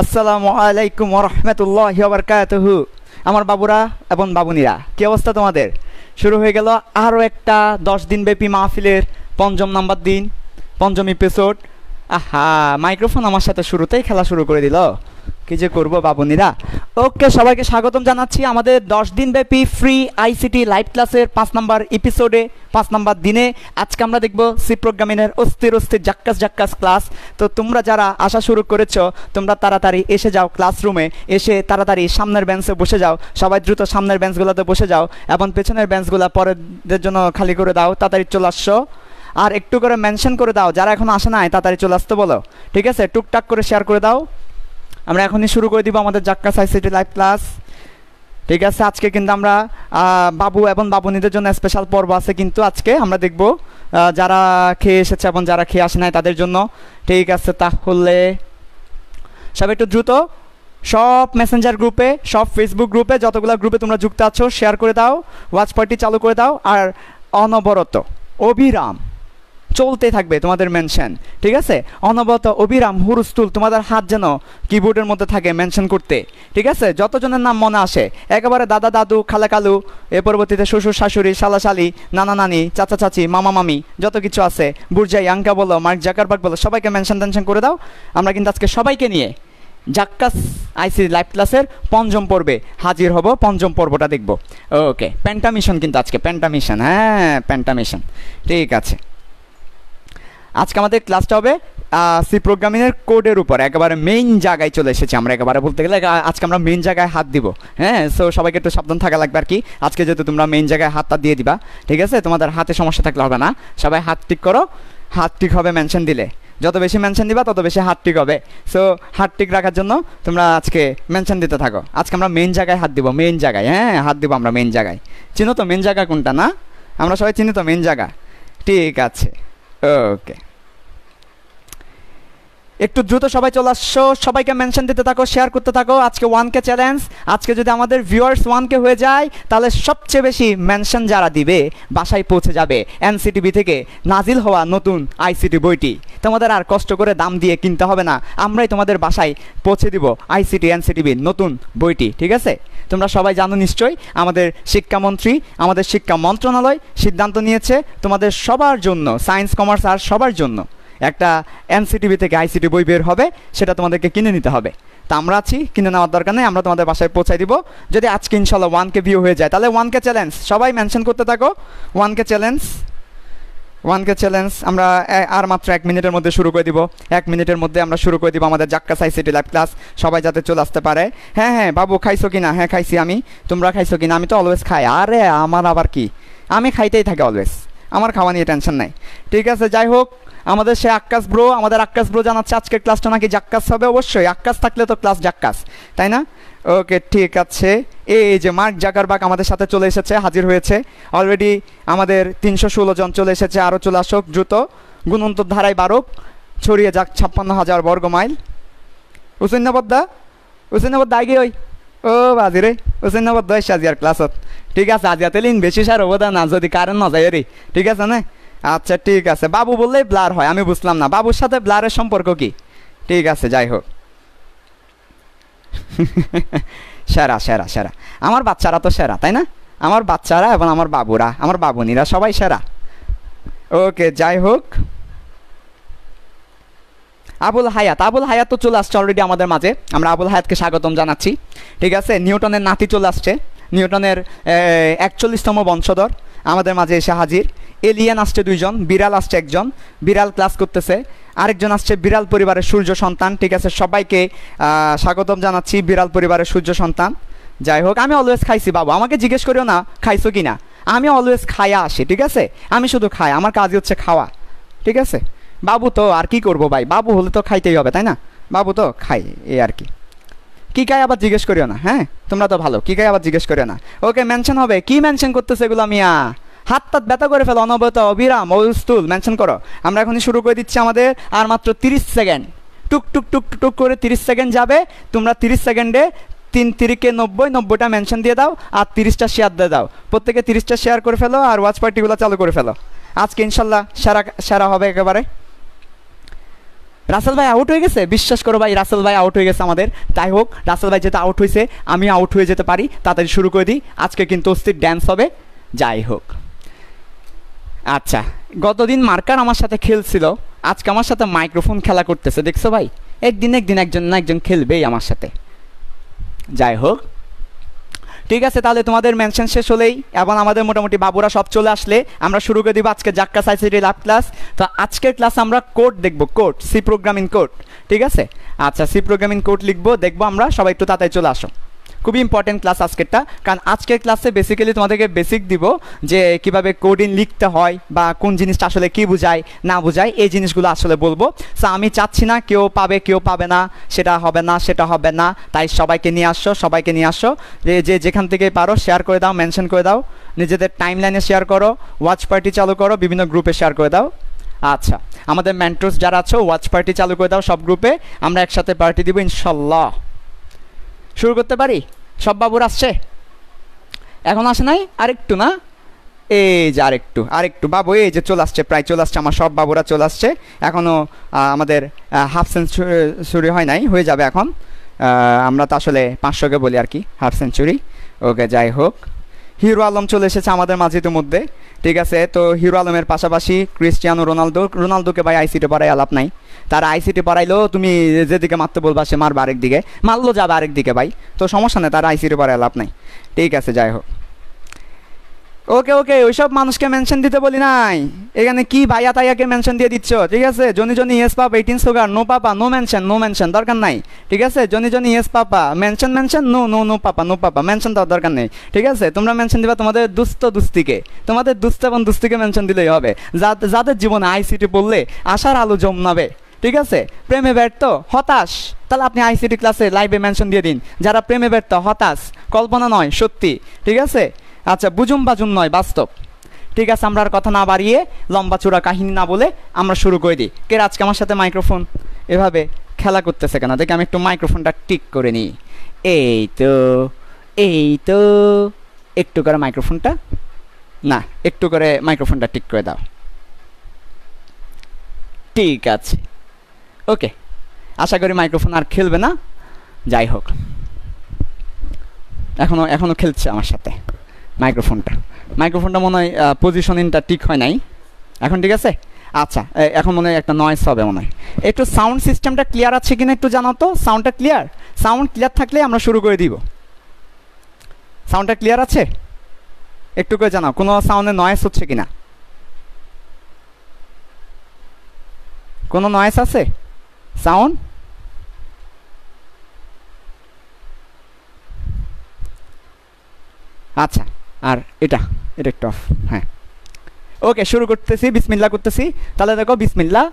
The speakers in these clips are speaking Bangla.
আসসালামু আলাইকুম ওয়া রাহমাতুল্লাহি ওয়া বারাকাতুহু। আমার বাবুরা এবং বাবুনিরা, কি অবস্থা তোমাদের? শুরু হয়ে গেল আরও একটা 10 দিন ব্যাপী মাহফিলের পঞ্চম নাম্বার দিন, পঞ্চম এপিসোড। আহা, মাইক্রোফোন আমার সাথে শুরুতেই খেলা শুরু করে দিল, কি যে করবো বাবুনিরা। ওকে, সবাইকে স্বাগতম জানাচ্ছি আমাদের 10 দিন ব্যাপী ফ্রি আইসিটি লাইভ ক্লাসের 5 নাম্বার এপিসোডে, 5 নাম্বার দিনে। আজকে আমরা দেখব সি প্রোগ্রামিংয়ের অস্থির জাক্কাস ক্লাস। তো তোমরা যারা আসা শুরু করেছো, তোমরা তাড়াতাড়ি এসে যাও ক্লাসরুমে, এসে তাড়াতাড়ি সামনের বেঞ্চে বসে যাও। সবাই দ্রুত সামনের বেঞ্চগুলোতে বসে যাও এবং পেছনের বেঞ্চগুলো পরের জন্য খালি করে দাও। তাড়াতাড়ি চলে আসছো, আর একটু করে মেনশন করে দাও যারা এখন আসে নাই, তাড়াতাড়ি চলে আসতে বলো, ঠিক আছে? টুকটাক করে শেয়ার করে দাও। আমরা এখনই শুরু করে দিব আমাদের জাক্কাস আইসিটি লাইভ ক্লাস, ঠিক আছে? আজকে কিন্তু আমরা বাবু এবং বাবুনিদের জন্য স্পেশাল পর্ব আছে, কিন্তু আজকে আমরা দেখব যারা খেয়ে এসেছে এবং যারা খেয়ে আসে নাই তাদের জন্য, ঠিক আছে? তাহলে সব একটু দ্রুত সব মেসেঞ্জার গ্রুপে, সব ফেসবুক গ্রুপে, যতগুলো গ্রুপে তোমরা যুক্ত আছো শেয়ার করে দাও, ওয়াচ পার্টি চালু করে দাও, আর অনবরত অবিরাম চলতে থাকবে তোমাদের মেনশন, ঠিক আছে? অনবরত অবিরাম হুরুস্তুল তোমাদের হাত যেন কিবোর্ডের মধ্যে থাকে মেনশন করতে, ঠিক আছে? যতজনের নাম মনে আসে একেবারে দাদা দাদু, খালা কালু, এ পরবর্তীতে শ্বশুর শাশুড়ি, শালা শালি, নানা নানি, চাচা চাচি, মামা মামি, যত কিছু আছে, বুর্জাই আঙ্কা বলো, মার্ক জাকারবার্গ বলো, সবাইকে মেনশন করে দাও। আমরা কিন্তু আজকে সবাইকে নিয়ে জাক্কাস আইসি লাইভ ক্লাসের পঞ্চম পর্বে হাজির হব, পঞ্চম পর্বটা দেখব। ওকে, পেন্টামিশন কিন্তু আজকে পেন্টামিশন, হ্যাঁ পেন্টামিশন, ঠিক আছে। আজকে আমাদের ক্লাসটা হবে সি প্রোগ্রামিংয়ের কোডের উপর, একেবারে মেইন জায়গায় চলে এসেছি আমরা। একেবারে বলতে গেলে আজকে আমরা মেইন জায়গায় হাত দিব, হ্যাঁ? সো সবাইকে একটু সাবধান থাকা লাগবে আর কি। আজকে যেহেতু তোমরা মেইন জায়গায় হাতটা দিয়ে দিবা, ঠিক আছে? তোমাদের হাতে সমস্যা থাকলে হবে না, সবাই হাত ঠিক করো। হাত ঠিক হবে মেনশন দিলে, যত বেশি মেনশন দিবা তত বেশি হাত ঠিক হবে। সো হাত ঠিক রাখার জন্য তোমরা আজকে মেনশন দিতে থাকো। আজকে আমরা মেইন জায়গায় হাত দিব, মেইন জায়গায়, হ্যাঁ হাত দিব আমরা মেইন জায়গায়। চিনো তো মেইন জায়গা কোনটা? না, আমরা সবাই চিনি তো মেইন জায়গা, ঠিক আছে? ওকে, একটু দ্রুত সবাই চলে আসছো, সবাইকে মেনশন দিতে থাকো, শেয়ার করতে থাকো। আজকে 1K চ্যালেঞ্জ। আজকে যদি আমাদের ভিউয়ার্স 1K হয়ে যায়, তাহলে সবচেয়ে বেশি মেনশন যারা দিবে বাসায় পৌঁছে যাবে এনসিটিভি থেকে নাজিল হওয়া নতুন আইসিটি বইটি। তোমাদের আর কষ্ট করে দাম দিয়ে কিনতে হবে না, আমরাই তোমাদের বাসায় পৌঁছে দিব আইসিটি এনসিটিভির নতুন বইটি, ঠিক আছে? তোমরা সবাই জানো নিশ্চয়ই, আমাদের শিক্ষামন্ত্রী, আমাদের শিক্ষা মন্ত্রণালয় সিদ্ধান্ত নিয়েছে তোমাদের সবার জন্য, সায়েন্স কমার্স আর সবার জন্য একটা এনসিটিভি থেকে আইসিটি বই বের হবে, সেটা তোমাদেরকে কিনে নিতে হবে। তা আমরা আছি, কিনে নেওয়ার দরকার নেই, আমরা তোমাদের বাসায় পৌঁছাই দিব। যদি আজকে ইনশাল্লাহ 1K ভিউ হয়ে যায়, তাহলে 1K চ্যালেঞ্জ সবাই মেনশন করতে থাকো। 1K চ্যালেঞ্জ, 1K চ্যালেঞ্জ আমরা আর মাত্র 1 মিনিটের মধ্যে শুরু করে দিব। 1 মিনিটের মধ্যে আমরা শুরু করে দিব আমাদের জাক্কাস আইসিটি লাইভ ক্লাস, সবাই যাতে চলে আসতে পারে। হ্যাঁ হ্যাঁ বাবু, খাইছো কিনা? হ্যাঁ খাইছি আমি, তোমরা খাইছো কিনা? আমি তো অলওয়েজ খাই। আরে আমার আবার কি, আমি খাইতেই থাকি অলওয়েজ, আমার খাওয়া নিয়ে টেনশন নাই, ঠিক আছে? যাই হোক, আমাদের সে আক্কাস ব্রো, আমাদের আক্কাস ব্রো জানাচ্ছে আজকের ক্লাসটা নাকি জাক্কাস হবে। অবশ্যই আক্কাস থাকলে তো ক্লাস জাক্কাস, তাই না? ওকে, ঠিক আছে। এই যে মার্ক জাকারবার্গ আমাদের সাথে চলে এসেছে, হাজির হয়েছে অলরেডি। আমাদের 316 জন চলে এসেছে, আরও চলে আসুক দ্রুত, গুণন্তর ধারায় বাড়ুক, ছড়িয়ে যাক 56,000 বর্গ মাইল। হুসেন্নাবদ্দা আগে ওই ও বাজি রে, হুসেন্নাবদ্দা এসে আজিয়ার ক্লাসত, ঠিক আছে? আজিয়া তেলিন বেশি সার অবদান না, যদি কারেন্ট না যায় রে, ঠিক আছে না? আচ্ছা ঠিক আছে, বাবু বললেই ব্লার হয়, আমি বুঝলাম না বাবুর সাথে ব্লারের সম্পর্ক কি, ঠিক আছে? যাই হোক, সেরা সেরা সেরা, আমার বাচ্চারা তো সেরা, তাই না? আমার বাচ্চারা এবং আমার বাবুরা, আমার বাবুনিরা সবাই সেরা। ওকে, যাই হোক, আবুল হায়াত তো চলে আসছে অলরেডি আমাদের মাঝে, আমরা আবুল হায়াতকে স্বাগতম জানাচ্ছি, ঠিক আছে? নিউটনের নাতি চলে আসছে, নিউটনের 41তম বংশধর আমাদের মাঝে এসে হাজির। এলিয়েন আসছে 2 জন, বিড়াল আসছে 1 জন, বিড়াল ক্লাস করতেছে। আরেকজন আসছে বিড়াল পরিবারের সূর্য সন্তান, ঠিক আছে? সবাইকে স্বাগতম জানাচ্ছি বিড়াল পরিবারের সূর্য সন্তান। যাই হোক, আমি অলওয়েজ খাইছি বাবু, আমাকে জিজ্ঞেস করিও না খাইছো কি না, আমি অলওয়েজ খাইয়া আসি, ঠিক আছে? আমি শুধু খাই, আমার কাজই হচ্ছে খাওয়া, ঠিক আছে? বাবু তো আর কি করবো ভাই, বাবু হলে তো খাইতেই হবে, তাই না? বাবু তো খাই, এই আর কি। কী খাই আবার জিজ্ঞেস করিও না, হ্যাঁ? তোমরা তো ভালো, কী খাই আবার জিজ্ঞেস করিও না। ওকে, মেনশন হবে, কি মেনশন করতেছে এগুলো মিয়া? হাত টাত ব্যথা করে ফেলো, অনবরত অবিরাম ওলস্তুল মেনশন করো। আমরা এখনই শুরু করে দিচ্ছি, আমাদের আর মাত্র 30 সেকেন্ড, টুক টুক টুক টুক করে 30 সেকেন্ড যাবে। তোমরা 30 সেকেন্ডে 3 3কে 90টা মেনশন দিয়ে দাও, আর 30টা শেয়ার দিয়ে দাও। প্রত্যেকে 30টা শেয়ার করে ফেলো, আর ওয়াচ পার্টিগুলো চালু করে ফেলো। আজকে ইনশাল্লাহ সেরা হবে একেবারে। রাসেল ভাই আউট হয়ে গেছে, বিশ্বাস করো ভাই রাসেল ভাই আউট হয়ে গেছে আমাদের। যাই হোক, রাসেল ভাই যেটা আউট হয়েছে আমি আউট হয়ে যেতে পারি, তাড়াতাড়ি শুরু করে দিই। আজকে কিন্তু অস্থির ড্যান্স হবে। যাই হোক, আচ্ছা, গতদিন মার্কার আমার সাথে খেলছিল, আজকে আমার সাথে মাইক্রোফোন খেলা করতেছে, দেখছো ভাই? একদিন একজন না একজন খেলবেই আমার সাথে। যাই হোক, ঠিক আছে, তাহলে তোমাদের মেনশন শেষ হলেই এবং আমাদের মোটামুটি বাবুরা সব চলে আসলে আমরা শুরু করে দিব আজকে জাক্কাস আইসিটি ল্যাব ক্লাস। তো আজকের ক্লাস আমরা কোড দেখব, কোড, সি প্রোগ্রামিং কোড। ঠিক আছে, আচ্ছা, সি প্রোগ্রামিং কোড লিখবো, দেখবো আমরা। সবাই একটু তাড়াতাড়ি চলে আসো। খুবই ইম্পর্টেন্ট ক্লাস আজকেরটা, কারণ আজকের ক্লাসে বেসিক্যালি তোমাদেরকে বেসিক দিব যে কিভাবে কোডিং লিখতে হয় বা কোন জিনিসটা আসলে কি বোঝায় না বোঝায়, এই জিনিসগুলো আসলে বলবো। সো আমি চাচ্ছি না কেউ পাবে কেউ পাবে না, সেটা হবে না সেটা হবে না। তাই সবাইকে নিয়ে আসো, সবাইকে নিয়ে আসো, যে যেখান থেকে পারো শেয়ার করে দাও, মেনশন করে দাও, নিজেদের টাইম লাইনে শেয়ার করো, ওয়াচ পার্টি চালু করো, বিভিন্ন গ্রুপে শেয়ার করে দাও। আচ্ছা, আমাদের মেন্টরস যারা আছো ওয়াচ পার্টি চালু করে দাও সব গ্রুপে, আমরা একসাথে পার্টি দিব ইনশাল্লাহ। শুরু করতে পারি? সব বাবুর আসছে? এখন আসে নাই? আরেকটু না, এই যে আরেকটু বাবু, এই যে চলে আসছে, প্রায় চলে আসছে, আমার সব বাবুরা চলে আসছে। এখনও আমাদের হাফ সেঞ্চুরি হয় নাই, হয়ে যাবে এখন। আমরা তো আসলে 500কে বলি আর কি, হাফ সেঞ্চুরি। ওকে, যাই হোক, হিরো আলম চলে এসেছে আমাদের মাঝে মধ্যে। ঠিক আছে, তো হিরো আলমের পাশাপাশি ক্রিস্টিয়ানো রোনালদোকে ভাই আইসিটি পড়াই আলাপ নাই। তার আইসিটি পড়াইলেও তুমি যেদিকে মারতে বলবা সে মারবে আরেক দিকে, মারলো যাবে আরেক দিকে ভাই, তো সমস্যা নেই, তার আইসিটি পড়াই আলাপ নাই। ঠিক আছে, যাই হোক, ওকে, ওইসব মানুষকে মেনশন দিতে বলি নাই, এখানে কি ভাইয়া তাইয়াকে মেনশন দিয়ে দিচ্ছ? ঠিক আছে, Johnny yes papa 18 sugar, no papa no mention দরকার নাই। ঠিক আছে, Johnny yes papa, mention no papa mention দেওয়ার দরকার নেই। ঠিক আছে, তোমরা মেনশন দিবা তোমাদের দুস্তিকে, তোমাদের দুস্ত এবং দুস্তিকে মেনশন দিলেই হবে, যাদের জীবনে আইসিটি পড়লে আশার আলো জমনাবে। ঠিক আছে, প্রেমে ব্যর্থ হতাশ, তাহলে আপনি আইসিটি ক্লাসে লাইভে মেনশন দিয়ে দিন, যারা প্রেমে ব্যর্থ হতাশ, কল্পনা নয় সত্যি। ঠিক আছে, আচ্ছা, বুজুম বাজুম নয় বাস্তব। ঠিক আছে, আমরা আর কথা না বাড়িয়ে লম্বা চূড়া কাহিনী না বলে আমরা শুরু করে দিই। কে আজকে আমার সাথে মাইক্রোফোন এভাবে খেলা করতেছে কেন? দেখে আমি একটু মাইক্রোফোনটা ঠিক করে নিই। এই তো একটু করে মাইক্রোফোনটা, না একটু করে মাইক্রোফোনটা ঠিক করে দাও। ঠিক আছে, ওকে, আশা করি মাইক্রোফোন আর খেলবে না। যাই হোক, এখনো খেলছে আমার সাথে মাইক্রোফোনটা মনে হয় পজিশনিংটা ঠিক হয় নাই। এখন ঠিক আছে? আচ্ছা, এখন মনে হয় একটা নয়েজ হবে মনে হয়। একটু সাউন্ড সিস্টেমটা ক্লিয়ার আছে কিনা একটু জানাও তো। সাউন্ড ক্লিয়ার থাকলে আমরা শুরু করে দিব। সাউন্ডটা ক্লিয়ার আছে? একটু করে জানাও, কোনো সাউন্ডে নয়েজ হচ্ছে কিনা, কোনো নয়েজ আছে সাউন্ড? আচ্ছা, আর এটা একটু অফ। হ্যাঁ, ওকে, শুরু করতেছি, বিসমিল্লাহ করতেছি। তাহলে দেখো, বিসমিল্লাহ।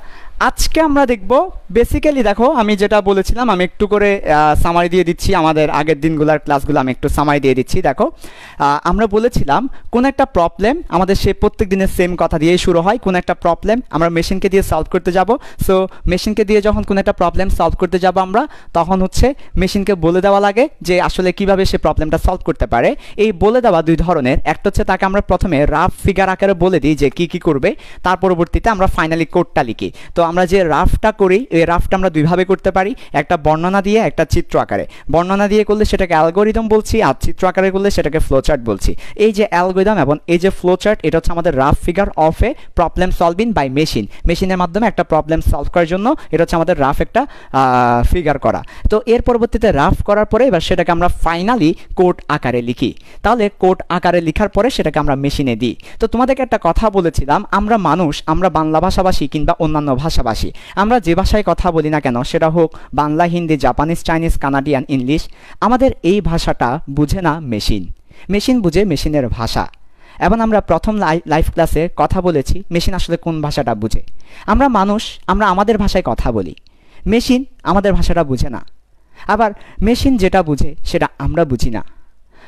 আজকে আমরা দেখব বেসিক্যালি, দেখো আমি যেটা বলেছিলাম আমি একটু করে সামারি দিয়ে দিচ্ছি, আমাদের আগের দিনগুলোর ক্লাসগুলো আমি একটু সামারি দিয়ে দিচ্ছি। দেখো, আমরা বলেছিলাম কোন একটা প্রবলেম আমাদের সে প্রত্যেক দিনের সেম কথা দিয়েই শুরু হয়। কোন একটা প্রবলেম আমরা মেশিনকে দিয়ে সলভ করতে যাব। সো মেশিনকে দিয়ে যখন কোন একটা প্রবলেম সলভ করতে যাব আমরা, তখন হচ্ছে মেশিনকে বলে দেওয়া লাগে যে আসলে কিভাবে সে প্রবলেমটা সলভ করতে পারে। এই বলে দেওয়া দুই ধরনের, একটা হচ্ছে তাকে আমরা প্রথমে রাফ ফিগার আকারে বলে দিই যে কি করবে, তার পরবর্তীতে আমরা ফাইনালি কোডটা লিখি। তো আমরা যে রাফটা করি, এই রাফটা আমরা দুইভাবে করতে পারি, একটা বর্ণনা দিয়ে, একটা চিত্র আকারে। বর্ণনা দিয়ে করলে সেটাকে অ্যালগোরিদম বলছি, আর চিত্র আকারে করলে সেটাকে ফ্লোচার্ট বলছি। এই যে অ্যালগোরিদম এবং এই যে ফ্লোচার্ট, এটা হচ্ছে আমাদের rough figure of a problem solving by মেশিনের মাধ্যমে একটা প্রবলেম সলভ করার জন্য এটা হচ্ছে আমাদের রাফ একটা ফিগার করা। তো এর পরবর্তীতে রাফ করার পরে এবার সেটাকে আমরা ফাইনালি কোড আকারে লিখি। তাহলে কোড আকারে লেখার পরে সেটাকে আমরা মেশিনে দিই। তো তোমাদেরকে একটা কথা বলেছিলাম, আমরা মানুষ, আমরা বাংলা ভাষাভাষী কিংবা অন্যান্য ভাষাভাষী, আমরা যে ভাষায় কথা বলি না কেন, সেটা হোক Bangla, Hindi, Japanese, Chinese, Canadian, English, আমাদের এই ভাষাটা বুঝে না মেশিন বুঝে মেশিনের ভাষা। এবং আমরা প্রথম লাইভ ক্লাসে কথা বলেছি মেশিন আসলে কোন ভাষাটা বুঝে। আমরা মানুষ, আমরা আমাদের ভাষায় কথা বলি, মেশিন আমাদের ভাষাটা বুঝে না। আবার মেশিন যেটা বুঝে সেটা আমরা বুঝি না।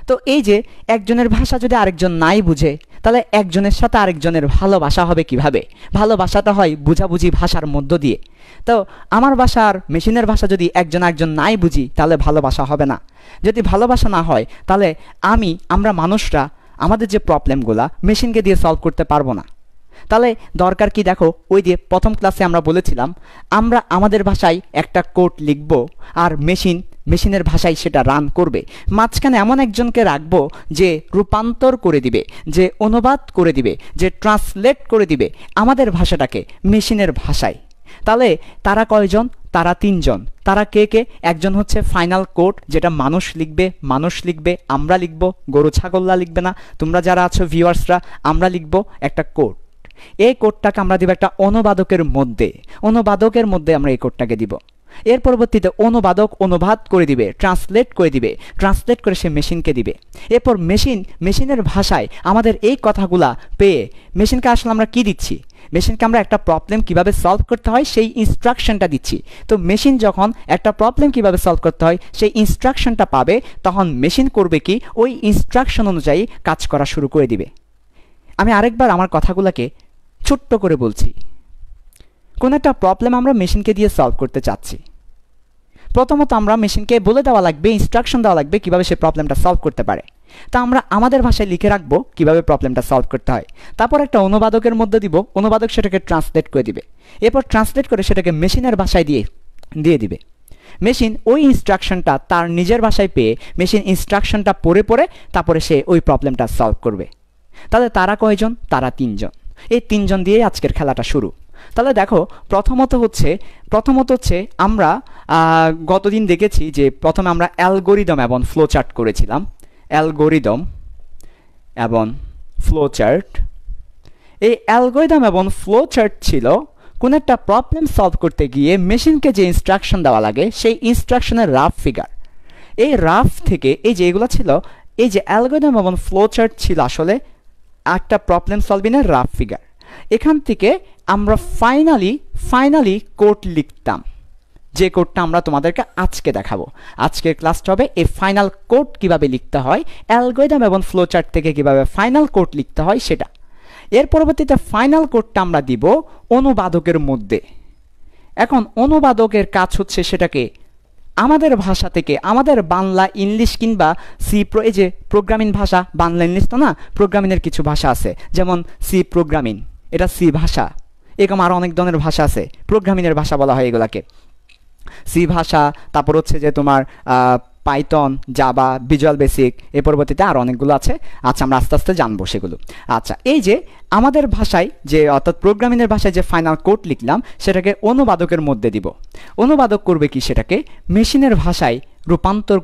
তো এই যে একজনের ভাষা যদি আরেকজন নাই বুঝে, তাহলে একজনের সাথে আরেকজনের ভালোবাসা হবে কিভাবে? ভালোবাসাটা হয় বুঝাবুঝি ভাষার মধ্য দিয়ে। তো আমার ভাষা আর মেশিনের ভাষা যদি একজন নাই বুঝি, তাহলে ভালোবাসা হবে না। যদি ভালোবাসা না হয়, তাহলে আমরা মানুষরা আমাদের যে প্রবলেমগুলা মেশিনকে দিয়ে সলভ করতে পারবো না। তাহলে দরকার কি দেখো, ওই যে প্রথম ক্লাসে আমরা বলেছিলাম আমরা আমাদের ভাষায় একটা কোড লিখব আর মেশিনের ভাষায় সেটা রান করবে। মাঝখানে এমন একজনকে রাখবো যে রূপান্তর করে দিবে, যে অনুবাদ করে দিবে, যে ট্রান্সলেট করে দিবে আমাদের ভাষাটাকে মেশিনের ভাষায়। তাহলে তারা কয়জন? তারা 3 জন। তারা কে কে? একজন হচ্ছে ফাইনাল কোড, যেটা মানুষ লিখবে, আমরা লিখব, গরু ছাগলরা লিখবে না, তোমরা যারা আছো ভিউয়ার্সরা, আমরা লিখব একটা কোড। এই কোডটাকে আমরা দিব একটা অনুবাদকের মধ্যে আমরা এই কোডটাকে দিব। এর পরবর্তীতে অনুবাদক অনুবাদ করে দিবে, ট্রান্সলেট করে সে মেশিনকে দিবে। এরপর মেশিনের ভাষায় আমাদের এই কথাগুলা পেয়ে মেশিনকে আসলে আমরা কি দিচ্ছি? মেশিনকে আমরা একটা প্রবলেম কিভাবে সলভ করতে হয় সেই ইনস্ট্রাকশনটা দিচ্ছি। তো মেশিন যখন একটা প্রবলেম কিভাবে সলভ করতে হয় সেই ইনস্ট্রাকশনটা পাবে, তখন মেশিন করবে কি? ওই ইনস্ট্রাকশন অনুযায়ী কাজ করা শুরু করে দিবে। আমি আরেকবার আমার কথাগুলোকে ছোট্ট করে বলছি। কোন একটা প্রবলেম আমরা মেশিনকে দিয়ে সলভ করতে চাচ্ছি। প্রথমত আমরা মেশিনকে বলে দেওয়া লাগবে, ইনস্ট্রাকশন দেওয়া লাগবে কিভাবে সে প্রবলেমটা সলভ করতে পারে। তা আমরা আমাদের ভাষায় লিখে রাখবো কিভাবে প্রবলেমটা সলভ করতে হয়। তারপর একটা অনুবাদকের মধ্যে দিব, অনুবাদক সেটাকে ট্রান্সলেট করে দিবে। এরপর ট্রান্সলেট করে সেটাকে মেশিনের ভাষায় দিয়ে দিবে। মেশিন ওই ইনস্ট্রাকশনটা তার নিজের ভাষায় পেয়ে মেশিন ইনস্ট্রাকশনটা পড়ে তারপরে সে ওই প্রবলেমটা সলভ করবে। তাহলে তারা কয়জন? তারা 3 জন। এই 3 জন দিয়ে আজকের খেলাটা শুরু। তাহলে দেখো, প্রথমত হচ্ছে আমরা গতদিন দেখেছি যে প্রথমে আমরা অ্যালগোরিদম এবং ফ্লোচার্ট করেছিলাম। অ্যালগোরিদম এবং ফ্লোচার্ট, এই অ্যালগোরিদম এবং ফ্লোচার্ট ছিল কোন একটা প্রবলেম সলভ করতে গিয়ে মেশিনকে যে ইনস্ট্রাকশন দেওয়া লাগে সেই ইনস্ট্রাকশনের রাফ ফিগার। এই রাফ থেকে এই যে এগুলো ছিল, এই যে অ্যালগোরিদম এবং ফ্লোচার্ট ছিল আসলে একটা প্রবলেম সলভিংয়ের রাফ ফিগার। এখান থেকে আমরা ফাইনালি কোড লিখতাম, যে কোডটা আমরা তোমাদেরকে আজকে দেখাবো। আজকের ক্লাসটা হবে এই ফাইনাল কোড কিভাবে লিখতে হয়, অ্যালগোরিদম এবং ফ্লোচার্ট থেকে কিভাবে ফাইনাল কোড লিখতে হয় সেটা। এর পরবর্তীতে ফাইনাল কোডটা আমরা দিব অনুবাদকের মধ্যে। এখন অনুবাদকের কাজ হচ্ছে সেটাকে আমাদের ভাষা থেকে, আমাদের বাংলা, ইংলিশ কিংবা এই যে প্রোগ্রামিং ভাষা, বাংলা ইংলিশ তো না, প্রোগ্রামিংয়ের কিছু ভাষা আছে, যেমন সি প্রোগ্রামিং, এটা সি ভাষা। এরকম আরও অনেক ধরনের ভাষা আছে, প্রোগ্রামিংয়ের ভাষা বলা হয় এগুলাকে। সি ভাষা, তারপর হচ্ছে যে তোমার পাইথন, জাভা, ভিজুয়াল বেসিক, এর পরবর্তীতে আরও অনেকগুলো আছে। আচ্ছা, আমরা আস্তে আস্তে জানবো সেগুলো। আচ্ছা, এই যে আমাদের ভাষায় যে অর্থাৎ প্রোগ্রামিংয়ের ভাষায় যে ফাইনাল কোড লিখলাম সেটাকে অনুবাদকের মধ্যে দিব। অনুবাদক করবে কি? সেটাকে মেশিনের ভাষায় রূপান্তর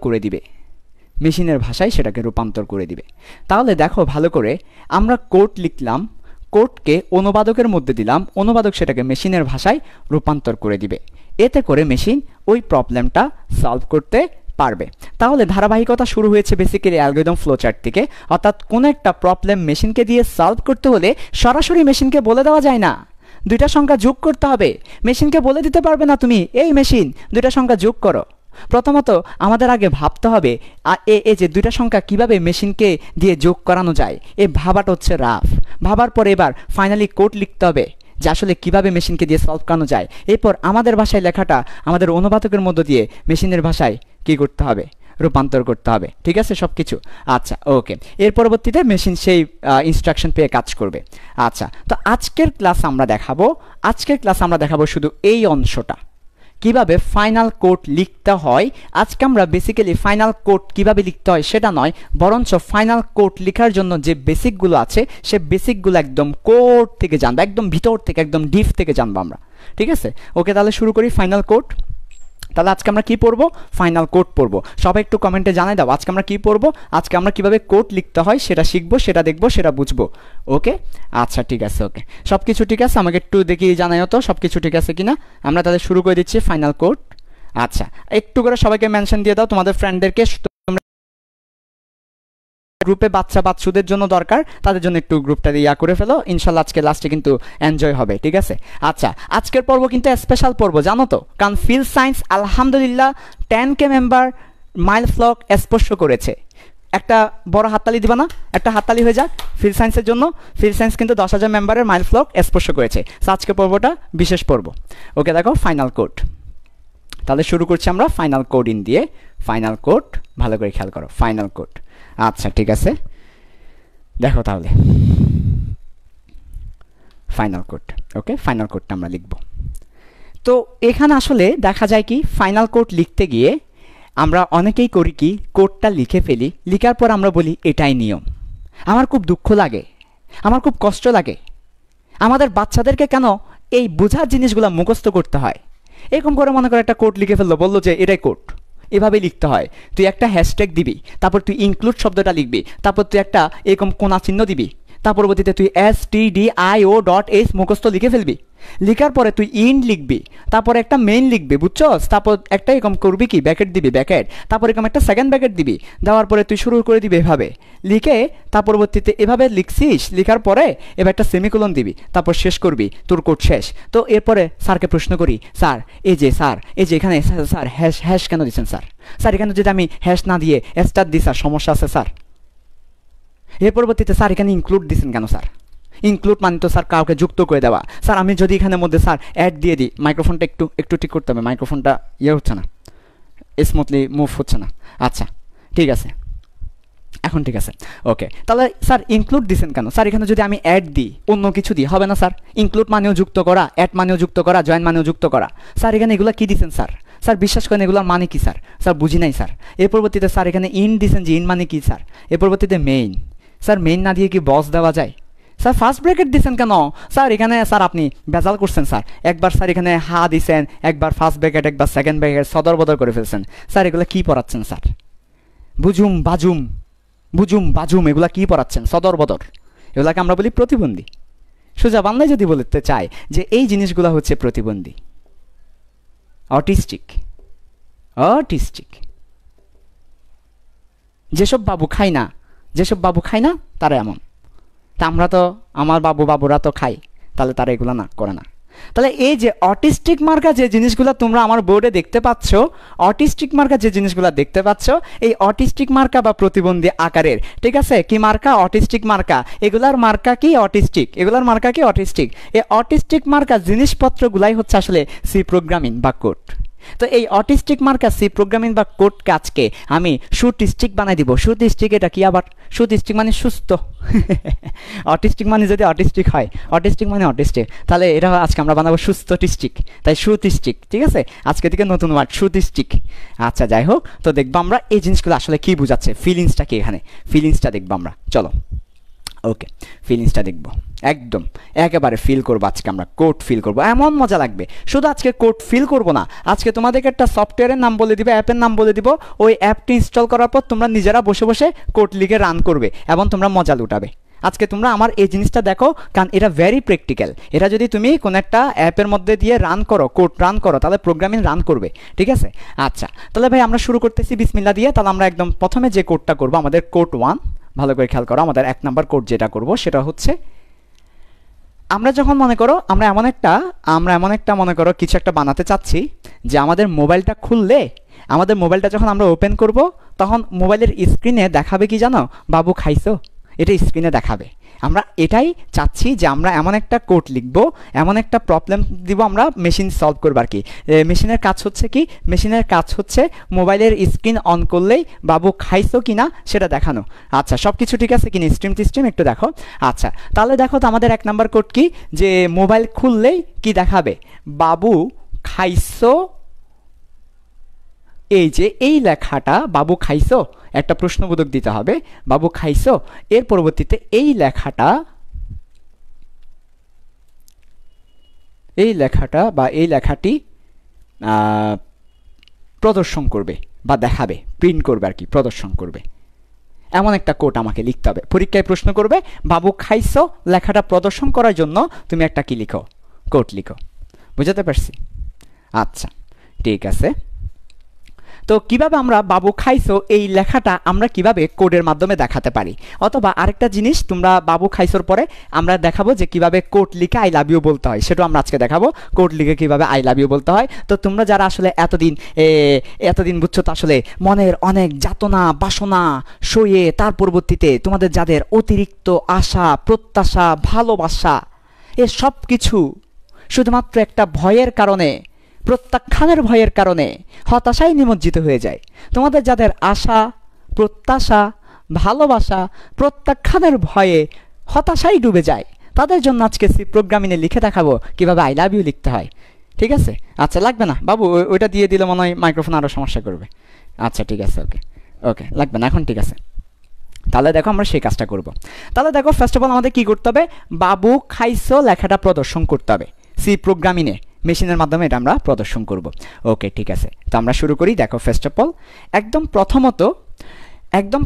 করে দিবে। তাহলে দেখো ভালো করে, আমরা কোড লিখলাম, কোডকে অনুবাদকের মধ্যে দিলাম, অনুবাদক সেটাকে মেশিনের ভাষায় রূপান্তর করে দিবে। এতে করে মেশিন ওই প্রবলেমটা সলভ করতে পারবে। তাহলে ধারাবাহিকতা শুরু হয়েছে বেসিক্যালি অ্যালগরিদম ফ্লোচার্ট থেকে। অর্থাৎ কোনো একটা প্রবলেম মেশিনকে দিয়ে সলভ করতে হলে সরাসরি মেশিনকে বলে দেওয়া যায় না, দুইটা সংখ্যা যোগ করতে হবে। মেশিনকে বলে দিতে পারবে না তুমি, এই মেশিন দুইটা সংখ্যা যোগ করো। প্রথমত আমাদের আগে ভাবতে হবে এই যে দুইটা সংখ্যা কিভাবে মেশিনকে দিয়ে যোগ করানো যায়, এই ভাবাটা হচ্ছে রাফ। ভাবার পরে এবার ফাইনালি কোড লিখতে হবে যে আসলে কিভাবে মেশিনকে দিয়ে সলভ করানো যায়। এরপর আমাদের ভাষায় লেখাটা আমাদের অনুবাদকের মধ্য দিয়ে মেশিনের ভাষায় কি করতে হবে? রূপান্তর করতে হবে। ঠিক আছে সব কিছু? আচ্ছা, ওকে। এর পরবর্তীতে মেশিন সেই ইনস্ট্রাকশন পেয়ে কাজ করবে। আচ্ছা, তো আজকের ক্লাস আমরা দেখাবো শুধু এই অংশটা, কিভাবে ফাইনাল কোড লিখতে হয়। আজকে আমরা বেসিক্যালি ফাইনাল কোড কিভাবে লিখতে হয় সেটা নয়, বরঞ্চ ফাইনাল কোড লেখার জন্য যে বেসিকগুলো আছে সে বেসিকগুলো একদম কোড থেকে জানবো, একদম ভিতর থেকে, একদম ডিপ থেকে জানবো আমরা। ঠিক আছে? ওকে, তাহলে শুরু করি ফাইনাল কোড। তাহলে আজকে আমরা কি পড়বো? ফাইনাল কোড পড়বো। সবাই একটু কমেন্টে জানাই দাও আজকে আমরা কি পড়বো। আজকে আমরা কিভাবে কোড লিখতে হয় সেটা শিখবো, সেটা দেখবো, সেটা বুঝবো। ওকে, আচ্ছা ঠিক আছে। ওকে, সব কিছু ঠিক আছে? আমাকে একটু দেখি জানাই তো সব কিছু ঠিক আছে কিনা। আমরা তাহলে শুরু করে দিচ্ছি ফাইনাল কোড। আচ্ছা, একটু করে সবাইকে মেনশন দিয়ে দাও তোমাদের ফ্রেন্ডদেরকে, গ্রুপে বাচ্চাদের জন্য দরকার, তাদের জন্য একটু গ্রুপটা ইয়া করে ফেলো। ইনশাল্লাহ আজকে লাস্টে কিন্তু এনজয় হবে। ঠিক আছে? আচ্ছা, আজকের পর্ব কিন্তু স্পেশাল পর্ব, জানো তো, কারণ ফিল্ড সায়েন্স আলহামদুলিল্লাহ 10K মেম্বার মাইল ফ্লক স্পর্শ করেছে। একটা বড় হাততালি দিবা না? একটা হাততালি হয়ে যাক ফিল্ড সায়েন্সের জন্য। ফিল্ড সায়েন্স কিন্তু 10,000 মেম্বারের মাইল ফ্লক স্পর্শ করেছে। আজকের পর্বটা বিশেষ পর্ব। ওকে, দেখো ফাইনাল কোড। তাহলে শুরু করছি আমরা ফাইনাল কোডিং দিয়ে। ফাইনাল কোড ভালো করে খেয়াল করো, ফাইনাল কোড। আচ্ছা ঠিক আছে, দেখো তাহলে ফাইনাল কোড। ওকে, ফাইনাল কোডটা আমরা লিখব। তো এখানে আসলে দেখা যায় কি, ফাইনাল কোড লিখতে গিয়ে আমরা অনেকেই করি কি, কোডটা লিখে ফেলি, লিখার পর আমরা বলি এটাই নিয়ম। আমার খুব দুঃখ লাগে, আমার খুব কষ্ট লাগে। আমাদের বাচ্চাদেরকে কেন এই বোঝার জিনিসগুলো মুখস্থ করতে হয়? এরকম করে মনে করে একটা কোড লিখে ফেললো, বললো যে এটাই কোড, এভাবেই লিখতে হয়। তুই একটা হ্যাশট্যাগ দিবি, তারপর তুই ইনক্লুড শব্দটা লিখবি, তারপর তুই একটা এরকম কোনা চিহ্ন দিবি, তার পরবর্তীতে তুই stdio.h মুখস্থ লিখে ফেলবি। লিখার পরে তুই ইন্ট লিখবি, তারপরে একটা মেইন লিখবি, বুঝছস? তারপর একটা এরকম করবি কি, ব্যাকেট দিবি, ব্যাকেট, তারপর এরকম একটা সেকেন্ড ব্যাকেট দিবি, দেওয়ার পরে তুই শুরু করে দিবি এভাবে লিখে, তার পরবর্তীতে এভাবে লিখছিস, লিখার পরে এবার একটা সেমিকোলন দিবি, তারপর শেষ করবি, তোর কোড শেষ। তো এরপরে স্যারকে প্রশ্ন করি, স্যার এই যে এখানে স্যার হ্যাশ কেন দিচ্ছেন স্যার? স্যার এখানে যদি আমি হ্যাশ না দিয়ে স্টার দিই স্যার, সমস্যা আছে স্যার। এর পরবর্তীতে স্যার এখানে ইনক্লুড দিচ্ছেন কেন স্যার? ইনক্লুড মানে তো স্যার কাউকে যুক্ত করে দেওয়া। স্যার আমি যদি এখানের মধ্যে স্যার অ্যাড দিয়ে দিই, মাইক্রোফোনটা একটু ঠিক করতে হবে, মাইক্রোফোনটা হচ্ছে না, স্মুথলি মুভ হচ্ছে না। আচ্ছা ঠিক আছে, এখন ঠিক আছে। ওকে, তাহলে স্যার ইনক্লুড দিচ্ছেন কেন? স্যার এখানে যদি আমি অ্যাড দিই, অন্য কিছু দিই, হবে না স্যার? ইনক্লুড মানেও যুক্ত করা, অ্যাড মানেও যুক্ত করা, জয়েন মানেও যুক্ত করা। স্যার এখানে এগুলো কী দিচ্ছেন স্যার? স্যার বিশ্বাস করেন এগুলোর মানে কি স্যার? স্যার বুঝি নাই স্যার। এর পরবর্তীতে স্যার এখানে ইন দিচ্ছেন, যে ইন মানে কি স্যার? এর পরবর্তীতে মেইন, স্যার মেইন না দিয়ে কি বস দেওয়া যায়? স্যার ফার্স্ট ব্র্যাকেট দিচ্ছেন কেন? স্যার এখানে স্যার আপনি বেজাল করছেন স্যার, একবার স্যার এখানে হা দিছেন, একবার ফার্স্ট ব্র্যাকেট, একবার সেকেন্ড ব্র্যাকেট, সদর বদর করে ফেলছেন। স্যার এগুলো কী পড়াচ্ছেন স্যার? বুঝুম বাজুম এগুলা কী পড়াচ্ছেন? সদর বদর, এগুলাকে আমরা বলি প্রতিবন্ধী। সোজা বাংলায় যদি বলতে চাই যে এই জিনিসগুলো হচ্ছে প্রতিবন্ধী, অটিস্টিক। যেসব বাবু খায় না তারা এমন। তা আমরা তো, আমার বাবুরা তো খায়, তাহলে তারা এগুলো না করে না। তাহলে এই যে অটিস্টিক মার্কা যে জিনিসগুলো তোমরা আমার বোর্ডে দেখতে পাচ্ছ, অটিস্টিক মার্কা যে জিনিসগুলো দেখতে পাচ্ছ, এই অটিস্টিক মার্কা বা প্রতিবন্ধী আকারের, ঠিক আছে, কি মার্কা? অটিস্টিক মার্কা। এগুলার মার্কা কি? অটিস্টিক। এই অটিস্টিক মার্কা জিনিসপত্রগুলাই হচ্ছে আসলে সি প্রোগ্রামিং বা কোড। তো এই অটিস্টিক মার্কা সি প্রোগ্রামিং বা কোড কাজকে আমি সুটিস্টিক বানাই দিব। সুটিস্টিক এটা কি আবার? সুটিস্টিক মানে সুস্থ। অটিস্টিক মানে যদি অটিস্টিক হয়, অটিস্টিক মানে অটিস্টিক, তাহলে এটা আজকে আমরা বানাবো সুস্থটিস্টিক, তাই সুটিস্টিক। ঠিক আছে, আজকে থেকে নতুন ওয়ার্ড সুটিস্টিক। আচ্ছা যাই হোক, তো দেখবো আমরা এই জিনিসগুলো আসলে কি বোঝাচ্ছে, ফিলিংসটা কি, এখানে ফিলিংসটা দেখবো আমরা। চলো ওকে, ফিলিংসটা দেখবো, একদম একেবারে ফিল করবো আজকে আমরা, কোড ফিল করবো, এমন মজা লাগবে। শুধু আজকে কোড ফিল করবো না, আজকে তোমাদেরকে একটা সফটওয়্যারের নাম বলে দিব, অ্যাপের নাম বলে দিব। ওই অ্যাপটি ইনস্টল করার পর তোমরা নিজেরা বসে বসে কোড লিখে রান করবে এবং তোমরা মজা লুটাবে। আজকে তোমরা আমার এই জিনিসটা দেখো, কারণ এটা ভেরি প্র্যাকটিক্যাল। এটা যদি তুমি কোনো একটা অ্যাপের মধ্যে দিয়ে রান করো, কোড রান করো, তাহলে প্রোগ্রামিং রান করবে। ঠিক আছে, আচ্ছা তাহলে ভাই আমরা শুরু করতেছি বিসমিল্লাহ দিয়ে। তাহলে আমরা একদম প্রথমে যে কোডটা করবো, আমাদের কোড 1, ভালো করে খেয়াল করো। আমাদের 1 নাম্বার কোড যেটা করব সেটা হচ্ছে, আমরা যখন মনে করো আমরা এমন একটা মনে করো কিছু একটা বানাতে চাচ্ছি, যে আমাদের মোবাইলটা খুললে, আমাদের মোবাইলটা যখন আমরা ওপেন করব, তখন মোবাইলের স্ক্রিনে দেখাবে কি জানো? বাবু খাইছো, এটা স্ক্রিনে দেখাবে। আমরা এটাই চাচ্ছি, যে আমরা এমন একটা কোড লিখব, এমন একটা প্রবলেম দিব, আমরা মেশিন সলভ করবো আর কি। মেশিনের কাজ হচ্ছে কি? মেশিনের কাজ হচ্ছে মোবাইলের স্ক্রিন অন করলেই বাবু খাইছো কি না সেটা দেখানো। আচ্ছা সব কিছু ঠিক আছে কিনা, স্ট্রিম একটু দেখো। আচ্ছা তাহলে দেখো তো আমাদের 1 নাম্বার কোড কি, যে মোবাইল খুললেই কি দেখাবে? বাবু খাইছো। এই যে এই লেখাটা বাবু খাইছো, একটা প্রশ্নবোধক দিতে হবে, বাবু খাইছো। এর পরবর্তীতে এই লেখাটা বা এই লেখাটি প্রদর্শন করবে বা দেখাবে, প্রিন্ট করবে আর কি, প্রদর্শন করবে। এমন একটা কোড আমাকে লিখতে হবে। পরীক্ষায় প্রশ্ন করবে, বাবু খাইছো লেখাটা প্রদর্শন করার জন্য তুমি একটা কি লিখো? কোড লিখো। বুঝাতে পারছি? আচ্ছা ঠিক আছে। তো কিভাবে আমরা বাবু খাইছো এই লেখাটা আমরা কিভাবে কোডের মাধ্যমে দেখাতে পারি? অথবা আরেকটা জিনিস, তোমরা বাবু খাইছোর পরে আমরা দেখাবো যে কিভাবে কোড লিখে আই লাভ ইউ বলতে হয়, সেটাও আমরা আজকে দেখাবো, কোড লিখে কিভাবে আই লাভ ইউ বলতে হয়। তো তোমরা যারা আসলে এতদিন বুঝছো, তো আসলে মনের অনেক যাতনা বাসনা সয়ে তার পরবর্তীতে তোমাদের যাদের অতিরিক্ত আশা প্রত্যাশা ভালোবাসা, এ সব কিছু শুধুমাত্র একটা ভয়ের কারণে, প্রত্যাখ্যানের ভয়ের কারণে হতাশায় নিমজ্জিত হয়ে যায়। তোমাদের যাদের আশা প্রত্যাশা ভালোবাসা প্রত্যাখ্যানের ভয়ে হতাশায় ডুবে যায়, তাদের জন্য আজকে সি প্রোগ্রামিংয়ে লিখে দেখাবো কিভাবে আই লাভ ইউ লিখতে হয়। ঠিক আছে, আচ্ছা লাগবে না বাবু, ওইটা দিয়ে দিলে মনে হয় মাইক্রোফোন আরও সমস্যা করবে। আচ্ছা ঠিক আছে, ওকে ওকে, লাগবে না এখন, ঠিক আছে। তাহলে দেখো আমরা সেই কাজটা করব। তাহলে দেখো ফার্স্ট অফ অল আমাদের কী করতে হবে, বাবু খাইছো লেখাটা প্রদর্শন করতে হবে সি প্রোগ্রামিংয়ে, মেশিনের মাধ্যমে এটা আমরা প্রদর্শন করব। ওকে ঠিক আছে, তো আমরা শুরু করি। দেখো ফার্স্ট অফ অল একদম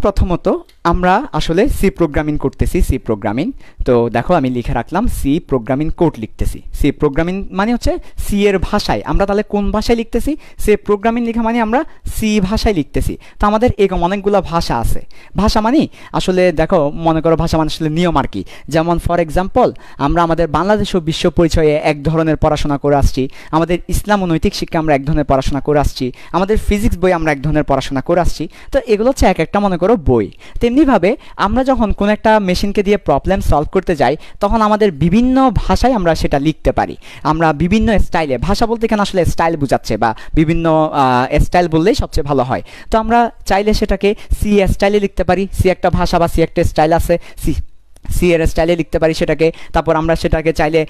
প্রথমত আমরা আসলে সি প্রোগ্রামিং করতেছি, সি প্রোগ্রামিং। তো দেখো আমি লিখে রাখলাম সি প্রোগ্রামিং কোড লিখতেছি। সি প্রোগ্রামিং মানে হচ্ছে সি এর ভাষায়। আমরা তাহলে কোন ভাষায় লিখতেছি, সি প্রোগ্রামিং লেখা মানে আমরা সি ভাষায় লিখতেছি। তো আমাদের এরকম অনেকগুলো ভাষা আছে। ভাষা মানে আসলে দেখো, মনে করো ভাষা মানে আসলে নিয়ম আর কি। যেমন ফর এক্সাম্পল আমরা আমাদের বাংলাদেশ ও বিশ্ব পরিচয়ে এক ধরনের পড়াশোনা করে আসছি, আমাদের ইসলাম ও নৈতিক শিক্ষা আমরা এক ধরনের পড়াশোনা করে আসছি, আমাদের ফিজিক্স বই আমরা এক ধরনের পড়াশোনা করে আসছি। তো এগুলো হচ্ছে এক একটা মনে করো বই। তেমনিভাবে আমরা যখন কোনো একটা মেশিনকে দিয়ে প্রবলেম সলভ করতে যাই তখন আমাদের বিভিন্ন ভাষায় আমরা সেটা লিখতে পারি। আমরা বিভিন্ন স্টাইলে, ভাষা বলতে এখানে আসলে স্টাইল বোঝাচ্ছে, বা বিভিন্ন স্টাইল বললেই সবচেয়ে ভালো হয়। তো আমরা চাইলে সেটাকে সি স্টাইলে লিখতে পারি। সি একটা ভাষা বা সি একটা স্টাইল আছে, সি এর স্টাইলে লিখতে পারি সেটাকে। তারপর আমরা সেটাকে চাইলে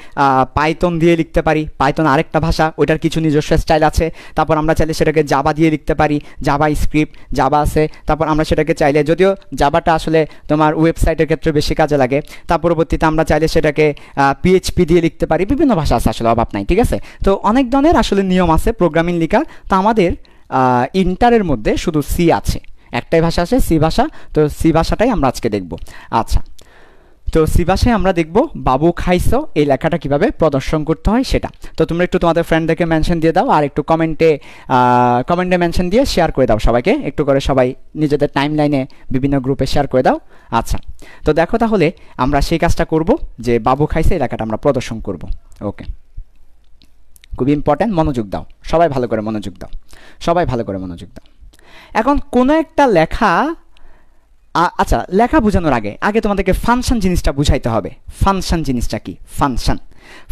পাইথন দিয়ে লিখতে পারি, পাইথন আরেকটা ভাষা, ওইটার কিছু নিজস্ব স্টাইল আছে। তারপর আমরা চাইলে সেটাকে জাভা দিয়ে লিখতে পারি, জাভা স্ক্রিপ্ট জাভা আছে। তারপর আমরা সেটাকে চাইলে, যদিও জাভাটা আসলে তোমার ওয়েবসাইটের ক্ষেত্রে বেশি কাজে লাগে, তার পরবর্তীতে আমরা চাইলে সেটাকে পিএইচপি দিয়ে লিখতে পারি। বিভিন্ন ভাষা আছে, আসলে অভাব নাই। ঠিক আছে, তো অনেক ধরনের আসলে নিয়ম আছে প্রোগ্রামিং লেখার। তো আমাদের ইন্টারের মধ্যে শুধু সি আছে, একটাই ভাষা আছে সি ভাষা। তো সি ভাষাটাই আমরা আজকে দেখব। আচ্ছা, তো সি ভাষায় আমরা দেখব বাবু খাইছো এই লেখাটা কিভাবে প্রদর্শন করতে হয় সেটা। তো তোমরা একটু তোমাদের ফ্রেন্ডদেরকে মেনশন দিয়ে দাও, আর একটু কমেন্টে মেনশন দিয়ে শেয়ার করে দাও সবাইকে, একটু করে সবাই নিজেদের টাইম লাইনে বিভিন্ন গ্রুপে শেয়ার করে দাও। আচ্ছা, তো দেখো তাহলে আমরা সেই কাজটা করব যে বাবু খাইছে এই লেখাটা আমরা প্রদর্শন করব। ওকে, খুবই ইম্পর্ট্যান্ট, মনোযোগ দাও সবাই, ভালো করে মনোযোগ দাও, সবাই ভালো করে মনোযোগ দাও। এখন কোনো একটা লেখা, আচ্ছা লেখা বোঝানোর আগে তোমাদেরকে ফাংশন জিনিসটা বুঝাইতে হবে। ফাংশন জিনিসটা কি?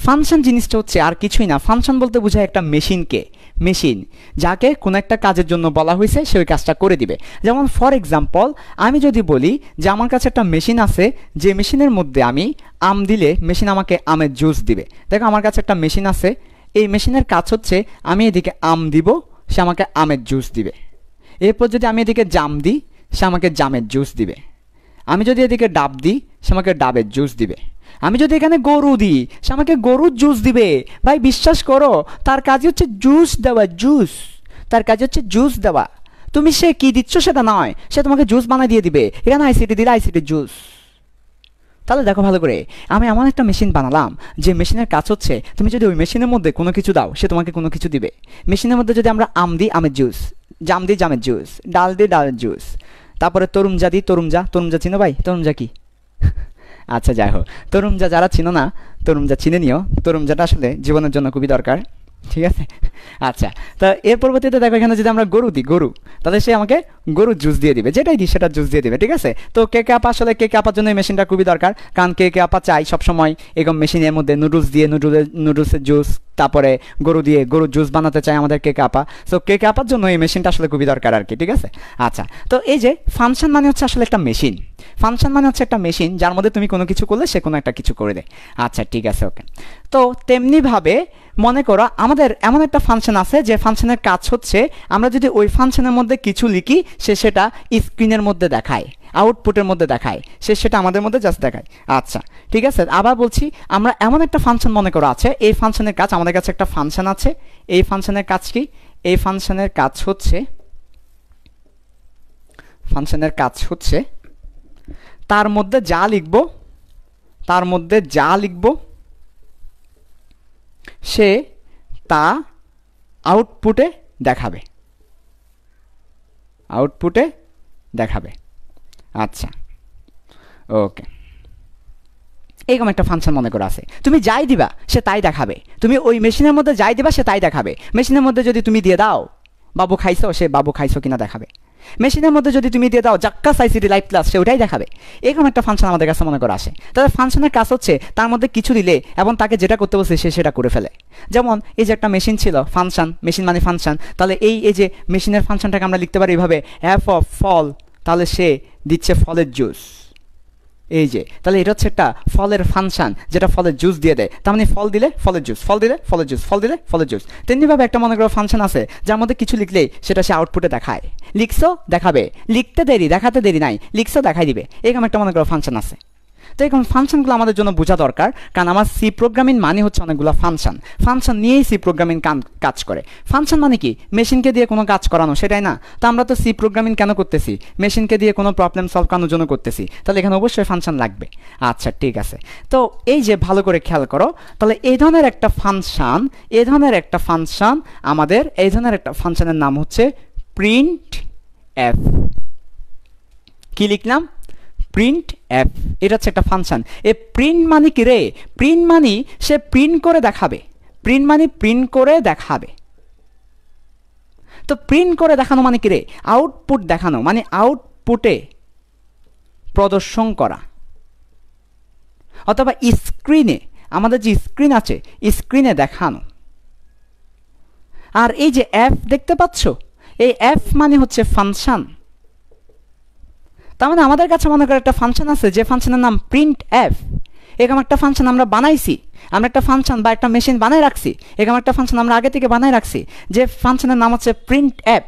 ফাংশন জিনিসটা হচ্ছে আর কিছুই না। ফাংশন বলতে বোঝায় একটা মেশিনকে, মেশিন যাকে কোনো একটা কাজের জন্য বলা হয়েছে সে ওই কাজটা করে দিবে। যেমন ফর এক্সাম্পল আমি যদি বলি যে আমার কাছে একটা মেশিন আছে, যে মেশিনের মধ্যে আমি আম দিলে মেশিন আমাকে আমের জুস দিবে। দেখো আমার কাছে একটা মেশিন আছে, এই মেশিনের কাজ হচ্ছে আমি এদিকে আম দিব, সে আমাকে আমের জুস দিবে। এরপর যদি আমি এদিকে জাম দিই, সে আমাকে জামের জুস দিবে। আমি যদি এদিকে ডাব দিই, সে আমাকে ডাবের জুস দিবে। আমি যদি এখানে গরু দিই, সে আমাকে গরুর জুস দিবে। ভাই বিশ্বাস করো, তার কাজ হচ্ছে জুস দেওয়া, জুস, তার কাজ হচ্ছে জুস দেওয়া। তুমি সে কি দিচ্ছ সেটা নয়, সে তোমাকে জুস বানিয়ে দিয়ে দিবে। এখানে আইসিটি দিলে আইসিটি জুস। তাহলে দেখো ভালো করে, আমি এমন একটা মেশিন বানালাম যে মেশিনের কাজ হচ্ছে তুমি যদি ওই মেশিনের মধ্যে কোনো কিছু দাও সে তোমাকে কোনো কিছু দিবে। মেশিনের মধ্যে যদি আমরা আম দিই আমের জুস, জাম দিই জামের জুস, ডাল দিই ডালের জুস, তারপরে তরুমজা দিই তরুমজা। তরুমজা চিনো ভাই? তরুমজা কি? আচ্ছা যাই হোক, তরুমজা যারা চিনো না তরুমজা চিনে নিও। তরুমজাটা আসলে জীবনের জন্য খুবই দরকার। ঠিক আছে, আচ্ছা। তো এর পরবর্তীতে দেখো এখানে যদি আমরা গরু দিই, গরু, তাহলে সে আমাকে গরুর জুস দিয়ে দিবে, যেটাই দিই সেটা জুস দিয়ে দিবে। ঠিক আছে, তো কেকে আপা, আসলে কেকে আপার জন্য এই মেশিনটা খুবই দরকার, কারণ কেকে আপা চাই সবসময় এরকম মেশিনের মধ্যে নুডলস দিয়ে নুডলসের জুস, তারপরে গরু দিয়ে গরুর জুস বানাতে চাই আমাদের কেকে আপা। সো কেকে আপার জন্য এই মেশিনটা আসলে খুবই দরকার আর কি। ঠিক আছে, আচ্ছা। তো এই যে ফাংশন মানে হচ্ছে আসলে একটা মেশিন। ফাংশন মানে হচ্ছে একটা মেশিন যার মধ্যে তুমি কোনো কিছু করলে সে কোনো একটা কিছু করে দেয়। আচ্ছা ঠিক আছে, ওকে। তো তেমনিভাবে মনে করো আমাদের এমন একটা ফাংশন আছে যে ফাংশনের কাজ হচ্ছে আমরা যদি ওই ফাংশনের মধ্যে কিছু লিখি সে সেটা স্ক্রিনের মধ্যে দেখায়, আউটপুটের মধ্যে দেখায়, সে সেটা আমাদের মধ্যে জাস্ট দেখায়। আচ্ছা ঠিক আছে, আবার বলছি, আমরা এমন একটা ফাংশন মনে করো আছে, এই ফাংশনের কাজ, আমাদের কাছে একটা ফাংশন আছে, এই ফাংশনের কাজ কি? এই ফাংশনের কাজ হচ্ছে তার মধ্যে যা লিখব সে তা আউটপুটে দেখাবে। আচ্ছা ওকে, এরকম একটা ফাংশন মনে করা আছে। তুমি যাই দিবা সে তাই দেখাবে, তুমি ওই মেশিনের মধ্যে যাই দিবা সে তাই দেখাবে। মেশিনের মধ্যে যদি তুমি দিয়ে দাও বাবু খাইছো, সে বাবু খাইছো কিনা দেখাবে। মেশিনের মধ্যে যদি তুমি দিয়ে দাও জাক্কা সাইসিটি লাইভ ক্লাস, সে ওটাই দেখাবে। এরকম একটা ফাংশন আমাদের কাছে মনে করা আসে। তাহলে ফাংশনের কাজ হচ্ছে তার মধ্যে কিছু দিলে এবং তাকে যেটা করতে বলছে সে সেটা করে ফেলে। যেমন এই যে একটা মেশিন ছিল, ফাংশন, মেশিন মানে ফাংশন, তাহলে এই যে মেশিনের ফাংশনটাকে আমরা লিখতে পারি এইভাবে, এফ অফ ফল, তাহলে সে দিচ্ছে ফলের জুস। এই যে তাহলে এটা হচ্ছে একটা ফলের ফাংশন যেটা ফলের জুস দিয়ে দেয়, তার মানে ফল দিলে ফলের জুস, ফল দিলে ফলের জুস, ফল দিলে ফলের জুস। তেমনিভাবে একটা মনে করো ফাংশন আছে যার মধ্যে কিছু লিখলেই সেটা সে আউটপুটে দেখায়, লিখছো দেখাবে, লিখতে দেরি দেখাতে দেরি নাই, লিখছো দেখাই দিবে, এরকম একটা মনে করো ফাংশন আছে। তো এরকম ফাংশনগুলো আমাদের জন্য বোঝা দরকার, কারণ আমার সি প্রোগ্রামিং মানে হচ্ছে অনেকগুলো ফাংশন, ফাংশন নিয়েই সি প্রোগ্রামিং কাজ করে। ফাংশন মানে কি? মেশিনকে দিয়ে কোনো কাজ করানো, সেটাই না? তো আমরা তো সি প্রোগ্রামিং কেন করতেছি? মেশিনকে দিয়ে কোনো প্রবলেম সলভ করানোর জন্য করতেছি, তাহলে এখানে অবশ্যই ফাংশন লাগবে। আচ্ছা ঠিক আছে, তো এই যে ভালো করে খেয়াল করো, তাহলে এই ধরনের একটা ফাংশন, এই ধরনের একটা ফাংশন আমাদের, এই ধরনের একটা ফাংশনের নাম হচ্ছে প্রিন্ট এফ। কি লিখলাম? Print F. এটা হচ্ছে একটা ফাংশন। এ প্রিন্ট মানে কি রে? প্রিন্ট মানে সে প্রিন্ট করে দেখাবে, প্রিন্ট মানে প্রিন্ট করে দেখাবে। তো প্রিন্ট করে দেখানো মানে কি রে? আউটপুট দেখানো, মানে আউটপুটে প্রদর্শন করা, অথবা স্ক্রিনে, আমাদের যে স্ক্রিন আছে স্ক্রিনে দেখানো। আর এই যে এফ দেখতে পাচ্ছ, এই এফ মানে হচ্ছে ফাংশন। তার মানে আমাদের কাছে মনে করো একটা ফাংশন আছে যে ফাংশনের নাম প্রিন্ট এফ। এরকম একটা ফাংশন আমরা বানাইছি, আমরা একটা ফাংশন বা একটা মেশিন বানাই রাখছি, এরকম একটা ফাংশন আমরা আগে থেকে বানাই রাখছি যে ফাংশনের নাম হচ্ছে প্রিন্ট এফ।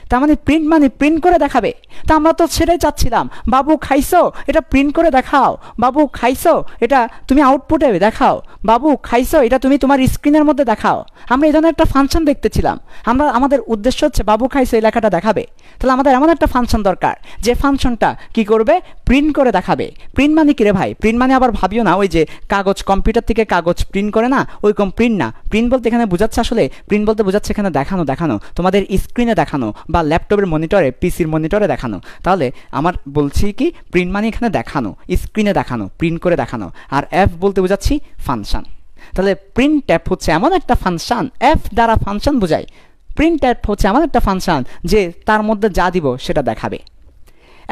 তার মানে প্রিন্ট মানে প্রিন্ট করে দেখাবে। তা আমরা তো সেটাই চাচ্ছিলাম, বাবু খাইছো এটা প্রিন্ট করে দেখাও, বাবু খাইছো এটা তুমি আউটপুটে দেখাও, বাবু খাইছো এটা তুমি তোমার স্ক্রিনের মধ্যে দেখাও। আমরা এই ধরনের একটা ফাংশন দেখতেছিলাম, আমরা আমাদের উদ্দেশ্য হচ্ছে বাবু খাইছো এই লেখাটা দেখাবে। তাহলে আমাদের এমন একটা ফাংশন দরকার যে ফাংশনটা কি করবে? প্রিন্ট করে দেখাবে। প্রিন্ট মানে কি রে ভাই? প্রিন্ট মানে আবার ভাবিও না ওই যে কাগজ, কম্পিউটার থেকে কাগজ প্রিন্ট করে না, ওইরকম প্রিন্ট না। প্রিন্ট বলতে এখানে বোঝাচ্ছে, আসলে প্রিন্ট বলতে বোঝাচ্ছে এখানে দেখানো, দেখানো তোমাদের স্ক্রিনে দেখানো বা ল্যাপটপের মনিটরে, পিসির মনিটরে দেখানো। তাহলে আমার বলছি কি, প্রিন্ট মানে এখানে দেখানো, স্ক্রিনে দেখানো, প্রিন্ট করে দেখানো। আর এফ বলতে বোঝাচ্ছি ফাংশন। তাহলে প্রিন্ট এফ হচ্ছে এমন একটা ফাংশন, এফ দ্বারা ফাংশন বোঝায়। প্রিন্ট এফ হচ্ছে এমন একটা ফাংশন যে তার মধ্যে যা দিব সেটা দেখাবে।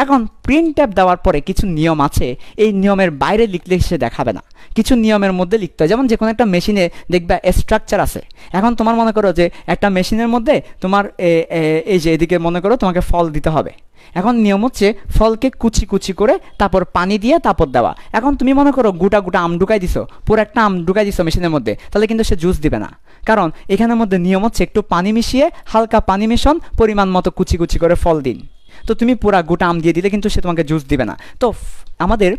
এখন প্রিন্ট এফ দেওয়ার পরে কিছু নিয়ম আছে, এই নিয়মের বাইরে লিখলে সে দেখাবে না, কিছু নিয়মের মধ্যে লিখতে হয়। যেমন যে কোনো একটা মেশিনে দেখবে স্ট্রাকচার আছে। এখন তোমার মনে করো যে একটা মেশিনের মধ্যে তোমার এই যে এদিকে মনে করো তোমাকে ফল দিতে হবে। এখন নিয়ম হচ্ছে ফলকে কুচি কুচি করে তারপর পানি দিয়ে তারপর দেওয়া। এখন তুমি মনে করো গোটা গোটা আম ঢুকাই দিছো, পুরো একটা আম ঢুকাই দিছো মেশিনের মধ্যে, তাহলে কিন্তু সে জুস দিবে না, কারণ এখানের মধ্যে নিয়ম হচ্ছে একটু পানি মিশিয়ে, হালকা পানি মিশন, পরিমাণ মতো কুচি কুচি করে ফল দিন। তো তুমি পুরা গোটা আম দিয়ে দিলে কিন্তু সে তোমাকে জুস দিবে না। তো আমাদের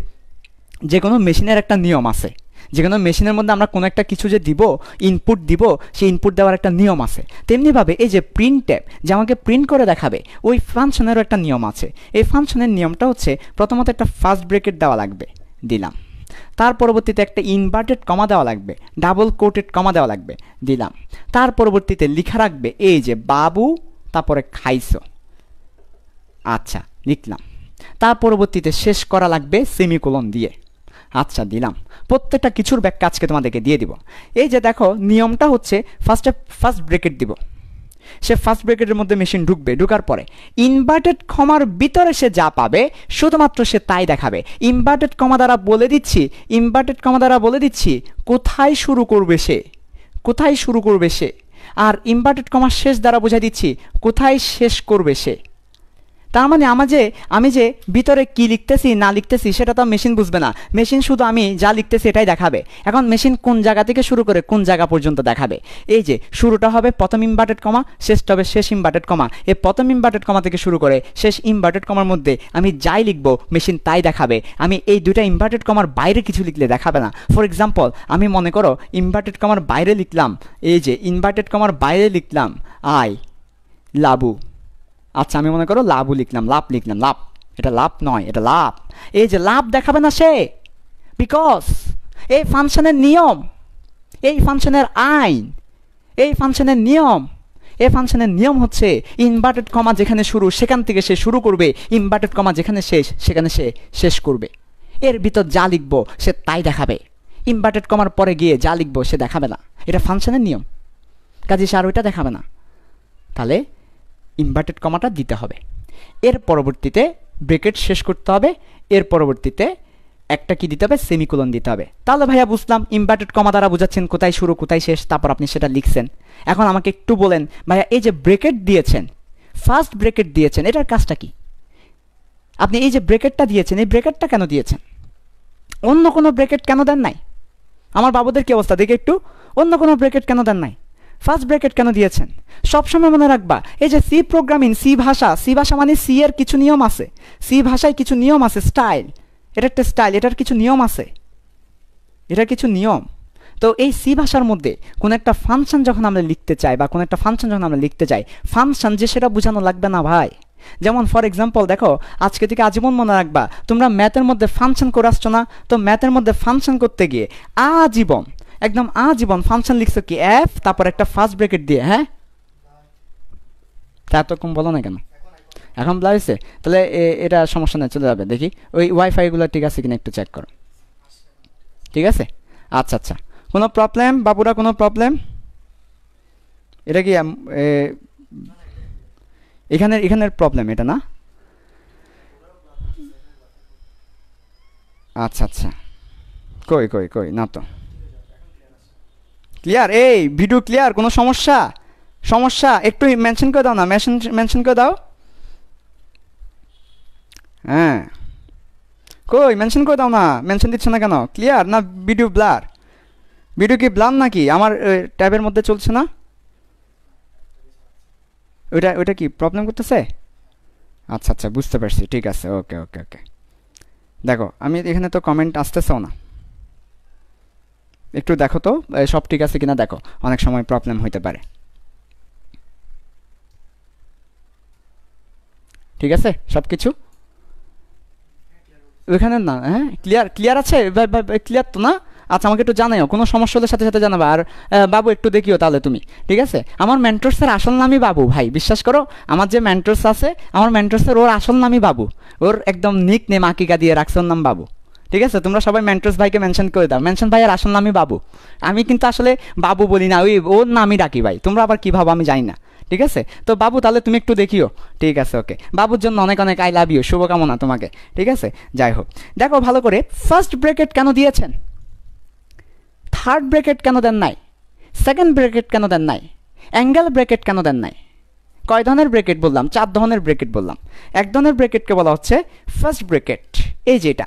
যে কোনো মেশিনের একটা নিয়ম আছে, যে কোনো মেশিনের মধ্যে আমরা কোনো একটা কিছু যে দিব, ইনপুট দিব, সেই ইনপুট দেওয়ার একটা নিয়ম আছে। তেমনিভাবে এই যে প্রিন্ট ট্যাব যে আমাকে প্রিন্ট করে দেখাবে, ওই ফাংশনেরও একটা নিয়ম আছে। এই ফাংশনের নিয়মটা হচ্ছে প্রথমত একটা ফার্স্ট ব্রেকেট দেওয়া লাগবে, দিলাম। তার পরবর্তীতে একটা ইনভার্টেড কমা দেওয়া লাগবে, ডাবল কোটেড কমা দেওয়া লাগবে, দিলাম। তার পরবর্তীতে লিখা রাখবে এই যে বাবু, তারপরে খাইছো, আচ্ছা লিখলাম। তার পরবর্তীতে শেষ করা লাগবে সেমিকোলন দিয়ে, আচ্ছা দিলাম। প্রত্যেকটা কিছুর ব্যাখ্যা আজকে তোমাদেরকে দিয়ে দিব। এই যে দেখো নিয়মটা হচ্ছে ফার্স্ট ব্রেকেট দিব, সে ফার্স্ট ব্রেকেটের মধ্যে মেশিন ঢুকবে, ঢুকার পরে ইনভার্টেড কমার ভিতরে সে যা পাবে শুধুমাত্র সে তাই দেখাবে। ইনভার্টেড কমা দ্বারা বলে দিচ্ছি, ইনভার্টেড কমা দ্বারা বলে দিচ্ছি কোথায় শুরু করবে সে, কোথায় শুরু করবে সে, আর ইনভার্টেড কমার শেষ দ্বারা বোঝাই দিচ্ছি কোথায় শেষ করবে সে। তার মানে আমি যে ভিতরে কি লিখতেছি না লিখতেছি সেটা তো মেশিন বুঝবে না, মেশিন শুধু আমি যা লিখতেছি এটাই দেখাবে। এখন মেশিন কোন জায়গা থেকে শুরু করে কোন জায়গা পর্যন্ত দেখাবে। এই যে শুরুটা হবে প্রথম ইনভার্টেড কমা, শেষটা হবে শেষ ইনভার্টেড কমা। এই প্রথম ইনভার্টেড কমা থেকে শুরু করে শেষ ইনভার্টেড কমার মধ্যে আমি যাই লিখবো মেশিন তাই দেখাবে। আমি এই দুইটা ইনভার্টেড কমার বাইরে কিছু লিখলে দেখাবে না। ফর এক্সাম্পল আমি মনে করো ইনভার্টেড কমার বাইরে লিখলাম, এই যে ইনভার্টেড কমার বাইরে লিখলাম আই লাবু, আচ্ছা আমি মনে করো লাবু লিখলাম, লাভ লিখলাম, লাভ, এটা লাভ নয়, এটা লাভ। এই যে লাভ দেখাবে না সে, বিকজ এই ফাংশনের নিয়ম, এই ফাংশনের আইন, এই ফাংশনের নিয়ম, এই ফাংশনের নিয়ম হচ্ছে ইনভার্টেড কমা যেখানে শুরু সেখান থেকে সে শুরু করবে, ইনভার্টেড কমা যেখানে শেষ সেখানে সে শেষ করবে। এর ভিতর যা লিখবো সে তাই দেখাবে, ইনভার্টেড কমার পরে গিয়ে যা লিখবো সে দেখাবে না। এটা ফাংশনের নিয়ম, কাজে সে আর ওইটা দেখাবে না। তাহলে ইনভার্টেড কমাটা দিতে হবে, এর পরবর্তীতে ব্রেকেট শেষ করতে হবে, এর পরবর্তীতে একটা কি দিতে হবে, সেমিকোলন দিতে হবে। তাহলে ভাইয়া বুঝলাম ইনভার্টেড কমা দ্বারা বোঝাচ্ছেন কোথায় শুরু কোথায় শেষ, তারপর আপনি সেটা লিখছেন। এখন আমাকে একটু বলেন ভাইয়া এই যে ব্রেকেট দিয়েছেন, ফার্স্ট ব্রেকেট দিয়েছেন, এটার কাজটা কি? আপনি এই যে ব্রেকেটটা দিয়েছেন, এই ব্রেকেটটা কেন দিয়েছেন? অন্য কোনো ব্র্যাকেট কেন দেন নাই? আমার বাবুদের কি অবস্থা দেখে একটু, অন্য কোনো ব্র্যাকেট কেন দেন নাই? ফার্স্ট ব্র্যাকেট কেন দিয়েছেন? সবসময় মনে রাখবা, এই যে সি প্রোগ্রামিং, সি ভাষা মানে সি এর কিছু নিয়ম আছে, সি ভাষায় কিছু নিয়ম আছে, স্টাইল, এটা একটা স্টাইল, এটার কিছু নিয়ম আছে, এটার কিছু নিয়ম। তো এই সি ভাষার মধ্যে কোনো একটা ফাংশন যখন আমরা লিখতে চাই বা কোনো একটা ফাংশন যখন আমরা লিখতে চাই, ফাংশন যে সেটা বোঝানো লাগবে না ভাই। যেমন ফর এক্সাম্পল দেখো, আজকে থেকে আজীবন মনে রাখবা, তোমরা ম্যাথের মধ্যে ফাংশন করে আসছো না, তো ম্যাথের মধ্যে ফাংশন করতে গিয়ে আজীবন, একদম আজীবন ফাংশন লিখছো কি এফ, তারপর একটা ফার্স্ট ব্র্যাকেট দিয়ে। হ্যাঁ, তা এতক্ষণ বলো না কেন? এখন ব্লার হয়েছে, তাহলে এটা সমস্যা নেই, চলে যাবে। দেখি ওই ওয়াইফাইগুলো ঠিক আছে কিনা একটু চেক করো। ঠিক আছে, আচ্ছা আচ্ছা, কোনো প্রবলেম বাবুরা, কোনো প্রবলেম? এটা কি এখানের প্রবলেম এটা না? আচ্ছা আচ্ছা, কই কই কই না তো, ক্লিয়ার? এই ভিডিও ক্লিয়ার? কোনো সমস্যা? সমস্যা একটু মেনশন করে দাও না, মেনশন করে দাও। হ্যাঁ, কই মেনশন করে দাও না, মেনশন দিচ্ছ না কেন? ক্লিয়ার না ভিডিও ব্লার? ভিডিও কি ব্লার নাকি? আমার ট্যাবের মধ্যে চলছে না ওইটা কি প্রবলেম করতেছে? আচ্ছা আচ্ছা, বুঝতে পারছি, ঠিক আছে, ওকে ওকে ওকে। দেখো আমি এখানে তো কমেন্ট আসতেছেও না, একটু দেখো তো সব ঠিক আছে কিনা দেখো, অনেক সময় প্রবলেম হইতে পারে। ঠিক আছে সব কিছু ওইখানে না? হ্যাঁ, ক্লিয়ার ক্লিয়ার আছে, ক্লিয়ার তো না? আচ্ছা, আমাকে একটু জানাও, কোনো সমস্যা হলে সাথে সাথে জানাবা। আর বাবু একটু দেখিও তাহলে তুমি, ঠিক আছে? আমার মেন্টরসের আসল নামই বাবু ভাই, বিশ্বাস করো। আমার যে মেন্টরস আছে, আমার মেন্টরসের ওর আসল নামই বাবু, ওর একদম নিক নেম আকিকা দিয়ে রাখছে ওর নাম বাবু। ঠিক আছে, তোমরা সবাই মেন্টরস ভাইকে মেনশন করে দাও, মেনশন ভাইয়ের আসল নামই বাবু। আমি কিন্তু আসলে বাবু বলি না, ওই ওর নামই ডাকি ভাই, তোমরা আবার কী ভাবো আমি জানি না। ঠিক আছে, তো বাবু তাহলে তুমি একটু দেখিও। ঠিক আছে, ওকে, বাবুর জন্য অনেক অনেক আই লাভ ইউ, শুভকামনা তোমাকে। ঠিক আছে, যাই হোক, দেখো ভালো করে, ফার্স্ট ব্র্যাকেট কেন দিয়েছেন? থার্ড ব্র্যাকেট কেন দেন নাই? সেকেন্ড ব্র্যাকেট কেন দেন নাই? অ্যাঙ্গেল ব্র্যাকেট কেন দেন নাই? কয় ধরনের ব্র্যাকেট বললাম? 4 ধরনের ব্র্যাকেট বললাম। এক ধরনের ব্র্যাকেটকে বলা হচ্ছে ফার্স্ট ব্র্যাকেট, এই যে এটা।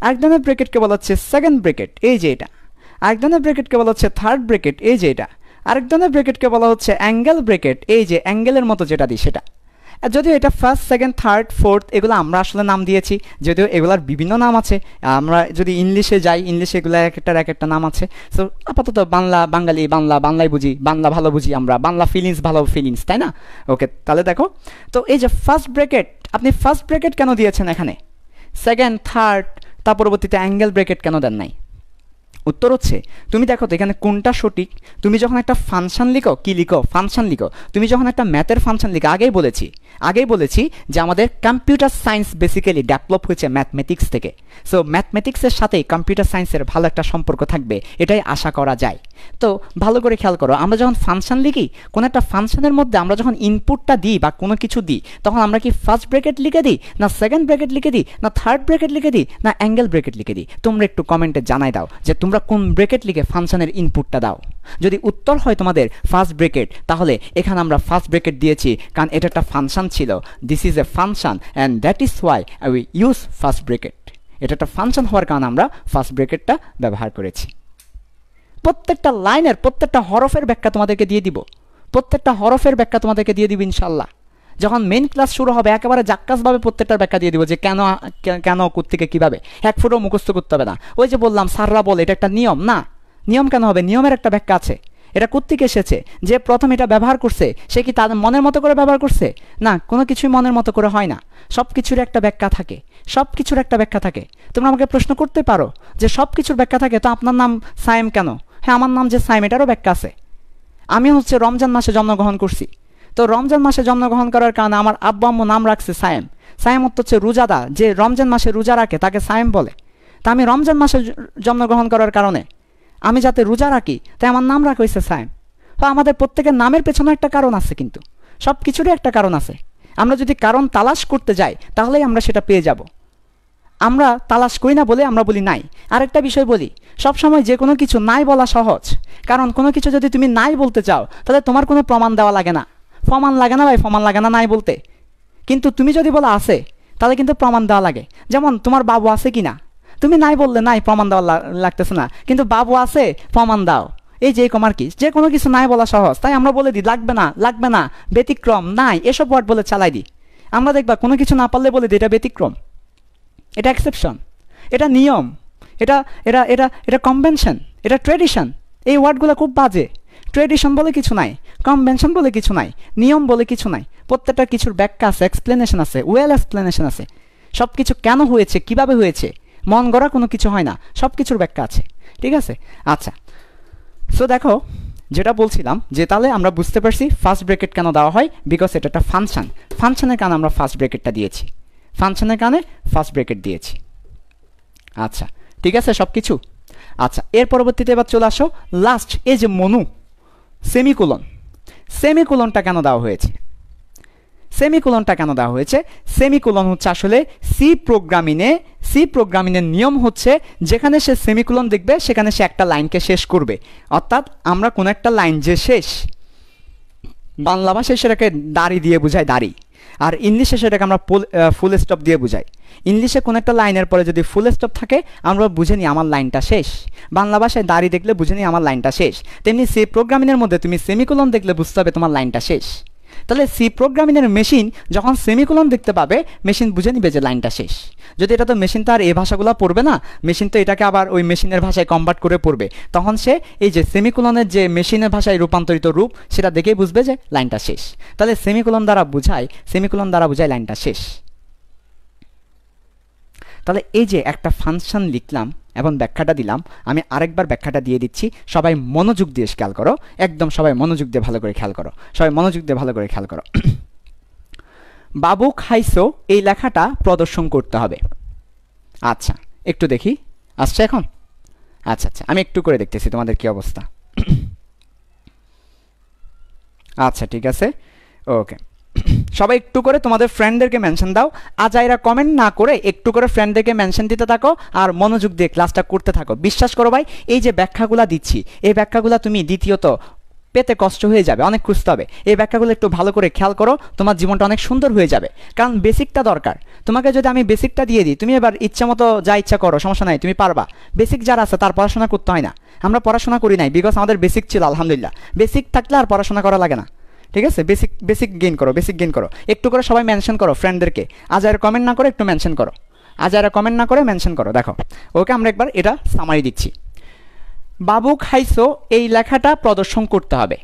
আরেক ধরনের ব্র্যাকেটকে বলা হচ্ছে সেকেন্ড ব্র্যাকেট, এই যে এটা। আরেক ধরনের ব্র্যাকেটকে বলা হচ্ছে থার্ড ব্র্যাকেট, এই যে এটা। আরেক ধরনের ব্র্যাকেটকে বলা হচ্ছে অ্যাঙ্গেল ব্র্যাকেট, এই যে অ্যাঙ্গেলের মতো যেটা দিই সেটা। যদিও এটা ফার্স্ট, সেকেন্ড, থার্ড, ফোর্থ এগুলো আমরা আসলে নাম দিয়েছি, যদিও এগুলার বিভিন্ন নাম আছে। আমরা যদি ইংলিশে যাই, ইংলিশে এগুলো এক একটা নাম আছে। সো আপাতত বাংলায় বুঝি, বাংলা ভালো বুঝি আমরা, বাংলা ফিলিংস ভালো ফিলিংস, তাই না? ওকে, তাহলে দেখো তো, এই যে ফার্স্ট ব্র্যাকেট, আপনি ফার্স্ট ব্র্যাকেট কেন দিয়েছেন এখানে? সেকেন্ড, থার্ড, তার পরবর্তীতে অ্যাঙ্গেল ব্র্যাকেট কেন দেন নাই? উত্তর হচ্ছে, তুমি দেখো তো এখানে কোনটা সঠিক। তুমি যখন একটা ফাংশন লিখো, কি লিখো? ফাংশন লিখো। তুমি যখন একটা ম্যাথের ফাংশন লিখো, আগেই বলেছি যে আমাদের কম্পিউটার সায়েন্স বেসিক্যালি ডেভেলপ হয়েছে ম্যাথমেটিক্স থেকে। সো ম্যাথমেটিক্সের সাথে কম্পিউটার সায়েন্সের ভালো একটা সম্পর্ক থাকবে, এটাই আশা করা যায়। তো ভালো করে খেয়াল করো, আমরা যখন ফাংশন লিখি, কোনো একটা ফাংশনের মধ্যে আমরা যখন ইনপুটটা দিই বা কোনো কিছু দিই, তখন আমরা কি ফার্স্ট ব্র্যাকেট লিখে দিই, না সেকেন্ড ব্র্যাকেট লিখে দিই, না থার্ড ব্র্যাকেট লিখে দিই, না অ্যাঙ্গেল ব্র্যাকেট লিখে দিই? তোমরা একটু কমেন্টে জানাই দাও যে তোমরা কোন ব্র্যাকেট লিখে ফাংশনের ইনপুটটা দাও। যদি উত্তর হয় তোমাদের ফার্স্ট ব্র্যাকেট, তাহলে এখানে আমরা ফার্স্ট ব্র্যাকেট দিয়েছি, কারণ এটা একটা ফাংশন ছিল। This is a function and that is why we use first bracket. এটা একটা ফাংশন হওয়ার কারণে আমরা ফার্স্ট ব্র্যাকেটটা ব্যবহার করেছি। প্রত্যেকটা লাইনের প্রত্যেকটা হরফের ব্যাখ্যা তোমাদেরকে দিয়ে দিব, ইনশাল্লাহ। যখন মেইন ক্লাস শুরু হবে, একেবারে জাক্কাসভাবে প্রত্যেকটার ব্যাখ্যা দিয়ে দিব, যে কেন কোত্থেকে কীভাবে, এক ফুটও মুখস্থ করতে হবে না। ওই যে বললাম স্যাররা বলে এটা একটা নিয়ম, না, নিয়ম কেন হবে? নিয়মের একটা ব্যাখ্যা আছে। এটা কোত্থেকে এসেছে? যে প্রথম এটা ব্যবহার করছে সে কি তাদের মনের মতো করে ব্যবহার করছে? না, কোনো কিছুই মনের মতো করে হয় না, সব কিছুর একটা ব্যাখ্যা থাকে। তোমরা আমাকে প্রশ্ন করতে পারো যে সব কিছুর ব্যাখ্যা থাকে, তো আপনার নাম সায়েম কেন? হ্যাঁ, আমার নাম যে সায়েম এটারও ব্যাখ্যা আছে। আমি রমজান মাসে জন্মগ্রহণ করছি, তো রমজান মাসে জন্মগ্রহণ করার কারণে আমার আব্বু আম্মু নাম রাখছে সায়েম। সায়েম হচ্ছে রোজাদা, যে রমজান মাসে রোজা রাখে তাকে সায়েম বলে। তা আমি রমজান মাসে জন্মগ্রহণ করার কারণে আমি যাতে রোজা রাখি, তাই আমার নাম রাখা হয়েছে সায়েম। তো আমাদের প্রত্যেকের নামের পেছনে একটা কারণ আছে, কিন্তু সব কিছুরই একটা কারণ আছে। আমরা যদি কারণ তালাশ করতে যাই, তাহলেই আমরা সেটা পেয়ে যাব। আমরা তালাশ করি না বলে আমরা বলি নাই। আরেকটা বিষয় বলি, সবসময় যে কোনো কিছু নাই বলা সহজ, কারণ কোনো কিছু যদি তুমি নাই বলতে চাও, তাহলে তোমার কোনো প্রমাণ দেওয়া লাগে না, প্রমাণ লাগে না নাই বলতে। কিন্তু তুমি যদি বলো আছে, তাহলে কিন্তু প্রমাণ দেওয়া লাগে। যেমন তোমার বাবু আছে কি না, তুমি নাই বললে নাই, প্রমাণ দেওয়া লাগতেছে না, কিন্তু বাবু আছে প্রমাণ দাও। এই যে কমার কি, যে কোনো কিছু নাই বলা সহজ, তাই আমরা বলে দিই লাগবে না, লাগবে না, ব্যতিক্রম, নাই, এসব ওয়ার্ড বলে চালাই দিই। আমরা দেখবা কোনো কিছু না পারলে বলে দিই এটা ব্যতিক্রম, এটা এক্সেপশন, এটা নিয়ম, এটা এটা এটা এটা কনভেনশন, এটা ট্রেডিশন। এই ওয়ার্ডগুলো খুব বাজে। ট্রেডিশন বলে কিছু নাই, কনভেনশন বলে কিছু নাই, নিয়ম বলে কিছু নাই। প্রত্যেকটা কিছুর ব্যাখ্যা আছে, এক্সপ্লেনেশন আছে, ওয়েল এক্সপ্লেনেশন আছে। সব কিছু কেন হয়েছে, কিভাবে হয়েছে, মন গড়া কোনো কিছু হয় না, সব কিছুর ব্যাখ্যা আছে। ঠিক আছে? আচ্ছা, সো দেখো যেটা বলছিলাম যে তাহলে আমরা বুঝতে পারছি ফার্স্ট ব্র্যাকেট কেন দেওয়া হয়, বিকজ এটা একটা ফাংশন। ফাংশনের কারণে আমরা ফার্স্ট ব্র্যাকেটটা দিয়েছি, ফাংশনের কারণে ফার্স্ট ব্র্যাকেট দিয়েছি। আচ্ছা, ঠিক আছে সব কিছু। আচ্ছা, এর পরবর্তীতে এবার চলে আসো লাস্ট, এই যে মনু, সেমিকোলন। সেমিকোলনটা কেন দেওয়া হয়েছে? সেমিকোলনটা কেন দেওয়া হয়েছে? সেমিকোলন হচ্ছে আসলে সি প্রোগ্রামিংয়ের নিয়ম হচ্ছে যেখানে সে সেমিকোলন দেখবে সেখানে সে একটা লাইনকে শেষ করবে। অর্থাৎ আমরা কোনো একটা লাইন যে শেষ, বাংলা ভাষায় সেটাকে দাড়ি দিয়ে বোঝাই, দাড়ি, আর ইংলিশে সেটাকে আমরা ফুল স্টপ দিয়ে বোঝাই। ইংলিশে কোনো একটা লাইনের পরে যদি ফুল স্টপ থাকে আমরা বুঝে নিই আমার লাইনটা শেষ। বাংলা ভাষায় দাড়ি দেখলে বুঝে নিই আমার লাইনটা শেষ। তেমনি সি প্রোগ্রামিংয়ের মধ্যে তুমি সেমিকোলন দেখলে বুঝতে হবে তোমার লাইনটা শেষ। তাহলে সি প্রোগ্রামিংয়ের মেশিন যখন সেমিকোলন দেখতে পাবে মেশিন বুঝে নিবে যে লাইনটা শেষ। যদি এটা তো মেশিন তো আর এই ভাষাগুলো পড়বে না, মেশিন তো এটাকে আবার ওই মেশিনের ভাষায় কনভার্ট করে পড়বে, তখন সে এই যে সেমিকোলনের যে মেশিনের ভাষায় রূপান্তরিত রূপ সেটা দেখেই বুঝবে যে লাইনটা শেষ। তাহলে সেমিকোলন দ্বারা বোঝায় লাইনটা শেষ। তাহলে এই যে একটা ফাংশন লিখলাম এবং ব্যাখ্যাটা দিলাম, আমি আরেকবার ব্যাখ্যাটা দিয়ে দিচ্ছি, সবাই মনোযোগ দিয়ে খেয়াল করো, একদম সবাই মনোযোগ দিয়ে ভালো করে খেয়াল করো, সবাই মনোযোগ দিয়ে ভালো করে খেয়াল করো। বাবু খাইছো এই লেখাটা প্রদর্শন করতে হবে। আচ্ছা একটু দেখি আসছে এখন। আচ্ছা আচ্ছা, আমি একটু করে দেখতেছি তোমাদের কি অবস্থা। আচ্ছা ঠিক আছে, ওকে, সবাই একটু করে তোমাদের ফ্রেন্ডদেরকে মেনশন দাও। আজাইরা কমেন্ট না করে একটু করে ফ্রেন্ডদেরকে মেনশন দিতে থাকো আর মনোযোগ দিয়ে ক্লাসটা করতে থাকো। বিশ্বাস করো ভাই, এই যে ব্যাখ্যাগুলা দিচ্ছি এই ব্যাখ্যাগুলা তুমি দ্বিতীয়ত পেতে কষ্ট হয়ে যাবে, অনেক খুঁজতে হবে। এই ব্যাখ্যাগুলো একটু ভালো করে খেয়াল করো, তোমার জীবনটা অনেক সুন্দর হয়ে যাবে। কারণ বেসিকটা দরকার। তোমাকে যদি আমি বেসিকটা দিয়ে দিই তুমি এবার ইচ্ছা মতো যা ইচ্ছা করো, সমস্যা নাই, তুমি পারবা। বেসিক যারা আছে তার পড়াশোনা করতে হয় না। আমরা পড়াশোনা করি নাই বিকজ আমাদের বেসিক ছিল, আলহামদুলিল্লাহ। বেসিক থাকলে আর পড়াশোনা করা লাগে না। ঠিক আছে, বেসিক গেইন করো, বেসিক গেইন করো। একটু করে সবাই মেনশন করো ফ্রেন্ডদেরকে, আজাইরা কমেন্ট না করে একটু মেনশন করো, আজাইরা কমেন্ট না করে মেনশন করো। দেখো ওকে, আমরা একবার এটা সামারি দিচ্ছি। বাবু খাইছো এই লেখাটা প্রদর্শন করতে হবে,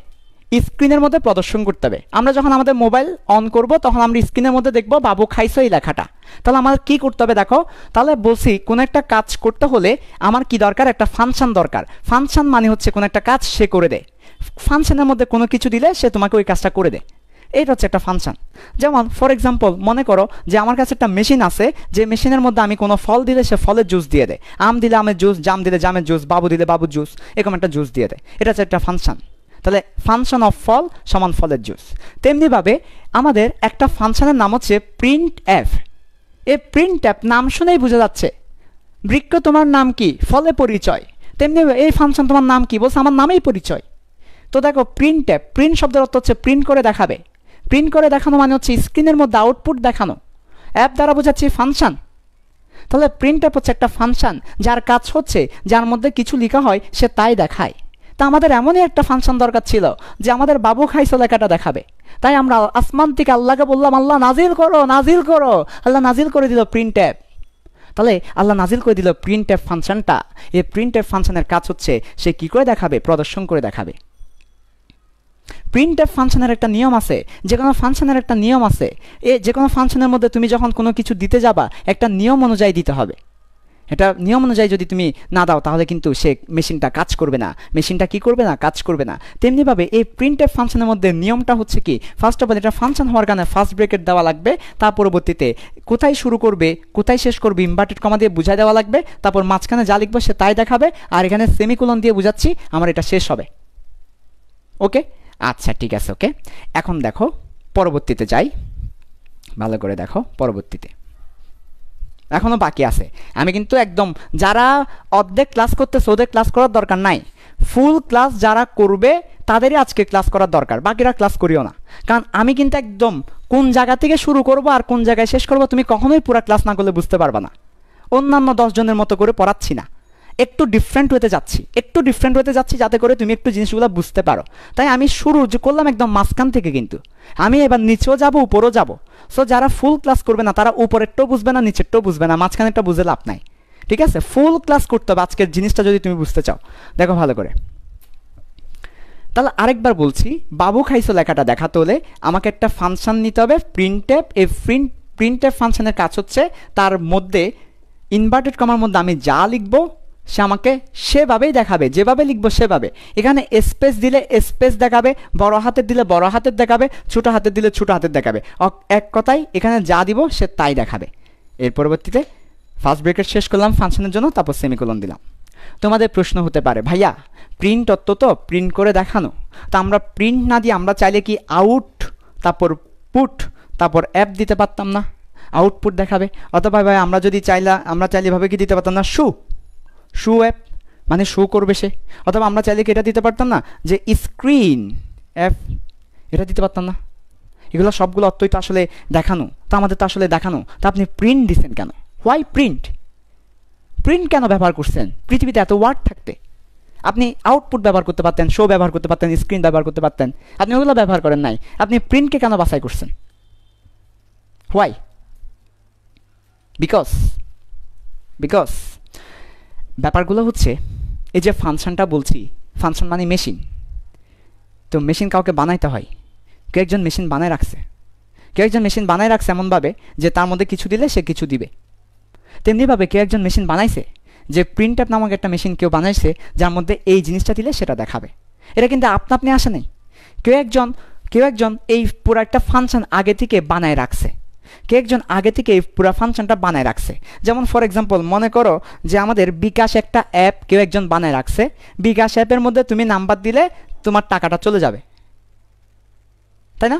স্ক্রিনের মধ্যে প্রদর্শন করতে হবে। আমরা যখন আমাদের মোবাইল অন করব তখন আমরা স্ক্রিনের মধ্যে দেখব বাবু খাইছো এই লেখাটা। তাহলে আমাদের কি করতে হবে দেখো, তাহলে বলছি কোন একটা কাজ করতে হলে আমার কি দরকার, একটা ফাংশন দরকার। ফাংশন মানে হচ্ছে কোন একটা কাজ সে করে দেয়। ফাংশনের মধ্যে কোনো কিছু দিলে সে তোমাকে ওই কাজটা করে দেয়, এইটা হচ্ছে একটা ফাংশন। যেমন ফর এক্সাম্পল মনে করো যে আমার কাছে একটা মেশিন আছে, যে মেশিনের মধ্যে আমি কোনো ফল দিলে সে ফলের জুস দিয়ে দেয়, আম দিলে আমের জুস, জাম দিলে জামের জুস, বাবু দিলে বাবুর জুস, এরকম একটা জুস দিয়ে দেয়। এটা হচ্ছে একটা ফাংশন। তাহলে ফাংশন অফ ফল সমান ফলের জুস। তেমনিভাবে আমাদের একটা ফাংশনের নাম হচ্ছে প্রিন্ট এফ। এই প্রিন্ট এফ নাম শুনেই বোঝা যাচ্ছে বৃক্ষ তোমার নাম কি, ফলে পরিচয়। তেমনি এই ফাংশন তোমার নাম কি, বলছে আমার নামেই পরিচয়। তো দেখো প্রিন্ট এফ, প্রিন্ট শব্দের অর্থ হচ্ছে প্রিন্ট করে দেখাবে। প্রিন্ট করে দেখানো মানে হচ্ছে স্ক্রিনের মধ্যে আউটপুট দেখানো। অ্যাপ দ্বারা বোঝাচ্ছি ফাংশন। তাহলে প্রিন্ট এফ হচ্ছে একটা ফাংশন যার কাজ হচ্ছে যার মধ্যে কিছু লেখা হয় সে তাই দেখায়। তা আমাদের এমনই একটা ফাংশন দরকার ছিল যে আমাদের বাবু খাইছো লেখাটা দেখাবে। তাই আমরা আসমান থেকে আল্লাহকে বললাম আল্লাহ নাজিল করো, নাজিল করো। আল্লাহ নাজিল করে দিল প্রিন্ট এফ। তাহলে আল্লাহ নাজিল করে দিল প্রিন্ট এফ ফাংশনটা। এই প্রিন্ট এফ ফাংশনের কাজ হচ্ছে সে কি করে দেখাবে, প্রদর্শন করে দেখাবে। প্রিন্ট এফ ফাংশনের একটা নিয়ম আছে, যে কোনো ফাংশনের একটা নিয়ম আছে। যে কোনো ফাংশনের মধ্যে তুমি যখন কোনো কিছু দিতে যাবা একটা নিয়ম অনুযায়ী দিতে হবে। এটা নিয়ম অনুযায়ী যদি তুমি না দাও তাহলে কিন্তু সে মেশিনটা কাজ করবে না, মেশিনটা কি করবে না, কাজ করবে না। তেমনিভাবে এই প্রিন্ট এফ ফাংশনের মধ্যে নিয়মটা হচ্ছে কি, ফার্স্ট অফ অল এটা ফাংশন হওয়ার কারণে ফার্স্ট ব্রেকেট দেওয়া লাগবে। তার পরবর্তীতে কোথায় শুরু করবে কোথায় শেষ করবে ইনভার্টেড কমা দিয়ে বুঝাই দেওয়া লাগবে। তারপর মাঝখানে যা লিখবে সে তাই দেখাবে, আর এখানে সেমিকোলন দিয়ে বুঝাচ্ছি আমার এটা শেষ হবে। ওকে, আচ্ছা ঠিক আছে, ওকে। এখন দেখো পরবর্তীতে যাই, ভালো করে দেখো পরবর্তীতে এখনো বাকি আছে। আমি কিন্তু একদম যারা অর্ধেক ক্লাস করতেছে ওদের ক্লাস করার দরকার নাই, ফুল ক্লাস যারা করবে তাদেরই আজকে ক্লাস করার দরকার, বাকিরা ক্লাস করিও না। কারণ আমি কিন্তু একদম কোন জায়গা থেকে শুরু করব আর কোন জায়গায় শেষ করব তুমি কখনোই পুরো ক্লাস না করলে বুঝতে পারবে না। অন্যান্য 10 জনের মতো করে পড়াচ্ছি না, একটু ডিফারেন্ট হতে যাচ্ছি যাতে করে তুমি একটু জিনিসগুলো বুঝতে পারো। তাই আমি শুরু যে করলাম একদম মাঝখান থেকে, কিন্তু আমি এবার নিচেও যাব উপরেও যাব। সো যারা ফুল ক্লাস করবে না তারা উপরেরটাও বুঝবে না, নিচেরটাও বুঝবে না, মাঝখানেরটা বুঝে লাভ নাই। ঠিক আছে, ফুল ক্লাস করতে হবে আজকের জিনিসটা যদি তুমি বুঝতে চাও। দেখো ভালো করে, তাহলে আরেকবার বলছি, বাবু খাইছো লেখাটা দেখাতে হলে আমাকে একটা ফাংশন নিতে হবে প্রিন্টএফ। এই প্রিন্টএফ ফাংশনের কাজ হচ্ছে তার মধ্যে ইনভার্টেড কমার মধ্যে আমি যা লিখবো সে আমাকে সেভাবেই দেখাবে, যেভাবে লিখবো সেভাবে। এখানে স্পেস দিলে স্পেস দেখাবে, বড় হাতের দিলে বড় হাতের দেখাবে, ছোট হাতের দিলে ছোট হাতের দেখাবে। এক কথায় এখানে যা দিব সে তাই দেখাবে। এর পরবর্তীতে ফার্স্ট ব্রেকেট শেষ করলাম ফাংশনের জন্য, তারপর সেমিকোলন দিলাম। তোমাদের প্রশ্ন হতে পারে, ভাইয়া প্রিন্ট তত্ত্ব তো প্রিন্ট করে দেখানো, তা আমরা প্রিন্ট না দিয়ে আমরা চাইলে কি আউট তারপর পুট তারপর অ্যাপ দিতে পারতাম না? আউটপুট দেখাবে। অথবা ভাই আমরা চাইলে এভাবে কি দিতে পারতাম না, শু অ্যাপ মানে শো করবে সে। অথবা আমরা চাইলে কি এটা দিতে পারতাম না যে স্ক্রিন অ্যাপ, এটা দিতে পারতাম না? এগুলো সবগুলো অর্থই তো আসলে দেখানো, তা আমাদের তো আসলে দেখানো। তা আপনি প্রিন্ট দিচ্ছেন কেন? হোয়াই প্রিন্ট কেন ব্যবহার করছেন? পৃথিবীতে এত ওয়ার্ড থাকতে আপনি আউটপুট ব্যবহার করতে পারতেন, শো ব্যবহার করতে পারতেন, স্ক্রিন ব্যবহার করতে পারতেন, আপনি ওগুলো ব্যবহার করেন নাই। আপনি প্রিন্টকে কেন বাছাই করছেন? হোয়াই? বিকজ ব্যাপারগুলো হচ্ছে এই যে ফাংশনটা বলছি, ফাংশন মানে মেশিন। তো মেশিন কাউকে বানাইতে হয়, কেউ একজন মেশিন বানায় রাখছে এমনভাবে যে তার মধ্যে কিছু দিলে সে কিছু দিবে। তেমনিভাবে কেউ একজন মেশিন বানাইছে, যে প্রিন্টএফ নামক একটা মেশিন কেউ বানাইছে যার মধ্যে এই জিনিসটা দিলে সেটা দেখাবে। এটা কিন্তু আপনি আসে নাই, কেউ একজন এই পুরো একটা ফাংশন আগে থেকে বানায় রাখছে। এই পুরো ফাংশনটা বানায় রাখছে। যেমন ফর এক্সাম্পল মনে করো যে আমাদের বিকাশ একটা অ্যাপ কেউ একজন বানায় রাখছে। বিকাশ অ্যাপের মধ্যে তুমি নাম্বার দিলে তোমার টাকাটা চলে যাবে, তাই না?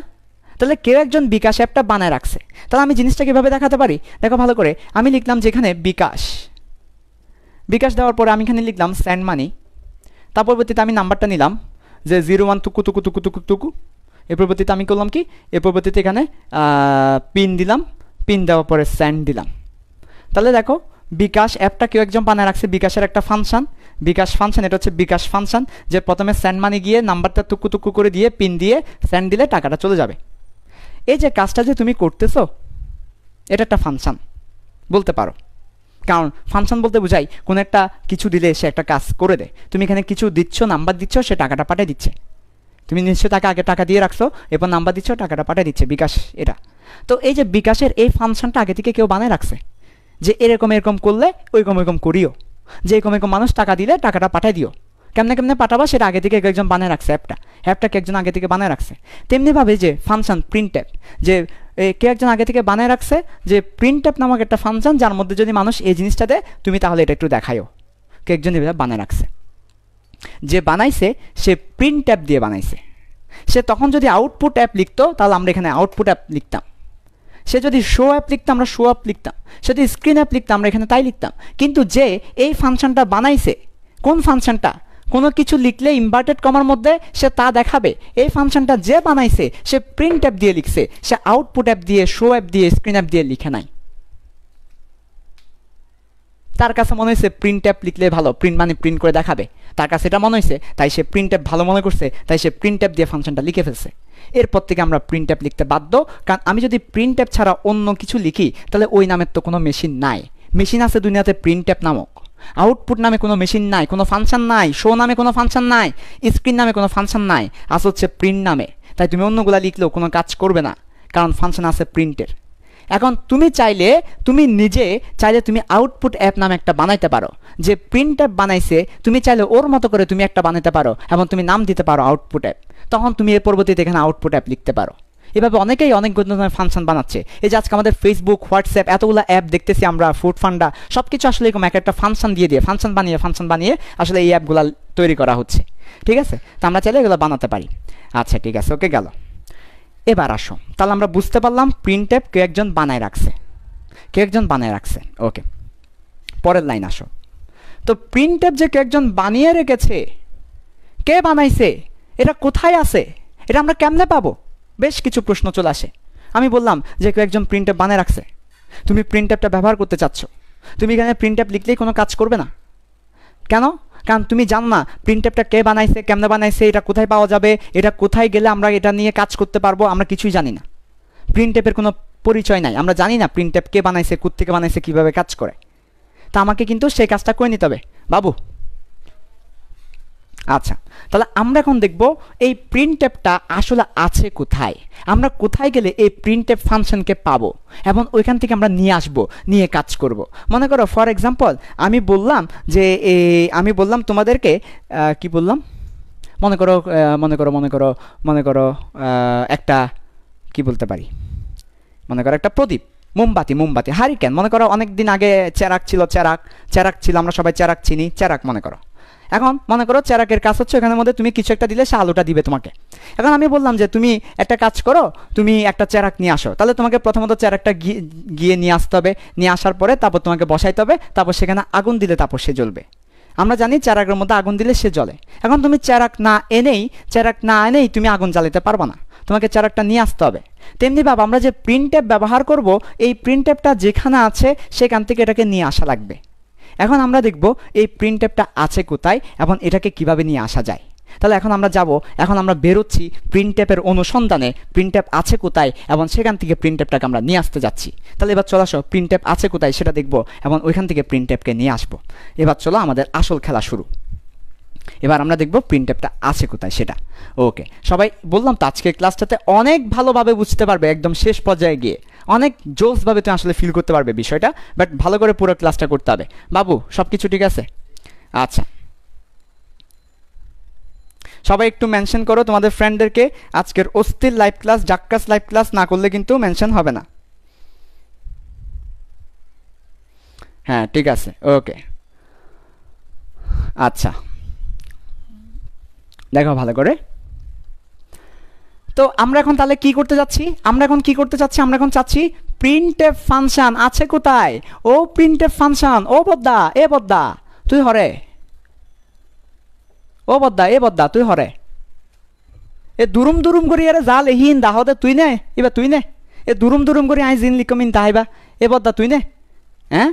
তাহলে কেউ একজন বিকাশ অ্যাপটা বানায় রাখছে। তাহলে আমি জিনিসটা কীভাবে দেখাতে পারি? দেখো ভালো করে, আমি লিখলাম যেখানে বিকাশ দেওয়ার পরে আমি এখানে লিখলাম সেন্ড মানি। তার পরবর্তীতে আমি নাম্বারটা নিলাম যে 01 টুকু টুকু টুকু টুকু টুকু। এর পরবর্তীতে আমি করলাম কি, এর পরবর্তীতে এখানে পিন দিলাম, পিন দেওয়ার পরে সেন্ড দিলাম। তাহলে দেখো বিকাশ অ্যাপটা কেউ একজন বানায় রাখছে, বিকাশের একটা ফাংশন, বিকাশ ফাংশন। এটা হচ্ছে বিকাশ ফাংশন, যে প্রথমে সেন্ড মানি গিয়ে নাম্বারটা টুকু টুকু করে দিয়ে পিন দিয়ে সেন্ড দিলে টাকাটা চলে যাবে। এই যে কাজটা যে তুমি করতেছো এটা একটা ফাংশন বলতে পারো, কারণ ফাংশন বলতে বোঝাই কোনো একটা কিছু দিলে সে একটা কাজ করে দেয়। তুমি এখানে কিছু দিচ্ছ, নাম্বার দিচ্ছ, সে টাকাটা পাঠিয়ে দিচ্ছে। তুমি নিশ্চয়ই তাকে আগে টাকা দিয়ে রাখছো, এরপর নাম্বার দিচ্ছ, টাকাটা পাঠিয়ে দিচ্ছে, বিকাশ এটা। তো এই যে বিকাশের এই ফাংশনটা আগে থেকে কেউ বানায় রাখছে যে এরকম করলে ওইরকম করিও, যে এরকম মানুষ টাকা দিলে টাকাটা পাঠিয়ে দিও। কেমনে পাঠাবা সেটা আগে থেকে একজন বানায় রাখছে, অ্যাপটাকে একজন আগে থেকে বানায় রাখছে। তেমনিভাবে যে ফাংশন প্রিন্টএফ, যে কে একজন আগে থেকে বানায় রাখছে যে প্রিন্টএফ নামক একটা ফাংশন, যার মধ্যে যদি মানুষ এই জিনিসটা দেয় তুমি তাহলে এটা একটু দেখাইও। কে একজন এভাবে বানায় রাখছে, যে বানাইছে সে প্রিন্টএফ দিয়ে বানাইছে। সে তখন যদি আউটপুট অ্যাপ লিখতো তাহলে আমরা এখানে আউটপুট অ্যাপ লিখতাম। সে যদি শো অ্যাপ লিখতাম আমরা শো অ্যাপ লিখতাম, সে যদি স্ক্রিন অ্যাপ লিখতাম আমরা এখানে তাই লিখতাম। কিন্তু যে এই ফাংশনটা বানাইছে, কোন ফাংশনটা? কোনো কিছু লিখলে ইনভার্টেড কমার মধ্যে সে তা দেখাবে। এই ফাংশনটা যে বানাইছে সে প্রিন্ট অ্যাপ দিয়ে লিখছে, সে আউটপুট অ্যাপ দিয়ে, শো অ্যাপ দিয়ে, স্ক্রিন অ্যাপ দিয়ে লিখে নাই। তার কাছে মনে হয়েছে প্রিন্ট অ্যাপ লিখলে ভালো, প্রিন্ট মানে প্রিন্ট করে দেখাবে, তার কাছে এটা মনে হয়েছে, তাই সে প্রিন্ট অ্যাপ ভালো মনে করছে, তাই সে প্রিন্ট অ্যাপ দিয়ে ফাংশনটা লিখে ফেলছে। এরপর থেকে আমরা প্রিন্ট অ্যাপ লিখতে বাধ্য, কারণ আমি যদি প্রিন্ট অ্যাপ ছাড়া অন্য কিছু লিখি তাহলে ওই নামের তো কোনো মেশিন নাই। মেশিন আছে দুনিয়াতে প্রিন্ট অ্যাপ নামক, আউটপুট নামে কোনো মেশিন নাই, কোনো ফাংশন নাই, শো নামে কোনো ফাংশন নাই, স্ক্রিন নামে কোনো ফাংশন নাই, আজ হচ্ছে প্রিন্ট নামে। তাই তুমি অন্যগুলা লিখলেও কোনো কাজ করবে না, কারণ ফাংশন আছে প্রিন্টের। এখন তুমি নিজে চাইলে তুমি আউটপুট অ্যাপ নামে একটা বানাইতে পারো, যে প্রিন্ট অ্যাপ বানাইছে, তুমি চাইলে ওর মতো করে তুমি একটা বানাইতে পারো এবং তুমি নাম দিতে পারো আউটপুট অ্যাপ। তখন তুমি এর পরবর্তীতে এখানে আউটপুট অ্যাপ লিখতে পারো। এভাবে অনেকেই অনেক ধরনের ফাংশন বানাচ্ছে। এই যে আজকে আমাদের ফেসবুক, হোয়াটসঅ্যাপ, এতগুলো অ্যাপ দেখতেছি আমরা, ফুড ফান্ডা, সব কিছু আসলে এরকম একটা ফাংশন দিয়ে ফাংশন বানিয়ে আসলে এই অ্যাপগুলো তৈরি করা হচ্ছে। ঠিক আছে, তো আমরা চাইলে এগুলো বানাতে পারি। আচ্ছা ঠিক আছে, ওকে গেল। এবার আসো, তাহলে আমরা বুঝতে পারলাম প্রিন্ট অ্যাপ কেউ একজন বানায় রাখছে। ওকে, পরের লাইন আসো। তো প্রিন্ট অ্যাপ যে কেউ একজন বানিয়ে রেখেছে, কে বানাইছে, এটা কোথায় আছে, এটা আমরা কেমনে পাবো? বেশ কিছু প্রশ্ন চলে আসে। আমি বললাম যে কেউ একজন প্রিন্ট অ্যাপ বানায় রাখছে, তুমি প্রিন্ট অ্যাপটা ব্যবহার করতে চাচ্ছ, তুমি এখানে প্রিন্ট ট্যাব লিখলেই কোনো কাজ করবে না। কেন? কারণ তুমি জানো না প্রিন্ট ট্যাবটা কে বানাইছে, কেমনে বানাইছে, এটা কোথায় পাওয়া যাবে, এটা কোথায় গেলে আমরা এটা নিয়ে কাজ করতে পারবো, আমরা কিছুই জানি না। প্রিন্ট ট্যাবের কোনো পরিচয় নাই, আমরা জানি না প্রিন্ট ট্যাব কে বানাইছে, কোত্থেকে বানাইছে, কীভাবে কাজ করে। তা আমাকে কিন্তু সেই কাজটা করে নিতে হবে বাবু। আচ্ছা, তাহলে আমরা এখন দেখব এই প্রিন্ট ট্যাবটা আসলে আছে কোথায়, আমরা কোথায় গেলে এই প্রিন্ট ট্যাব ফাংশনকে পাবো এবং ওইখান থেকে আমরা নিয়ে আসবো, নিয়ে কাজ করব। মনে করো ফর এক্সাম্পল আমি বললাম যে আমি বললাম তোমাদেরকে কি বললাম, মনে করো মনে করো মনে করো মনে করো একটা কি বলতে পারি, মনে করো একটা প্রদীপ, মোমবাতি, হারিকেন। মনে করো অনেক দিন আগে চেরাক ছিল, আমরা সবাই চেরাক চিনি, চেরাক মনে করো। এখন মনে করো চেরাকের কাজ হচ্ছে এখানের মধ্যে তুমি কিছু একটা দিলে সে আলোটা দিবে তোমাকে। এখন আমি বললাম যে তুমি একটা কাজ করো, তুমি একটা চেরাক নিয়ে আসো। তাহলে তোমাকে প্রথমত চেরাকটা গিয়ে নিয়ে আসতে হবে, নিয়ে আসার পরে তারপর তোমাকে বসাইতে হবে, তারপর সেখানে আগুন দিলে তারপর সে জ্বলবে। আমরা জানি চেরাকের মধ্যে আগুন দিলে সে জ্বলে। এখন তুমি চেরাক না এনেই তুমি আগুন জ্বালাতে পারবে না, তোমাকে চেরাকটা নিয়ে আসতে হবে। তেমনিভাবে আমরা যে প্রিন্ট ট্যাব ব্যবহার করব, এই প্রিন্ট ট্যাবটা যেখানে আছে সেখান থেকে এটাকে নিয়ে আসা লাগবে। এখন আমরা দেখব এই প্রিন্ট ট্যাবটা আছে কোথায় এবং এটাকে কিভাবে নিয়ে আসা যায়। তাহলে এখন আমরা যাব, এখন আমরা বেরোচ্ছি প্রিন্ট ট্যাবের অনুসন্ধানে, প্রিন্ট ট্যাব আছে কোথায় এবং সেখান থেকে প্রিন্ট ট্যাবটাকে আমরা নিয়ে আসতে যাচ্ছি। তাহলে এবার চলে আসো, প্রিন্ট ট্যাব আছে কোথায় সেটা দেখব এবং ওইখান থেকে প্রিন্ট ট্যাবকে নিয়ে আসবো। এবার চলো আমাদের আসল খেলা শুরু। এবার আমরা দেখব প্রিন্ট ট্যাবটা আছে কোথায় সেটা। ওকে, সবাই বললাম তো আজকের ক্লাসটাতে অনেক ভালোভাবে বুঝতে পারবে, একদম শেষ পর্যায়ে গিয়ে অনেক জোসভাবে তুমি আসলে ফিল করতে পারবে বিষয়টা, বাট ভালো করে পুরো ক্লাসটা করতে হবে। বাবু সব কিছু ঠিক আছে? আচ্ছা, সবাই একটু মেনশন করো তোমাদের ফ্রেন্ডদেরকে, আজকের অস্থির লাইভ ক্লাস, জাক্কাস লাইভ ক্লাস না করলে কিন্তু মেনশন হবে না। হ্যাঁ ঠিক আছে, ওকে। আচ্ছা দেখো ভালো করে। তো আমরা এখন তাহলে কি করতে যাচ্ছি, আমরা এখন চাচ্ছি প্রিন্টএফ ফাংশন আছে কোথায়। ও প্রিন্টএফ ফাংশন, ও বদ্দা এ বদ্দা তুই হরে, ও বদ্দা এ বদ্দা তুই হরে, এ দুরুম করি আরে জাল এহিন দাহদে তুই নে, এবার তুই নে, এ দুরুম করি আই জিন লিকমিন তাহাইবা, এ বদ্দা তুই নে। হ্যাঁ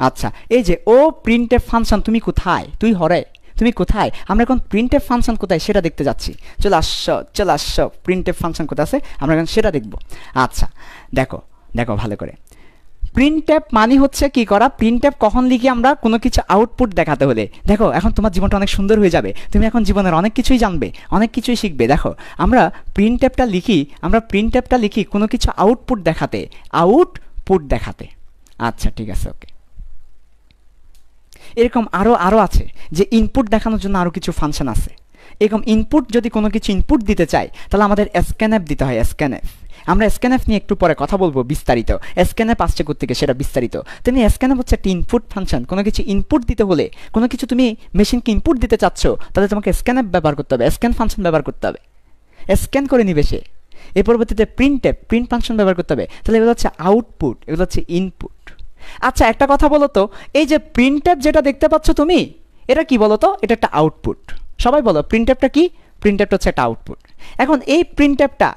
আচ্ছা, এই যে ও প্রিন্টএফ ফাংশন তুমি কোথায়, তুই হরে তুমি কোথায়, আমরা এখন প্রিন্টএফ ফাংশন কোথায় সেটা দেখতে যাচ্ছি। চলে আসছো প্রিন্টএফ ফাংশন কোথায় আছে আমরা এখন সেটা দেখব। আচ্ছা দেখো ভালো করে, প্রিন্টএফ মানে হচ্ছে কি করা, প্রিন্টএফ কখন লিখি আমরা কোনো কিছু আউটপুট দেখাতে হলে। দেখো এখন তোমার জীবনটা অনেক সুন্দর হয়ে যাবে, তুমি এখন জীবনের অনেক কিছুই জানবে, অনেক কিছুই শিখবে। দেখো আমরা প্রিন্টএফটা লিখি কোনো কিছু আউটপুট দেখাতে, আচ্ছা ঠিক আছে ওকে। এরকম আরও আছে যে ইনপুট দেখানোর জন্য আরও কিছু ফাংশন আছে। এরকম ইনপুট যদি কোনো কিছু ইনপুট দিতে চাই তাহলে আমাদের স্ক্যানএফ দিতে হয়, স্ক্যানএফ। আমরা স্ক্যানএফ নিয়ে একটু পরে কথা বলবো বিস্তারিত, স্ক্যানএফ আসছে কোত্থেকে সেটা বিস্তারিত। তেমনি স্ক্যানএফ হচ্ছে একটা ইনপুট ফাংশন, কোনো কিছু ইনপুট দিতে হলে, কোনো কিছু তুমি মেশিনকে ইনপুট দিতে চাচ্ছ তাহলে তোমাকে স্ক্যানএফ ব্যবহার করতে হবে, স্ক্যান ফাংশন ব্যবহার করতে হবে, স্ক্যান করে নিবে সে। এর পরবর্তীতে প্রিন্ট ফাংশন ব্যবহার করতে হবে। তাহলে এগুলো হচ্ছে আউটপুট, এগুলো হচ্ছে ইনপুট। আচ্ছা একটা কথা বলো তো, এই যে প্রিন্টএফ যেটা দেখতে পাচ্ছ তুমি, এটা কি বলো তো, এটা একটা আউটপুট। সবাই বলো প্রিন্টএফটা কি, প্রিন্টএফটা হচ্ছে একটা আউটপুট। এখন এই প্রিন্টএফটা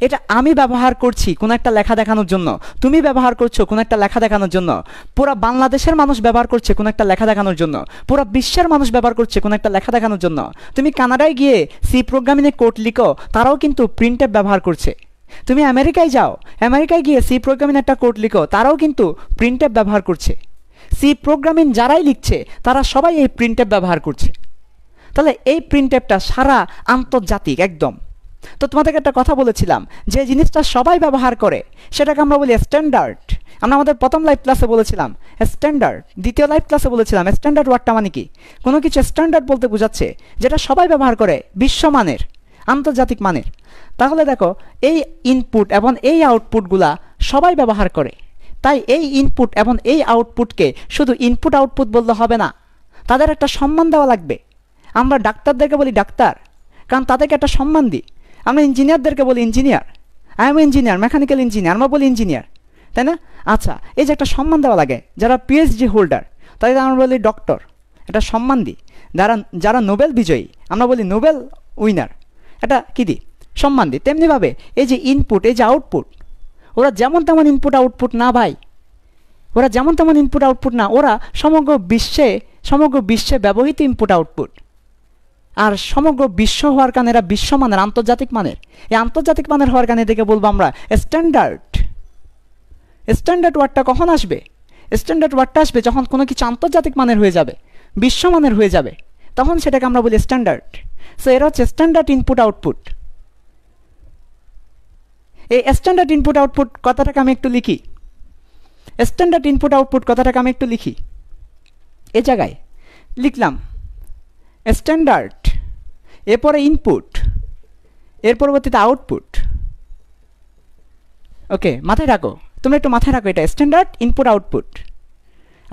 এটা আমি ব্যবহার করছি কোনো একটা লেখা দেখানোর জন্য, তুমি ব্যবহার করছো কোনো একটা লেখা দেখানোর জন্য, পুরো বাংলাদেশের মানুষ ব্যবহার করছে কোনো একটা লেখা দেখানোর জন্য, পুরো বিশ্বের মানুষ ব্যবহার করছে কোনো একটা লেখা দেখানোর জন্য। তুমি কানাডায় গিয়ে সি প্রোগ্রামিংয়ে কোড লিখো, তারাও কিন্তু প্রিন্টএফ ব্যবহার করছে। তুমি আমেরিকায় যাও, আমেরিকায় গিয়ে সি প্রোগ্রামিং একটা কোড লিখো, তারাও কিন্তু প্রিন্টএফ ব্যবহার করছে। সি প্রোগ্রামিং যারাই লিখছে তারা সবাই এই প্রিন্টএফ ব্যবহার করছে। তাহলে এই প্রিন্টএফটা সারা আন্তর্জাতিক একদম। তো তোমাদেরকে একটা কথা বলেছিলাম, যে জিনিসটা সবাই ব্যবহার করে সেটাকে আমরা বলি স্ট্যান্ডার্ড। আমরা আমাদের প্রথম লাইভ ক্লাসে বলেছিলাম স্ট্যান্ডার্ড, দ্বিতীয় লাইভ ক্লাসে বলেছিলাম স্ট্যান্ডার্ড ওয়ার্ডটা মানে কি, কোনো কিছু স্ট্যান্ডার্ড বলতে বোঝাচ্ছে যেটা সবাই ব্যবহার করে, বিশ্বমানের, আন্তর্জাতিক মানের। তাহলে দেখো এই ইনপুট এবং এই আউটপুটগুলা সবাই ব্যবহার করে, তাই এই ইনপুট এবং এই আউটপুটকে শুধু ইনপুট আউটপুট বললে হবে না, তাদের একটা সম্মান দেওয়া লাগবে। আমরা ডাক্তারদেরকে বলি ডাক্তার, কারণ তাদেরকে একটা সম্মান দিই। আমরা ইঞ্জিনিয়ারদেরকে বলি engineer, I am engineer, mechanical engineer, আমরা বলি ইঞ্জিনিয়ার, তাই না? আচ্ছা এই যে একটা সম্মান দেওয়া লাগে, যারা পিএইচডি হোল্ডার তাদের আমরা বলি ডক্টর, একটা সম্মান দিই। যারা নোবেল বিজয়ী আমরা বলি নোবেল উইনার, এটা কী দিই, সম্মান দিই। তেমনিভাবে এই যে ইনপুট, এই যে আউটপুট, ওরা যেমন তেমন ইনপুট আউটপুট না ভাই, ওরা যেমন তেমন ইনপুট আউটপুট না, ওরা সমগ্র বিশ্বে ব্যবহৃত ইনপুট আউটপুট। আর সমগ্র বিশ্ব হওয়ার কারণে এরা বিশ্বমানের, আন্তর্জাতিক মানের। এই আন্তর্জাতিক মানের হওয়ার কারণে এদেরকে বলবো আমরা স্ট্যান্ডার্ড। স্ট্যান্ডার্ড ওয়ার্ডটা কখন আসবে? স্ট্যান্ডার্ড ওয়ার্ডটা আসবে যখন কোনো কিছু আন্তর্জাতিক মানের হয়ে যাবে, বিশ্বমানের হয়ে যাবে, তখন সেটাকে আমরা বলি স্ট্যান্ডার্ড। সো এরা হচ্ছে স্ট্যান্ডার্ড ইনপুট আউটপুট। এই স্ট্যান্ডার্ড ইনপুট আউটপুট কথাটাকে আমি একটু লিখি। স্ট্যান্ডার্ড ইনপুট আউটপুট কথাটাকে আমি একটু লিখি। এই জায়গায় লিখলাম স্ট্যান্ডার্ড, এরপরে ইনপুট, এর পরবর্তীতে আউটপুট। ওকে, মাথায় রাখো, তোমরা একটু মাথায় রাখো, এটা স্ট্যান্ডার্ড ইনপুট আউটপুট।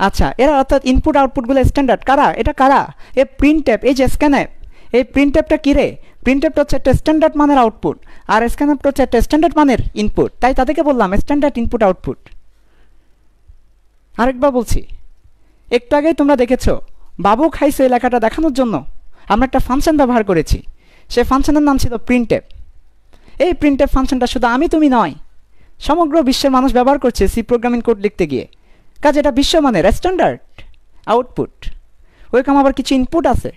আচ্ছা, এরা অর্থাৎ ইনপুট আউটপুটগুলো স্ট্যান্ডার্ড। কারা? এটা কারা? এ প্রিন্টএফ, এই যে স্ক্যানএফ, এই প্রিন্টএফটা কী রে? প্রিন্টএফটা হচ্ছে একটা স্ট্যান্ডার্ড মানের আউটপুট, আর স্ক্যানএফটা হচ্ছে একটা স্ট্যান্ডার্ড মানের ইনপুট। তাই তাদেরকে বললাম স্ট্যান্ডার্ড ইনপুট আউটপুট। আরেকবার বলছি, একটু আগেই তোমরা দেখেছো বাবু খাইছে এই লেখাটা দেখানোর জন্য আমরা একটা ফাংশন ব্যবহার করেছি। সেই ফাংশনের নাম ছিল প্রিন্টএফ। এই প্রিন্টএফ ফাংশনটা শুধু আমি তুমি নয়, সমগ্র বিশ্বের মানুষ ব্যবহার করছে সি প্রোগ্রামিং কোড লিখতে গিয়ে। কাজ এটা বিশ্বমানের স্ট্যান্ডার্ড আউটপুট। ওইরকম আবার কিছু ইনপুট আছে।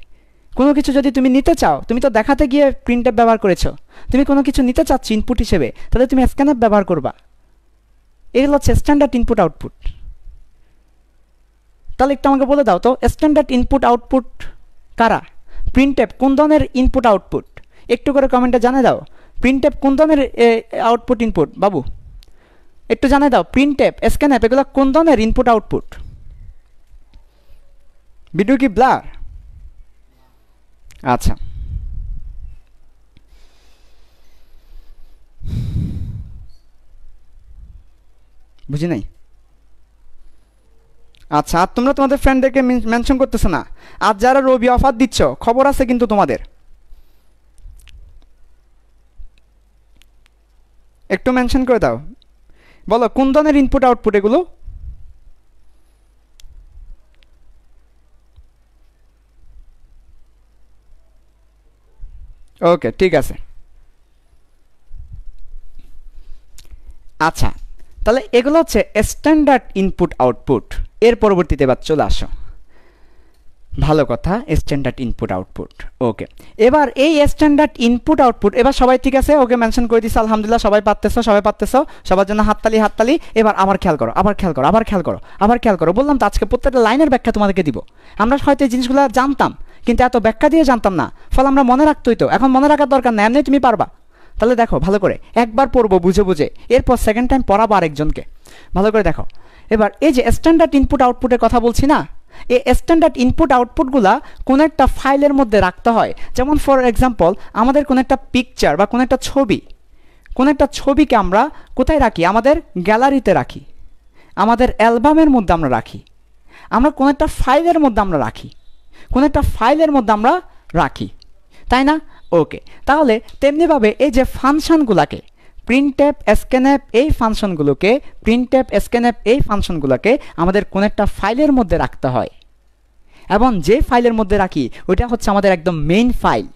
কোনো কিছু যদি তুমি নিতে চাও, তুমি তো দেখাতে গিয়ে প্রিন্টএফ ব্যবহার করেছো, তুমি কোনো কিছু নিতে চাচ্ছ ইনপুট হিসেবে, তাহলে তুমি স্ক্যানএফ ব্যবহার করবা। এগুলো হচ্ছে স্ট্যান্ডার্ড ইনপুট আউটপুট। তাহলে একটু আমাকে বলে দাও তো, স্ট্যান্ডার্ড ইনপুট আউটপুট কারা? প্রিন্টএফ কোন ধরনের ইনপুট আউটপুট? একটু করে কমেন্টে জানিয়ে দাও। প্রিন্টএফ কোন ধরনের আউটপুট ইনপুট? বাবু একটু জানিয়ে দাও, প্রিন্টএফ, স্ক্যানএফ এগুলো কোন ধরনের ইনপুট আউটপুট? ভিডিও কি ব্লার? আচ্ছা, বুঝি নাই। আচ্ছা, আর তোমরা তোমাদের ফ্রেন্ডদেরকে মেনশন করতেছো না। আর যারা রবি অফার দিচ্ছ, খবর আছে কিন্তু তোমাদের, একটু মেনশন করে দাও। বলো কোন ধরনের ইনপুট আউটপুট এগুলো? ওকে, ঠিক আছে। আচ্ছা, তাহলে এগুলো হচ্ছে স্ট্যান্ডার্ড ইনপুট আউটপুট। এর পরবর্তীতে এবার চলে আসো, ভালো কথা, স্ট্যান্ডার্ড ইনপুট আউটপুট। ওকে, এবার এই স্ট্যান্ডার্ড ইনপুট আউটপুট, এবার সবাই ঠিক আছে? ওকে, মেনশন করে দিচ্ছি, আলহামদুলিল্লাহ, সবাই পারতেছো, সবাই পারতেছো, সবার জন্য হাততালি, হাততালি। এবার আবার খেয়াল করো, আবার খেয়াল করো, আবার খেয়াল করো, আবার খেয়াল করো। বললাম তো আজকে প্রত্যেকটা লাইনের ব্যাখ্যা তোমাদেরকে দিব। আমরা হয়তো এই জিনিসগুলো জানতাম, কিন্তু এত ব্যাখ্যা দিয়ে জানতাম না, ফলে আমরা মনে রাখতেই তো। এখন মনে রাখার দরকার না, এমনি তুমি পারবা। তাহলে দেখো ভালো করে, একবার পড়বো বুঝে বুঝে, এরপর সেকেন্ড টাইম পড়াবো আরেকজনকে। ভালো করে দেখো। এবার এই যে স্ট্যান্ডার্ড ইনপুট আউটপুটের কথা বলছি না, এই স্ট্যান্ডার্ড ইনপুট আউটপুটগুলা কোনো একটা ফাইলের মধ্যে রাখতে হয়। যেমন ফর এক্সাম্পল, আমাদের কোনো একটা পিকচার বা কোনো একটা ছবিকে আমরা কোথায় রাখি? আমাদের গ্যালারিতে রাখি, আমাদের অ্যালবামের মধ্যে আমরা রাখি, আমরা কোনো একটা ফাইলের মধ্যে আমরা রাখি, কোনো একটা ফাইলের মধ্যে আমরা রাখি, তাই না? ওকে, তাহলে তেমনিভাবে এই যে ফাংশনগুলোকে, প্রিন্টএফ, স্ক্যানএফ, এই ফাংশনগুলোকে আমাদের কোনো একটা ফাইলের মধ্যে রাখতে হয়, এবং যে ফাইলের মধ্যে রাখি ওইটা হচ্ছে আমাদের একদম মেইন ফাইল।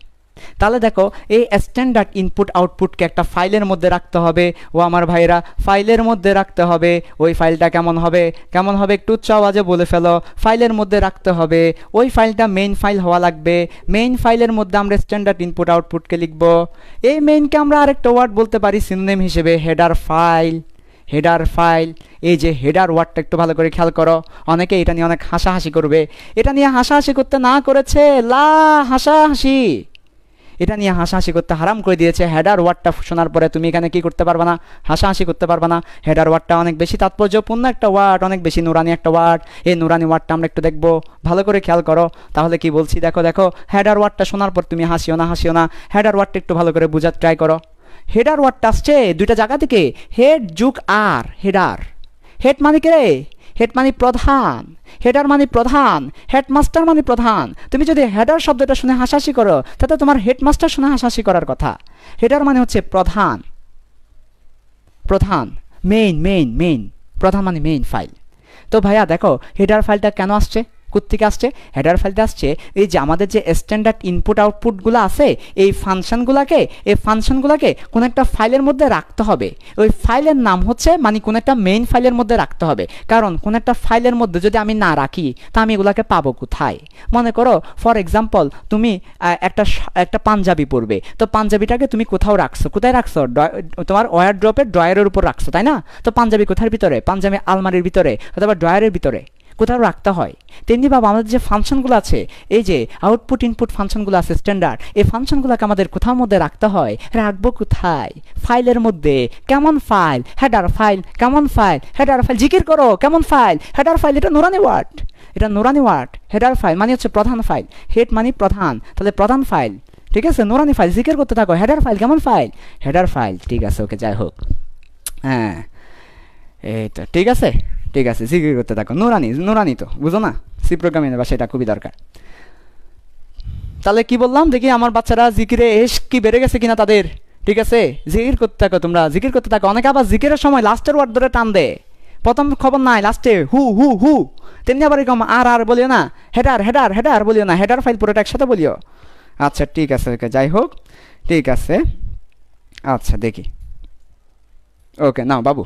তাহলে দেখো, এই স্ট্যান্ডার্ড ইনপুট আউটপুটকে একটা ফাইলের মধ্যে রাখতে হবে। ও আমার ভাইরা, ফাইলের মধ্যে রাখতে হবে। ওই ফাইলটা কেমন হবে? একটু উচ্চ আওয়াজে বলে ফেলো। ফাইলের মধ্যে রাখতে হবে, ওই ফাইলটা মেইন ফাইল হওয়া লাগবে। মেইন ফাইলের মধ্যে আমরা স্ট্যান্ডার্ড ইনপুট আউটপুটকে লিখব। এই মেইনকে আমরা আরেকটা ওয়ার্ড বলতে পারি সিনোনিম হিসেবে, হেডার ফাইল। এই যে হেডার ওয়ার্ডটা একটু ভালো করে খেয়াল করো। অনেকে এটা নিয়ে অনেক হাসাহাসি করবে। এটা নিয়ে হাসাহাসি করতে না করেছে হাসাহাসি, এটা নিয়ে হাসাহাসি করতে হারাম করে দিয়েছে। হেডার ওয়ার্ডটা শোনার পরে তুমি এখানে কি করতে পারবে না? হাসাহাসি করতে পারবে না। হেডার ওয়ার্ডটা অনেক বেশি তাৎপর্যপূর্ণ একটা ওয়ার্ড, অনেক বেশি নুরানি একটা ওয়ার্ড। এই নুরানি ওয়ার্ডটা আমরা একটু দেখবো, ভালো করে খেয়াল করো। তাহলে কি বলছি দেখো, হেডার ওয়ার্ডটা শোনার পর তুমি হাসিও না। হেডার ওয়ার্ডটা একটু ভালো করে বোঝার ট্রাই করো। হেডার ওয়ার্ডটা আসছে দুইটা জায়গা থেকে, হেড যুগ আর হেডার। হেড মানে কে রে? হেড মানে প্রধান, হেডার মানে প্রধান, হেডমাস্টার মানে প্রধান। তুমি যদি হেডার শব্দটা শুনে হাসাহাসি করো, তাতে তোমার হেডমাস্টার শুনে হাসাহাসি করার কথা। হেডার মানে হচ্ছে প্রধান, মেইন, প্রধান মানে মেইন ফাইল। তো ভাইয়া দেখো, হেডার ফাইলটা কেন আসছে? কোত্থেকে আসছে? হেডার ফাইলটা আসছে এই যে আমাদের যে স্ট্যান্ডার্ড ইনপুট আউটপুটগুলো আছে এই ফাংশনগুলোকে কোনো একটা ফাইলের মধ্যে রাখতে হবে। ওই ফাইলের নাম হচ্ছে মানে কোনো একটা মেইন ফাইলের মধ্যে রাখতে হবে, কারণ কোনো একটা ফাইলের মধ্যে যদি আমি না রাখি তা আমি এগুলোকে পাবো কোথায়? মনে করো ফর এক্সাম্পল তুমি একটা পাঞ্জাবি পরবে, তো পাঞ্জাবিটাকে তুমি কোথাও রাখছো, কোথায় রাখছো? তোমার ওয়ারড্রপের ড্রয়ারের উপর রাখছো, তাই না? তো পাঞ্জাবি কোথার ভিতরে? পাঞ্জাবি আলমারির ভিতরে অথবা ড্রয়ারের ভিতরে কোথাও রাখতে হয়। তেমনি ভাবে আমাদের যে ফাংশনগুলো আছে, এই যে আউটপুট ইনপুট ফাংশনগুলো আছে স্ট্যান্ডার্ড, এই ফাংশনগুলোকে আমাদের কোথাও মধ্যে রাখতে হয়। রাখবো কোথায়? ফাইলের মধ্যে। কেমন ফাইল? Header file. কেমন ফাইল? Header file. জিকির করো কেমন ফাইল? Header file. এটা নুরানি ওয়ার্ড, এটা নুরানি ওয়ার্ড। হেডার ফাইল মানে হচ্ছে প্রধান ফাইল, হেড মানে প্রধান, তাহলে প্রধান ফাইল, ঠিক আছে? নুরানি ফাইল, জিকির করতে থাকো। Header file. কেমন ফাইল? Header file. ঠিক আছে, ওকে, যাই হোক, হ্যাঁ এই তো ঠিক আছে, ঠিক আছে, জিকির করতে থাকো। নুরানি তো বুঝো না, সি প্রোগ্রামিংয়ের ভাষা, এটা খুবই দরকার। তাহলে কি বললাম দেখি, আমার বাচ্চারা জিকিরে কি বেড়ে গেছে কিনা তাদের? ঠিক আছে, জিকির করতে থাকো, তোমরা জিকির করতে থাকো। অনেকে আবার জিকিরের সময় লাস্টের ওয়ার্ড ধরে টান দেয়, প্রথম খবর নাই, লাস্টে হু হু হু। তেমনি আবার এরকম আর বলিও না, হেডার বলিও না, হেডার ফাইল পুরোটা একসাথে বলিও। আচ্ছা ঠিক আছে, ওকে, যাই হোক, ঠিক আছে। আচ্ছা দেখি, ওকে নাও বাবু।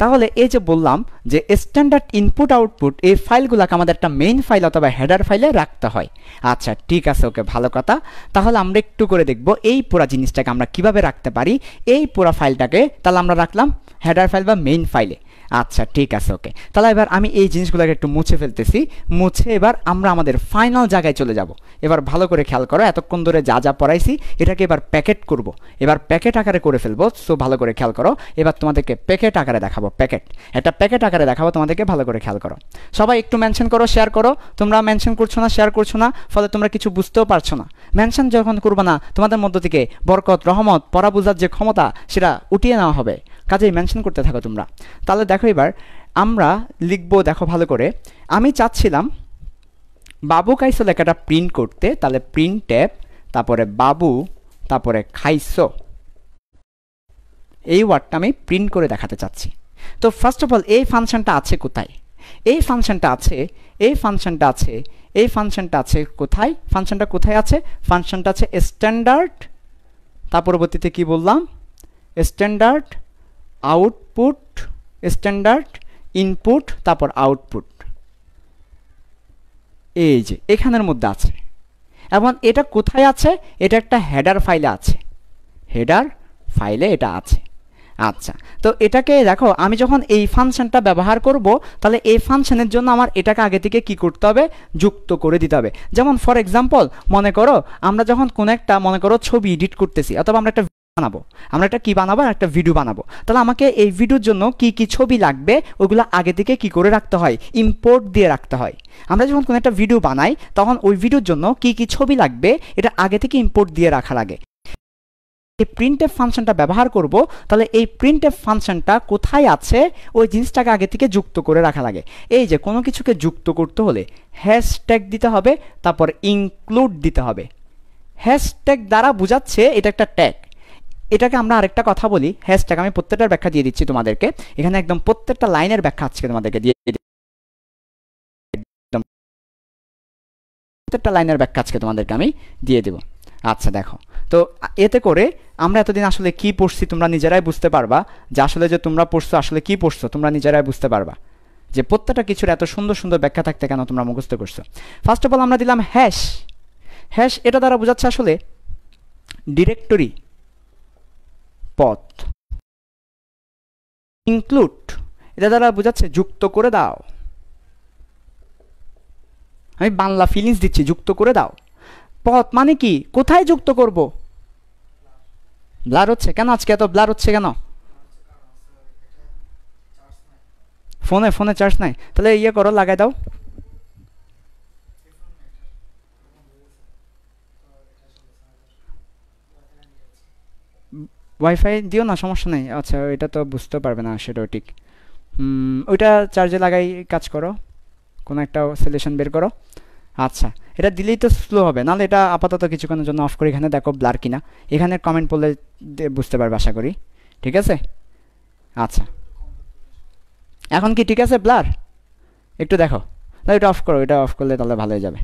তাহলে এই যে বললাম যে স্ট্যান্ডার্ড ইনপুট আউটপুট এই ফাইলগুলোকে আমাদের একটা মেইন ফাইল অথবা হেডার ফাইলে রাখতে হয়। আচ্ছা ঠিক আছে, ওকে, ভালো কথা। তাহলে আমরা একটু করে দেখব এই পুরো জিনিসটাকে আমরা কিভাবে রাখতে পারি। এই পুরো ফাইলটাকে তাহলে আমরা রাখলাম হেডার ফাইল বা মেইন ফাইলে। আচ্ছা ঠিক আছে, ওকে। তাহলে এবার আমি এই জিনিসগুলোকে একটু মুছে ফেলতেছি, মুছে এবার আমরা আমাদের ফাইনাল জায়গায় চলে যাব। এবার ভালো করে খেয়াল করো, এতক্ষণ ধরে যা যা পড়াইছি এটাকে এবার প্যাকেট করব, এবার প্যাকেট আকারে করে ফেলবো। সো ভালো করে খেয়াল করো, এবার তোমাদেরকে প্যাকেট আকারে দেখাবো, প্যাকেট আকারে দেখাবো তোমাদেরকে, ভালো করে খেয়াল করো। সবাই একটু মেনশন করো, শেয়ার করো। তোমরা মেনশন করছো না, শেয়ার করছো না, ফলে তোমরা কিছু বুঝতেও পারছো না। মেনশন যখন করবে না, তোমাদের মধ্য থেকে বরকত, রহমত, পড়া বোঝার যে ক্ষমতা সেটা উঠিয়ে নেওয়া হবে। কাজেই মেনশন করতে থাকো তোমরা। তাহলে দেখো এবার আমরা লিখবো, দেখো ভালো করে। আমি চাচ্ছিলাম বাবু খাইছো লেখাটা প্রিন্ট করতে, তাহলে প্রিন্ট ট্যাব, তারপরে বাবু, তারপরে খাইছো, এই ওয়ার্ডটা আমি প্রিন্ট করে দেখাতে চাচ্ছি। তো ফার্স্ট অফ অল এই ফাংশনটা আছে কোথায়? এই ফাংশনটা আছে কোথায়? ফাংশনটা কোথায় আছে? ফাংশনটা আছে স্ট্যান্ডার্ড, তার পরবর্তীতে কি বললাম? স্ট্যান্ডার্ড আউটপুট, স্ট্যান্ডার্ড ইনপুট, তারপর আউটপুট, এই যে এখানের মধ্যে আছে। এবং এটা কোথায় আছে? এটা একটা হেডার ফাইলে আছে, হেডার ফাইলে এটা আছে। আচ্ছা, তো এটাকে দেখো, আমি যখন এই ফাংশনটা ব্যবহার করব, তাহলে এই ফাংশনের জন্য আমার এটাকে আগে থেকে কি করতে হবে? যুক্ত করে দিতে হবে। যেমন ফর এক্সাম্পল মনে করো আমরা যখন কোনো একটা মনে করো ছবি এডিট করতেছি, অথবা আমরা একটা একটা ভিডিও বানাবো, তাহলে আমাকে এই ভিডিওর জন্য কি কি ছবি লাগবে ওগুলো আগে থেকে কি করে রাখতে হয়? ইম্পোর্ট দিয়ে রাখতে হয়। আমরা যখন কোনো একটা ভিডিও বানাই তখন ওই ভিডিওর জন্য কি কি ছবি লাগবে এটা আগে থেকে ইম্পোর্ট দিয়ে রাখা লাগে। এই প্রিন্টএফ ফাংশনটা ব্যবহার করব, তাহলে এই প্রিন্টএফ ফাংশনটা কোথায় আছে ওই জিনিসটাকে আগে থেকে যুক্ত করে রাখা লাগে। এই যে কোনো কিছুকে যুক্ত করতে হলে হ্যাশট্যাগ দিতে হবে, তারপর ইনক্লুড দিতে হবে। হ্যাশট্যাগ দ্বারা বোঝাচ্ছে এটা একটা ট্যাগ। এটাকে আমরা আরেকটা কথা বলি, হ্যাশট্যাগ। আমি প্রত্যেকটার ব্যাখ্যা দিয়ে দিচ্ছি তোমাদেরকে, এখানে একদম প্রত্যেকটা লাইনের ব্যাখ্যা আজকে তোমাদেরকে দিয়ে প্রত্যেকটা লাইনের ব্যাখ্যা আজকে তোমাদেরকে আমি দিয়ে দেব। আচ্ছা দেখো, তো এতে করে আমরা এতদিন আসলে কি পড়ছি তোমরা নিজেরাই বুঝতে পারবা, যে আসলে যে তোমরা পড়ছো আসলে কি পড়ছো তোমরা নিজেরাই বুঝতে পারবা, যে প্রত্যেকটা কিছুর এত সুন্দর সুন্দর ব্যাখ্যা থাকতে কেন তোমরা মুখস্থ করছো। ফার্স্ট অফ অল আমরা দিলাম হ্যাশ। হ্যাশ এটা দ্বারা বোঝাচ্ছে আসলে ডিরেক্টরি, পথ। ইনক্লুড এটা দ্বারা বোঝাচ্ছে যুক্ত করে দাও। আমি বাংলা ফিলিংস দিচ্ছি, যুক্ত করে দাও। পথ মানে কি? কোথায় যুক্ত করব? ব্লার হচ্ছে কেন? আজকে এত ব্লার হচ্ছে কেন? ফোনে চার্জ নাই? তাহলে ইয়ে করো, লাগাই দাও। ওয়াইফাই দিও না, সমস্যা নেই। আচ্ছা এটা তো বুঝতে পারবে না, সেটাও ঠিক। ওইটা চার্জে লাগাই কাজ করো, কোনো একটা সলিউশন বের করো। আচ্ছা এটা দিলেই তো স্লো হবে, নাহলে এটা আপাতত কিছুক্ষণের জন্য অফ করে এখানে দেখো ব্লার কিনা, এখানে কমেন্ট পড়লে বুঝতে পারবে আশা করি। ঠিক আছে, আচ্ছা এখন কি ঠিক আছে ব্লার? একটু দেখো, তাহলে এটা অফ করো, এটা অফ করলে তাহলে ভালো হয়ে যাবে।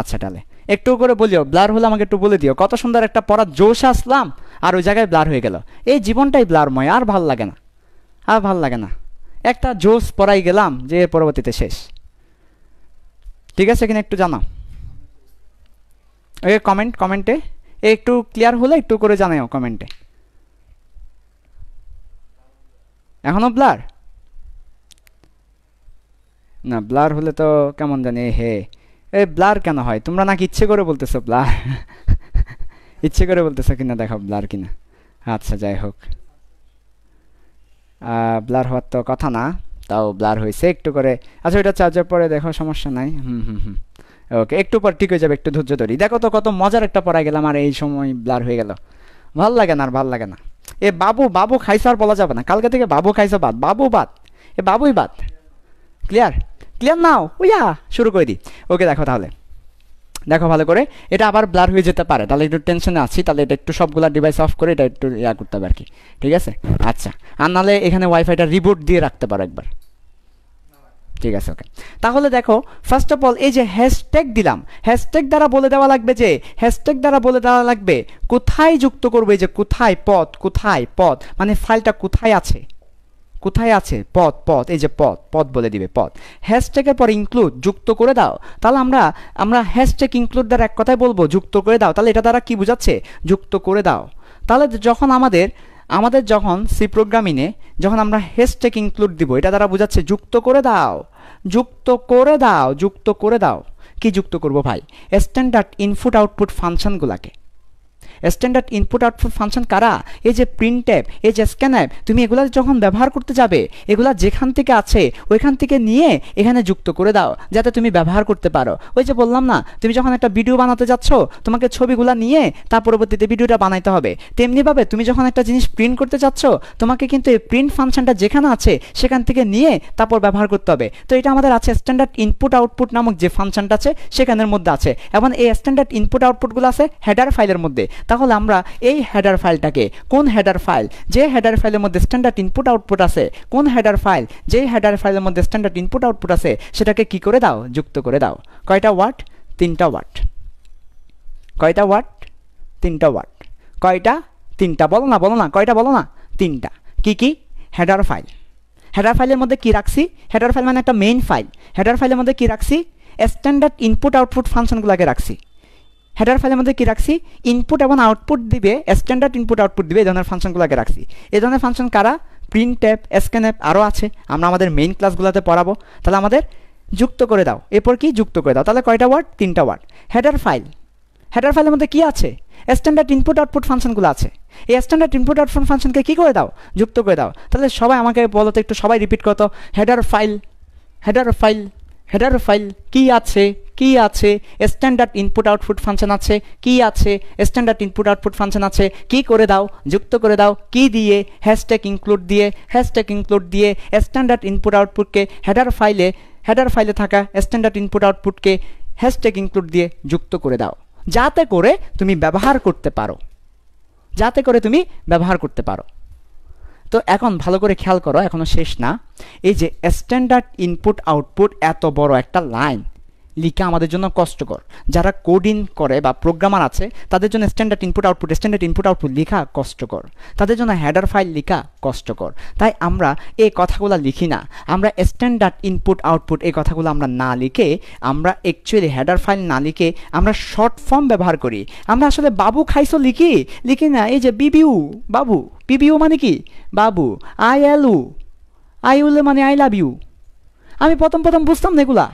আচ্ছা তাহলে একটু করে বলিও, ব্লার হলে আমাকে একটু বলে দিও। কত সুন্দর একটা পড়ার জোশ আসলাম আর ওই জায়গায় ব্লার হয়ে গেল। এই জীবনটাই ব্লারময়, আর ভাল লাগে না, আর ভাল লাগে না। একটা জোশ পড়াই গেলাম যে এর পরবর্তীতে শেষ। ঠিক আছে কিনা একটু জানাও, ওই কমেন্টে একটু ক্লিয়ার হলে একটু করে জানাও কমেন্টে। এখনো ব্লার না? ব্লার হলে তো কেমন জানি, হে এ ব্লার কেন হয়? তোমরা নাকি ইচ্ছে করে বলতেছো ব্লার? ইচ্ছে করে বলতেছো কিনা দেখো ব্লার কিনা। আচ্ছা যাই হোক, ব্লার হওয়ার তো কথা না, তাও ব্লার হয়েছে একটু করে। আচ্ছা ওইটা চার্জার পরে দেখো, সমস্যা নাই। হুম, ওকে, একটু পর ঠিক হয়ে যাবে, একটু ধৈর্য ধরি। দেখো তো কত মজার একটা পড়ায় গেলাম আর এই সময় ব্লার হয়ে গেল। ভাল লাগে না, আর ভাল লাগে না। এ বাবু বাবু খাইছো আর বলা যাবে না, কালকে থেকে বাবু খাইছো বাদ, বাবু বাদ, এ বাবুই বাদ। ক্লিয়ার? ক্লিয়ার নাও উইয়া, শুরু করে দিই। ওকে দেখো তাহলে, দেখো ভালো করে, এটা আবার ব্লার হয়ে যেতে পারে, তাহলে একটু টেনশনে আছি। তাহলে এটা একটু সবগুলা ডিভাইস অফ করে এটা একটু ইয়া করতে হবে আর কি, ঠিক আছে? আচ্ছা, আর নাহলে এখানে ওয়াইফাইটা রিবুট দিয়ে রাখতে পারো একবার। ঠিক আছে ওকে। তাহলে দেখো ফার্স্ট অফ অল এই যে হ্যাশট্যাগ দিলাম, হ্যাশট্যাগ দ্বারা বলে দেওয়া লাগবে যে, হ্যাশট্যাগ দ্বারা বলে দেওয়া লাগবে কোথায় যুক্ত করবে, যে কোথায় পথ, কোথায় পথ মানে ফাইলটা কোথায় আছে, কোথায় আছে পথ, পথ এই যে পথ, পথ বলে দিবে পথ। হ্যাশট্যাগের পর ইনক্লুড, যুক্ত করে দাও। তাহলে আমরা হ্যাশট্যাগ ইনক্লুড দ্বারা এক কথায় বলবো যুক্ত করে দাও। তাহলে এটা দ্বারা কি বোঝাচ্ছে? যুক্ত করে দাও। তাহলে যখন আমাদের যখন সি প্রোগ্রামিংয়ে যখন আমরা হ্যাশট্যাগ ইনক্লুড দিব, এটা দ্বারা বোঝাচ্ছে যুক্ত করে দাও, যুক্ত করে দাও, যুক্ত করে দাও। কি যুক্ত করব ভাই? স্ট্যান্ডার্ড ইনপুট আউটপুট ফাংশনগুলোকে। স্ট্যান্ডার্ড ইনপুট আউটপুট ফাংশন কারা? এই যে প্রিন্টএফ, এই যে স্ক্যানএফ, তুমি এগুলা যখন ব্যবহার করতে যাবে, এগুলা যেখান থেকে আছে ওইখান থেকে নিয়ে এখানে যুক্ত করে দাও, যাতে তুমি ব্যবহার করতে পারো। ওই যে বললাম না, তুমি যখন একটা ভিডিও বানাতে যাচ্ছ, তোমাকে ছবিগুলা নিয়ে তার পরবর্তীতে ভিডিওটা বানাইতে হবে। তেমনিভাবে তুমি যখন একটা জিনিস প্রিন্ট করতে চাচ্ছ, তোমাকে কিন্তু এই প্রিন্ট ফাংশনটা যেখানে আছে সেখান থেকে নিয়ে তারপর ব্যবহার করতে হবে। তো এটা আমাদের আছে স্ট্যান্ডার্ড ইনপুট আউটপুট নামক যে ফাংশনটা আছে সেখানের মধ্যে আছে। এবং এই স্ট্যান্ডার্ড ইনপুট আউটপুটগুলো আছে হেডার ফাইলের মধ্যে। তাহলে আমরা এই হেডার ফাইলটাকে, কোন হেডার ফাইল? যে হেডার ফাইলের মধ্যে স্ট্যান্ডার্ড ইনপুট আউটপুট আছে, কোন হেডার ফাইল? যে হেডার ফাইলের মধ্যে স্ট্যান্ডার্ড ইনপুট আউটপুট আছে, সেটাকে কি করে দাও? যুক্ত করে দাও। কয়টা ওয়ার্ড? 3টা ওয়ার্ড। কয়টা ওয়ার্ড? 3টা ওয়ার্ড। কয়টা? 3টা। বলো না, কয়টা বলো না? 3টা। কি কি? Header file. হেডার ফাইলের মধ্যে কি রাখছি? হেডার ফাইল মানে একটা মেইন ফাইল। হেডার ফাইলের মধ্যে কি রাখছি? স্ট্যান্ডার্ড ইনপুট আউটপুট ফাংশনগুলোকে রাখছি। হেডার ফাইলের মধ্যে কি রাখছি? ইনপুট এবং আউটপুট দিবে, স্ট্যান্ডার্ড ইনপুট আউটপুট দিবে, এই ধরনের ফাংশনগুলোকে রাখছি। এই ধরনের ফাংশন কারা? প্রিন্টএফ, স্ক্যানএফ, আরও আছে, আমরা আমাদের মেইন ক্লাসগুলোতে পড়াবো। তাহলে আমাদের যুক্ত করে দাও। এরপর কি? যুক্ত করে দাও। তাহলে কয়টা ওয়ার্ড? 3টা ওয়ার্ড। হেডার ফাইল, হেডার ফাইলের মধ্যে কি আছে? স্ট্যান্ডার্ড ইনপুট আউটপুট ফাংশনগুলো আছে। এই স্ট্যান্ডার্ড ইনপুট আউটপুট ফাংশনকে কি করে দাও? যুক্ত করে দাও। তাহলে সবাই আমাকে বলো তো, একটু সবাই রিপিট করতো। Header file, header file, header file কি আছে? কি আছে? স্ট্যান্ডার্ড ইনপুট আউটপুট ফাংশন আছে। কি আছে? স্ট্যান্ডার্ড ইনপুট আউটপুট ফাংশন আছে। কি করে দাও? যুক্ত করে দাও। কি দিয়ে? হ্যাশট্যাগ ইনক্লুড দিয়ে। হ্যাশট্যাগ ইনক্লুড দিয়ে স্ট্যান্ডার্ড ইনপুট আউটপুটকে হেডার ফাইলে থাকা স্ট্যান্ডার্ড ইনপুট আউটপুটকে হ্যাশট্যাগ ইনক্লুড দিয়ে যুক্ত করে দাও, যাতে করে তুমি ব্যবহার করতে পারো, যাতে করে তুমি ব্যবহার করতে পারো। তো এখন ভালো করে খেয়াল করো, এখনো শেষ না। এই যে স্ট্যান্ডার্ড ইনপুট আউটপুট, এত বড় একটা লাইন লিখা আমাদের জন্য কষ্টকর। যারা কোডিং করে বা প্রোগ্রামার আছে তাদের জন্য স্ট্যান্ডার্ড ইনপুট আউটপুট লেখা কষ্টকর, তাদের জন্য হেডার ফাইল লেখা কষ্টকর। তাই আমরা এই কথাগুলো লিখি না। আমরা স্ট্যান্ডার্ড ইনপুট আউটপুট এই কথাগুলো আমরা না লিখে, আমরা অ্যাকচুয়ালি হেডার ফাইল না লিখে আমরা শর্ট ফর্ম ব্যবহার করি। আমরা আসলে বাবু খাইছো লিখি না। এই যে বিবিউ, বাবু, বিবিউ মানে কি? বাবু। আইউলে মানে আই লাভ ইউ। আমি প্রথম বুঝতাম না এগুলা।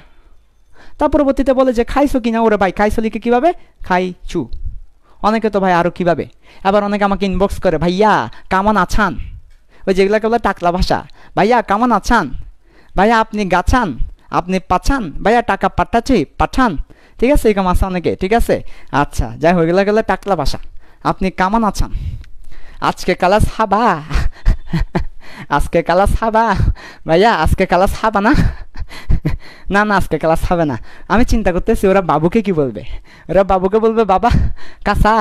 তার পরবর্তীতে বলে যে খাইছো কিনা? ওরে ভাই, খাইছো লিখে কীভাবে? খাইছু। অনেকে তো ভাই আরও কীভাবে। আবার অনেকে আমাকে ইনবক্স করে, ভাইয়া কেমন আছান? ওই যেগুলোকে বলে টাকলা ভাষা। ভাইয়া কেমন আছান? ভাইয়া আপনি গাছান? আপনি পাছান? ভাইয়া টাকা পাঠান? ঠিক আছে, এরকম আছে অনেকে। ঠিক আছে, আচ্ছা যাই হোক, এগুলো গেলে টাকলা ভাষা। আপনি কেমন আছান? আজকে কালাস হাবা? আজকে ক্লাস হাবা? ভাইয়া আজকে ক্লাস হাবা না? না আজকে ক্লাস হবে না। আমি চিন্তা করতেছি ওরা বাবুকে কি বলবে। ওরা বাবুকে বলবে বাবা কাঁচা।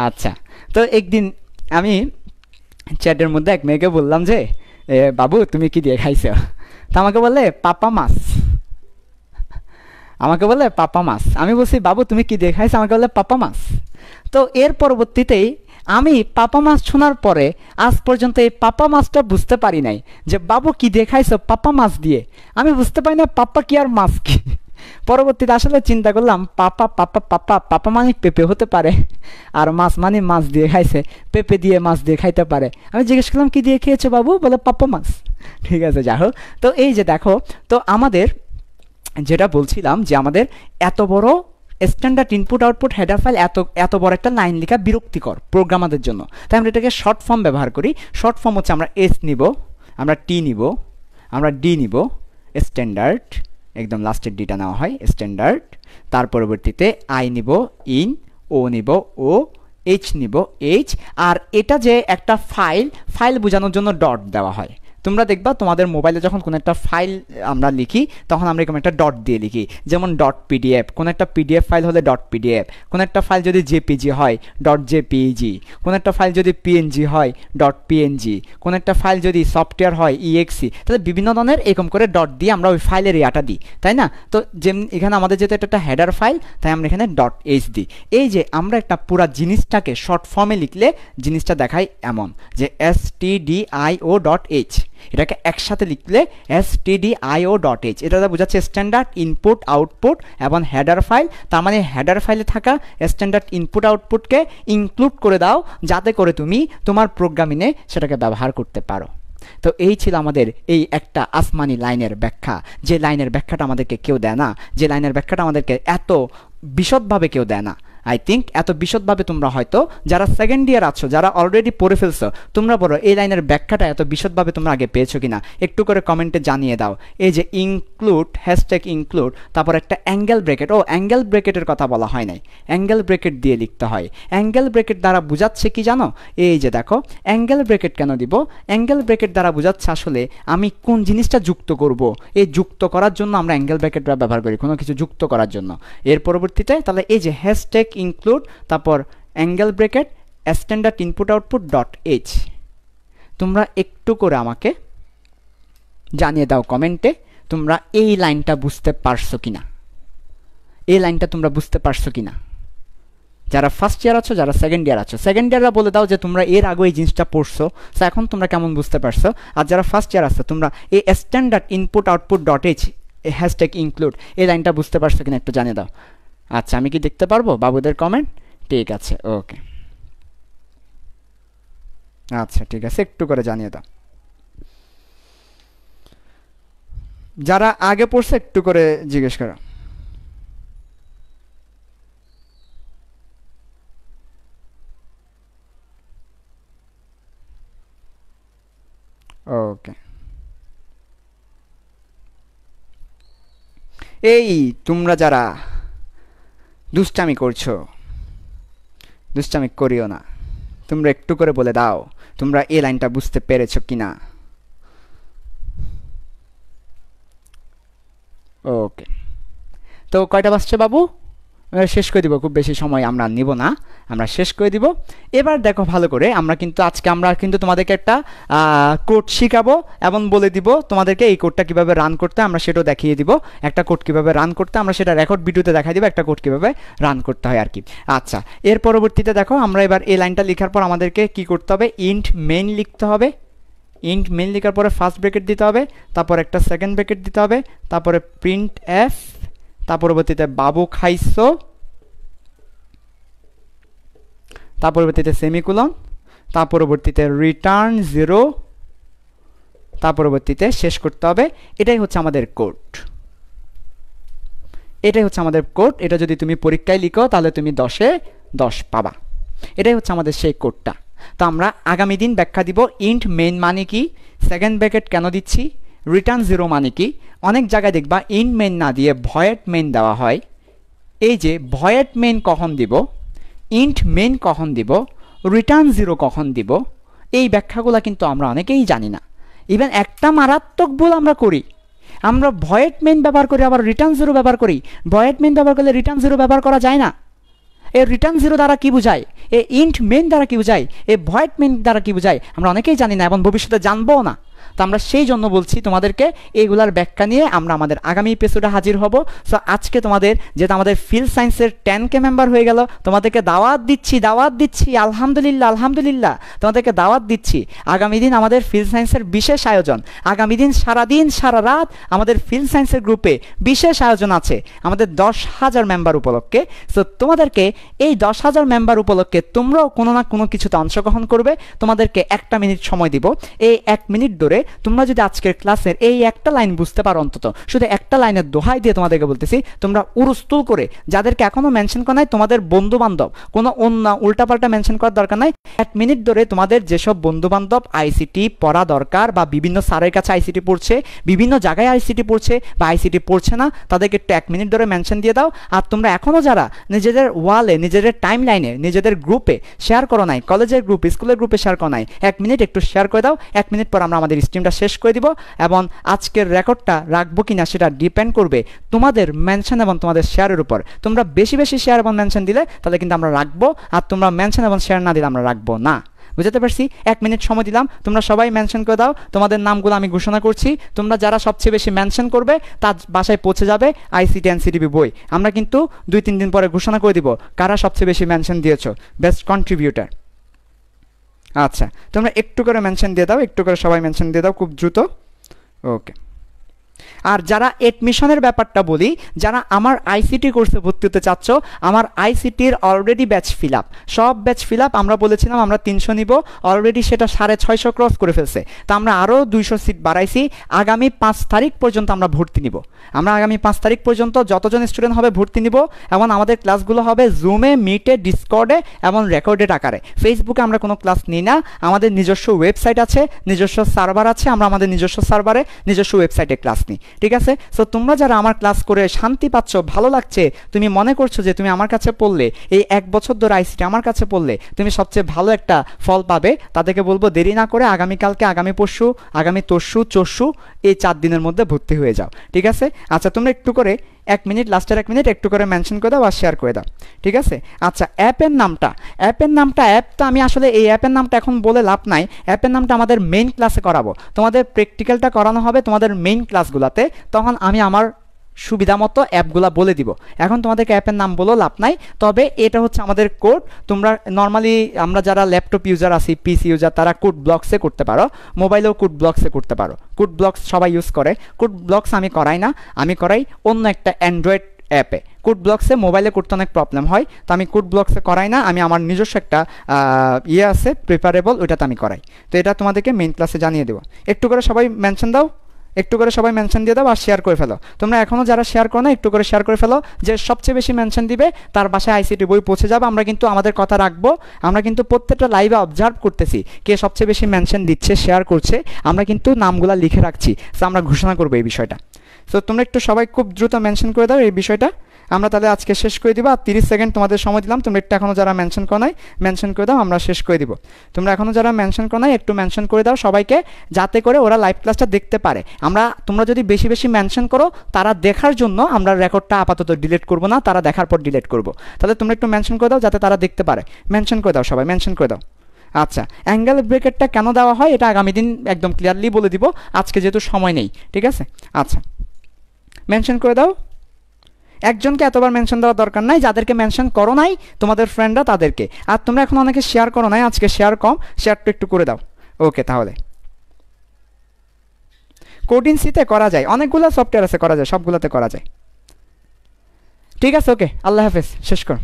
আচ্ছা, তো একদিন আমি চ্যাটের মধ্যে এক মেয়েকে বললাম যে বাবু তুমি কি দিয়ে খাইছো? তা আমাকে বলে পাপা মাছ, আমাকে বলে পাপা মাছ। আমি বলছি বাবু তুমি কি দিয়ে খাইছো? আমাকে বলে পাপা মাছ। তো এর পরবর্তীতেই আমি পাপা মাছ শোনার পরে আজ পর্যন্ত এই পাপা মাছটা বুঝতে পারি নাই যে বাবু কি দিয়ে খাইছো পাপা মাছ দিয়ে। আমি বুঝতে পারি না পাপা কি আর মাছ কি। পরবর্তীতে আসলে চিন্তা করলাম পাপা পাপা পাপা পাপা মানে পেঁপে হতে পারে, আর মাছ মানে মাছ দিয়ে খাইছে, পেঁপে দিয়ে মাছ দিয়ে খাইতে পারে। আমি জিজ্ঞেস করলাম কি দিয়ে খেয়েছো বাবু? বলে পাপা মাছ। ঠিক আছে, যাই হোক। তো এই যে দেখো, তো আমাদের যেটা বলছিলাম যে আমাদের এত বড় standard input output header file, এত বড় একটা লাইন লেখা বিরক্তিকর প্রোগ্রামারদের জন্য। তাই আমরা এটাকে শর্ট ফর্ম ব্যবহার করি। শর্ট ফর্ম হচ্ছে আমরা এস নিব, আমরা টি নিব, আমরা ডি নিব, স্ট্যান্ডার্ড, একদম লাস্টের ডিটা নেওয়া হয় স্ট্যান্ডার্ড। তার পরবর্তীতে আই নিব ইন, ও নিব ও, এইচ নিব এইচ। আর এটা যে একটা ফাইল বোঝানোর জন্য ডট দেওয়া হয়। তোমরা দেখবা তোমাদের মোবাইলে যখন কোনো একটা ফাইল আমরা লিখি তখন আমরা এরকম একটা ডট দিয়ে লিখি, যেমন ডট পিডিএফ। কোনো একটা পিডিএফ ফাইল হলে ডট পিডিএফ, কোনো একটা ফাইল যদি জেপিজি হয় ডট জেপিইজি, কোনো একটা ফাইল যদি পিএনজি হয় ডট পিএনজি, কোনো একটা ফাইল যদি সফটওয়্যার হয় ইএক্সি। তাহলে বিভিন্ন ধরনের এরকম করে ডট দিয়ে আমরা ওই ফাইলের ইয়াটা দিই, তাই না? তো যেমন এখানে আমাদের যেহেতু এটা একটা হেডার ফাইল, তাই আমরা এখানে ডট এইচ দিই। এই যে আমরা একটা পুরা জিনিসটাকে শর্ট ফর্মে লিখলে জিনিসটা দেখাই এমন যে stdio.h, এটাকে একসাথে লিখলে stdio.h। এটা বোঝাচ্ছে স্ট্যান্ডার্ড ইনপুট আউটপুট এবং হেডার ফাইল। তার মানে হেডার ফাইলে থাকা স্ট্যান্ডার্ড ইনপুট আউটপুটকে ইনক্লুড করে দাও যাতে করে তুমি তোমার প্রোগ্রামিংয়ে সেটাকে ব্যবহার করতে পারো। তো এই ছিল আমাদের এই একটা আসমানি লাইনের ব্যাখ্যা, যে লাইনের ব্যাখ্যাটা আমাদেরকে কেউ দেয় না, যে লাইনের ব্যাখ্যাটা আমাদেরকে এত বিশদভাবে কেউ দেয় না। আই থিঙ্ক এত বিশদভাবে তোমরা হয়তো যারা সেকেন্ড ইয়ার আছো, যারা অলরেডি পড়ে ফেলছো, তোমরা বলো এই লাইনের ব্যাখ্যাটা এত বিশদভাবে তোমরা আগে পেয়েছো কিনা, একটু করে কমেন্টে জানিয়ে দাও। এই যে ইনক্লুড, হ্যাশট্যাগ ইনক্লুড, তারপর একটা অ্যাঙ্গেল ব্রেকেট। ও অ্যাঙ্গেল ব্রেকেটের কথা বলা হয় নাই, অ্যাঙ্গেল ব্রেকেট দিয়ে লিখতে হয়। অ্যাঙ্গেল ব্রেকেট দ্বারা বোঝাচ্ছে কি জানো? এই যে দেখো, অ্যাঙ্গেল ব্রেকেট কেন দিব? অ্যাঙ্গেল ব্রেকেট দ্বারা বোঝাচ্ছে আসলে আমি কোন জিনিসটা যুক্ত করব। এই যুক্ত করার জন্য আমরা অ্যাঙ্গেল ব্রেকেটটা ব্যবহার করি, কোনো কিছু যুক্ত করার জন্য। এর পরবর্তীতে তাহলে এই যে হ্যাশট্যাগ ইনক্লুড, তারপর angle bracket, standard input output dot H. তোমরা একটু করে আমাকে জানিয়ে দাও কমেন্টে তোমরা এই লাইনটা বুঝতে পারছো কিনা, এই লাইনটা তোমরা বুঝতে পারছো কিনা। যারা ফার্স্ট ইয়ার আছো, যারা সেকেন্ড ইয়ার আছো, সেকেন্ড ইয়াররা বলে দাও যে তোমরা এর আগে এই জিনিসটা পড়ছো, তো এখন তোমরা কেমন বুঝতে পারছো। আর যারা ফার্স্ট ইয়ার আছো তোমরা এই standard input output dot H hashtag include এই লাইনটা বুঝতে পারছো কিনা একটু জানিয়ে দাও। আচ্ছা, আমি কি দেখতে পারবো বাবুদের কমেন্ট? ঠিক আছে, ওকে, আচ্ছা ঠিক আছে, একটু করে জানিয়ে দাও। যারা আগে পড়ছে একটু করে জিজ্ঞেস করো। ওকে, এই তোমরা যারা দুষ্টামি করছো, দুষ্টামি করিও না, তোমরা একটু করে বলে দাও তোমরা এই লাইনটা বুঝতে পেরেছো কিনা। ওকে, তো কয়টা বাজছে বাবু? শেষ করে দিব, খুব বেশি সময় আমরা নিব না, আমরা শেষ করে দিব। এবার দেখো ভালো করে, আজকে আমরা কিন্তু তোমাদেরকে একটা কোড শিখাবো এবং বলে দিব তোমাদেরকে এই কোডটা কিভাবে রান করতে, আমরা সেটাও দেখিয়ে দিব। একটা কোড কিভাবে রান করতে আমরা সেটা রেকর্ড ভিডিওতে দেখাই দিব, একটা কোড কিভাবে রান করতে হয় আর কি। আচ্ছা, এর পরবর্তীতে দেখো আমরা এবার এই লাইনটা লেখার পর আমাদেরকে কি করতে হবে? ইন্ট মেইন লিখতে হবে। ইন্ট মেইন লেখার পরে ফার্স্ট ব্র্যাকেট দিতে হবে, তারপর একটা সেকেন্ড ব্র্যাকেট দিতে হবে, তারপরে প্রিন্ট এফ, তার পরবর্তীতে বাবু খাইছো, তার পরবর্তীতে সেমিকোলন, তার পরবর্তীতে রিটার্ন 0, তার পরবর্তীতে শেষ করতে হবে। এটাই হচ্ছে আমাদের কোড, এটাই হচ্ছে আমাদের কোড। এটা যদি তুমি পরীক্ষায় লিখো তাহলে তুমি 10-এ 10 পাবা। এটাই হচ্ছে আমাদের সেই কোডটা। তো আমরা আগামী দিন ব্যাখ্যা দিব ইন্ট মেইন মানে কি, সেকেন্ড ব্র্যাকেট কেন দিচ্ছি, রিটার্ন 0 মানে কি। অনেক জায়গায় দেখবা ইন্ট মেইন না দিয়ে ভয়েড মেইন দেওয়া হয়। এই যে ভয়েড মেইন কখন দিব, ইন্ট মেইন কখন দিব, রিটার্ন 0 কখন দিব, এই ব্যাখ্যাগুলো কিন্তু আমরা অনেকেই জানি না। ইভেন একটা মারাত্মক ভুল আমরা করি, আমরা ভয়েড মেইন ব্যবহার করি আবার রিটার্ন 0 ব্যবহার করি। ভয়েড মেইন ব্যবহার করলে রিটার্ন 0 ব্যবহার করা যায় না। এই রিটার্ন 0 দ্বারা কি বোঝায়, এই ইন্ট মেইন দ্বারা কি বোঝায়, এই ভয়েড মেইন দ্বারা কি বোঝায় আমরা অনেকেই জানি না এবং ভবিষ্যতে জানবো না। তো আমরা সেই জন্য বলছি তোমাদেরকে এইগুলার ব্যাখ্যা নিয়ে আমরা আমাদের আগামী এপিসোডে হাজির হব। সো আজকে তোমাদের যেহেতু আমাদের ফিল্ড সায়েন্সের 10K মেম্বার হয়ে গেল, তোমাদেরকে দাওয়াত দিচ্ছি, আলহামদুলিল্লাহ তোমাদেরকে দাওয়াত দিচ্ছি। আগামী দিন আমাদের ফিল্ড সায়েন্সের বিশেষ আয়োজন, আগামী দিন সারাদিন সারা রাত আমাদের ফিল্ড সায়েন্সের গ্রুপে বিশেষ আয়োজন আছে আমাদের 10,000 মেম্বার উপলক্ষে। সো তোমাদেরকে এই 10,000 মেম্বার উপলক্ষে তোমরাও কোনো না কোনো কিছুতে অংশগ্রহণ করবে। তোমাদেরকে 1 মিনিট সময় দিব। এই 1 মিনিট ধরে তোমরা যদি আজকের ক্লাসের এই একটা লাইন বুঝতে পারো, অন্তত শুধু একটা লাইনের দোহাই দিয়ে তোমাদেরকে বলতেছি, তোমরা উরুস্তুল করে যাদেরকে এখনো মেনশন করা নাই তোমাদের বন্ধু বান্ধব, কোনো অন্য উল্টাপাল্টা মেনশন করার দরকার নাই। 1 মিনিট ধরে তোমাদের যেসব বন্ধু বান্ধব আইসিটি পড়া দরকার বা বিভিন্ন স্যারের কাছে আইসিটি পড়ছে, বিভিন্ন জায়গায় আইসিটি পড়ছে বা আইসিটি পড়ছে না, তাদেরকে 1 মিনিট ধরে মেনশন দিয়ে দাও। আর তোমরা এখনো যারা নিজেদের ওয়ালে, নিজেদের টাইম লাইনে, নিজেদের গ্রুপে শেয়ার করো নাই, কলেজের গ্রুপ, স্কুলের গ্রুপে শেয়ার করো নাই, 1 মিনিট একটু শেয়ার করে দাও। 1 মিনিট পর আমরা আমাদের স্ট্রিমটা শেষ করে দিব এবং আজকের রেকর্ডটা রাখবো কিনা সেটা ডিপেন্ড করবে তোমাদের মেনশন এবং তোমাদের শেয়ারের উপর। তোমরা বেশি বেশি শেয়ার এবং মেনশন দিলে তাহলে কিন্তু আমরা রাখবো, আর তোমরা মেনশন এবং শেয়ার না দিলে আমরা রাখবো না। বুঝতে পারছি? 1 মিনিট সময় দিলাম, তোমরা সবাই মেনশন করে দাও। তোমাদের নামগুলো আমি ঘোষণা করছি। তোমরা যারা সবচেয়ে বেশি মেনশন করবে তার বাসায় পৌঁছে যাবে আইসিটি এনসিটিভি বই। আমরা কিন্তু 2-3 দিন পরে ঘোষণা করে দিব কারা সবচেয়ে বেশি মেনশন দিয়েছো, বেস্ট কন্ট্রিবিউটার। আচ্ছা, তোমরা একটু করে মেনশন দিয়ে দাও, একটু করে সবাই মেনশন দিয়ে দাও খুব দ্রুত। ওকে। আর যারা এডমিশনের ব্যাপারটা বলি, যারা আমার আইসিটি কোর্সে ভর্তি হতে চাচ্ছ, আমার আইসিটির অলরেডি ব্যাচ ফিল আপ, সব ব্যাচ ফিল আপ। আমরা বলেছিলাম আমরা 300 নিব, অলরেডি সেটা 650 ক্রস করে ফেলছে। তো আমরা আরও 200 সিট বাড়াইছি। আগামী 5 তারিখ পর্যন্ত আমরা ভর্তি নিব। আমরা আগামী 5 তারিখ পর্যন্ত যতজন স্টুডেন্ট হবে ভর্তি নিব এবং আমাদের ক্লাসগুলো হবে জুমে, মিটে, ডিসকর্ডে এবং রেকর্ডেড আকারে। ফেসবুকে আমরা কোনো ক্লাস নিই না। আমাদের নিজস্ব ওয়েবসাইট আছে, নিজস্ব সার্ভার আছে, আমরা আমাদের নিজস্ব সার্ভারে নিজস্ব ওয়েবসাইটে ক্লাস নিই। ঠিক আছে? সো তোমরা যারা আমার ক্লাস করে শান্তি পাচ্ছ, ভালো লাগছে, তুমি মনে করছো যে তুমি আমার কাছে পড়লে, এই 1 বছর ধরে আইসিটি আমার কাছে পড়লে তুমি সবচেয়ে ভালো একটা ফল পাবে, তাদেরকে বলবো দেরি না করে আগামীকালকে, আগামী পরশু, আগামী তরশু, চরশু, এই 4 দিনের মধ্যে ভর্তি হয়ে যাও। ঠিক আছে? আচ্ছা, তোমরা একটু করে 1 মিনিট, লাস্টের 1 মিনিট একটু করে মেনশন করে দাও আর শেয়ার করে দাও। ঠিক আছে? আচ্ছা, অ্যাপের নামটা অ্যাপ তো আমি আসলে এই অ্যাপের নামটা এখন বলে লাভ নাই। অ্যাপের নামটা আমাদের মেইন ক্লাসে করাবো। তোমাদের প্র্যাকটিক্যালটা করানো হবে তোমাদের মেইন ক্লাসগুলোতে, তখন আমি আমার সুবিধা মতো অ্যাপগুলো বলে দিব। এখন তোমাদেরকে অ্যাপের নাম বলেও লাভ নাই। তবে এটা হচ্ছে আমাদের কোড। তোমরা নর্মালি, আমরা যারা ল্যাপটপ ইউজার আছি, পিসি ইউজার, তারা কোড ব্লকসে করতে পারো, মোবাইলেও কোড ব্লকসে করতে পারো। কোড ব্লকস সবাই ইউজ করে। কোড ব্লকস আমি করাই না, আমি করাই অন্য একটা অ্যান্ড্রয়েড অ্যাপে। কোড ব্লকসে মোবাইলে করতে অনেক প্রবলেম হয়, তো আমি কোড ব্লকসে করাই না। আমি আমার নিজস্ব একটা ইয়ে আছে প্রিপারেবল, ওইটাতে আমি করাই। তো এটা তোমাদেরকে মেইন ক্লাসে জানিয়ে দেবো। একটু করে সবাই মেনশন দাও, একটু করে সবাই মেনশন দিয়ে দাও আর শেয়ার করে ফেলো। তোমরা এখনও যারা শেয়ার করো না, একটু করে শেয়ার করে ফেলো। যে সবচেয়ে বেশি মেনশন দিবে তার বাসায় আইসিটি বই পৌঁছে যাবে। আমরা কিন্তু আমাদের কথা রাখবো। আমরা কিন্তু প্রত্যেকটা লাইভে অবজার্ভ করতেছি কে সবচেয়ে বেশি মেনশন দিচ্ছে, শেয়ার করছে। আমরা কিন্তু নামগুলা লিখে রাখছি। সো আমরা ঘোষণা করবো এই বিষয়টা। সো তোমরা একটু সবাই খুব দ্রুত মেনশন করে দাও এই বিষয়টা। আমরা তাহলে আজকে শেষ করে দিব। আর 30 সেকেন্ড তোমাদের সময় দিলাম। তোমরা একটু এখনও যারা মেনশন করো নাই মেনশন করে দাও, আমরা শেষ করে দিব। তোমরা এখনও যারা মেনশন করো নাই একটু মেনশন করে দাও সবাইকে, যাতে করে ওরা লাইভ ক্লাসটা দেখতে পারে। তোমরা যদি বেশি বেশি মেনশন করো, তারা দেখার জন্য আমরা রেকর্ডটা আপাতত ডিলিট করব না, তারা দেখার পর ডিলিট করব। তাহলে তোমরা একটু মেনশন করে দাও যাতে তারা দেখতে পারে। মেনশন করে দাও সবাই, মেনশন করে দাও। আচ্ছা, অ্যাঙ্গেল ব্রেকেটটা কেন দেওয়া হয় এটা আগামী দিন একদম ক্লিয়ারলি বলে দিব, আজকে যেহেতু সময় নেই। ঠিক আছে? আচ্ছা, মেনশন করে দাও। একজনকে এতবার মেনশন দেওয়ার দরকার নাই, যাদেরকে মেনশন করো নাই তোমাদের ফ্রেন্ডরা তাদেরকে। আর তোমরা এখন অনেকে শেয়ার করো নাই, আজকে শেয়ার কম, শেয়ারটা একটু করে দাও। ওকে, তাহলে কোডিং সিতে করা যায়, অনেকগুলো সফটওয়্যার আছে করা যায়, সবগুলোতে করা যায়। ঠিক আছে? ওকে, আল্লাহ হাফেজ, শেষ কর।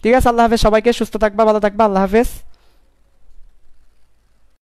ঠিক আছে, আল্লাহ হাফেজ সবাইকে, সুস্থ থাকবা, ভালো থাকবা, আল্লাহ হাফেজ।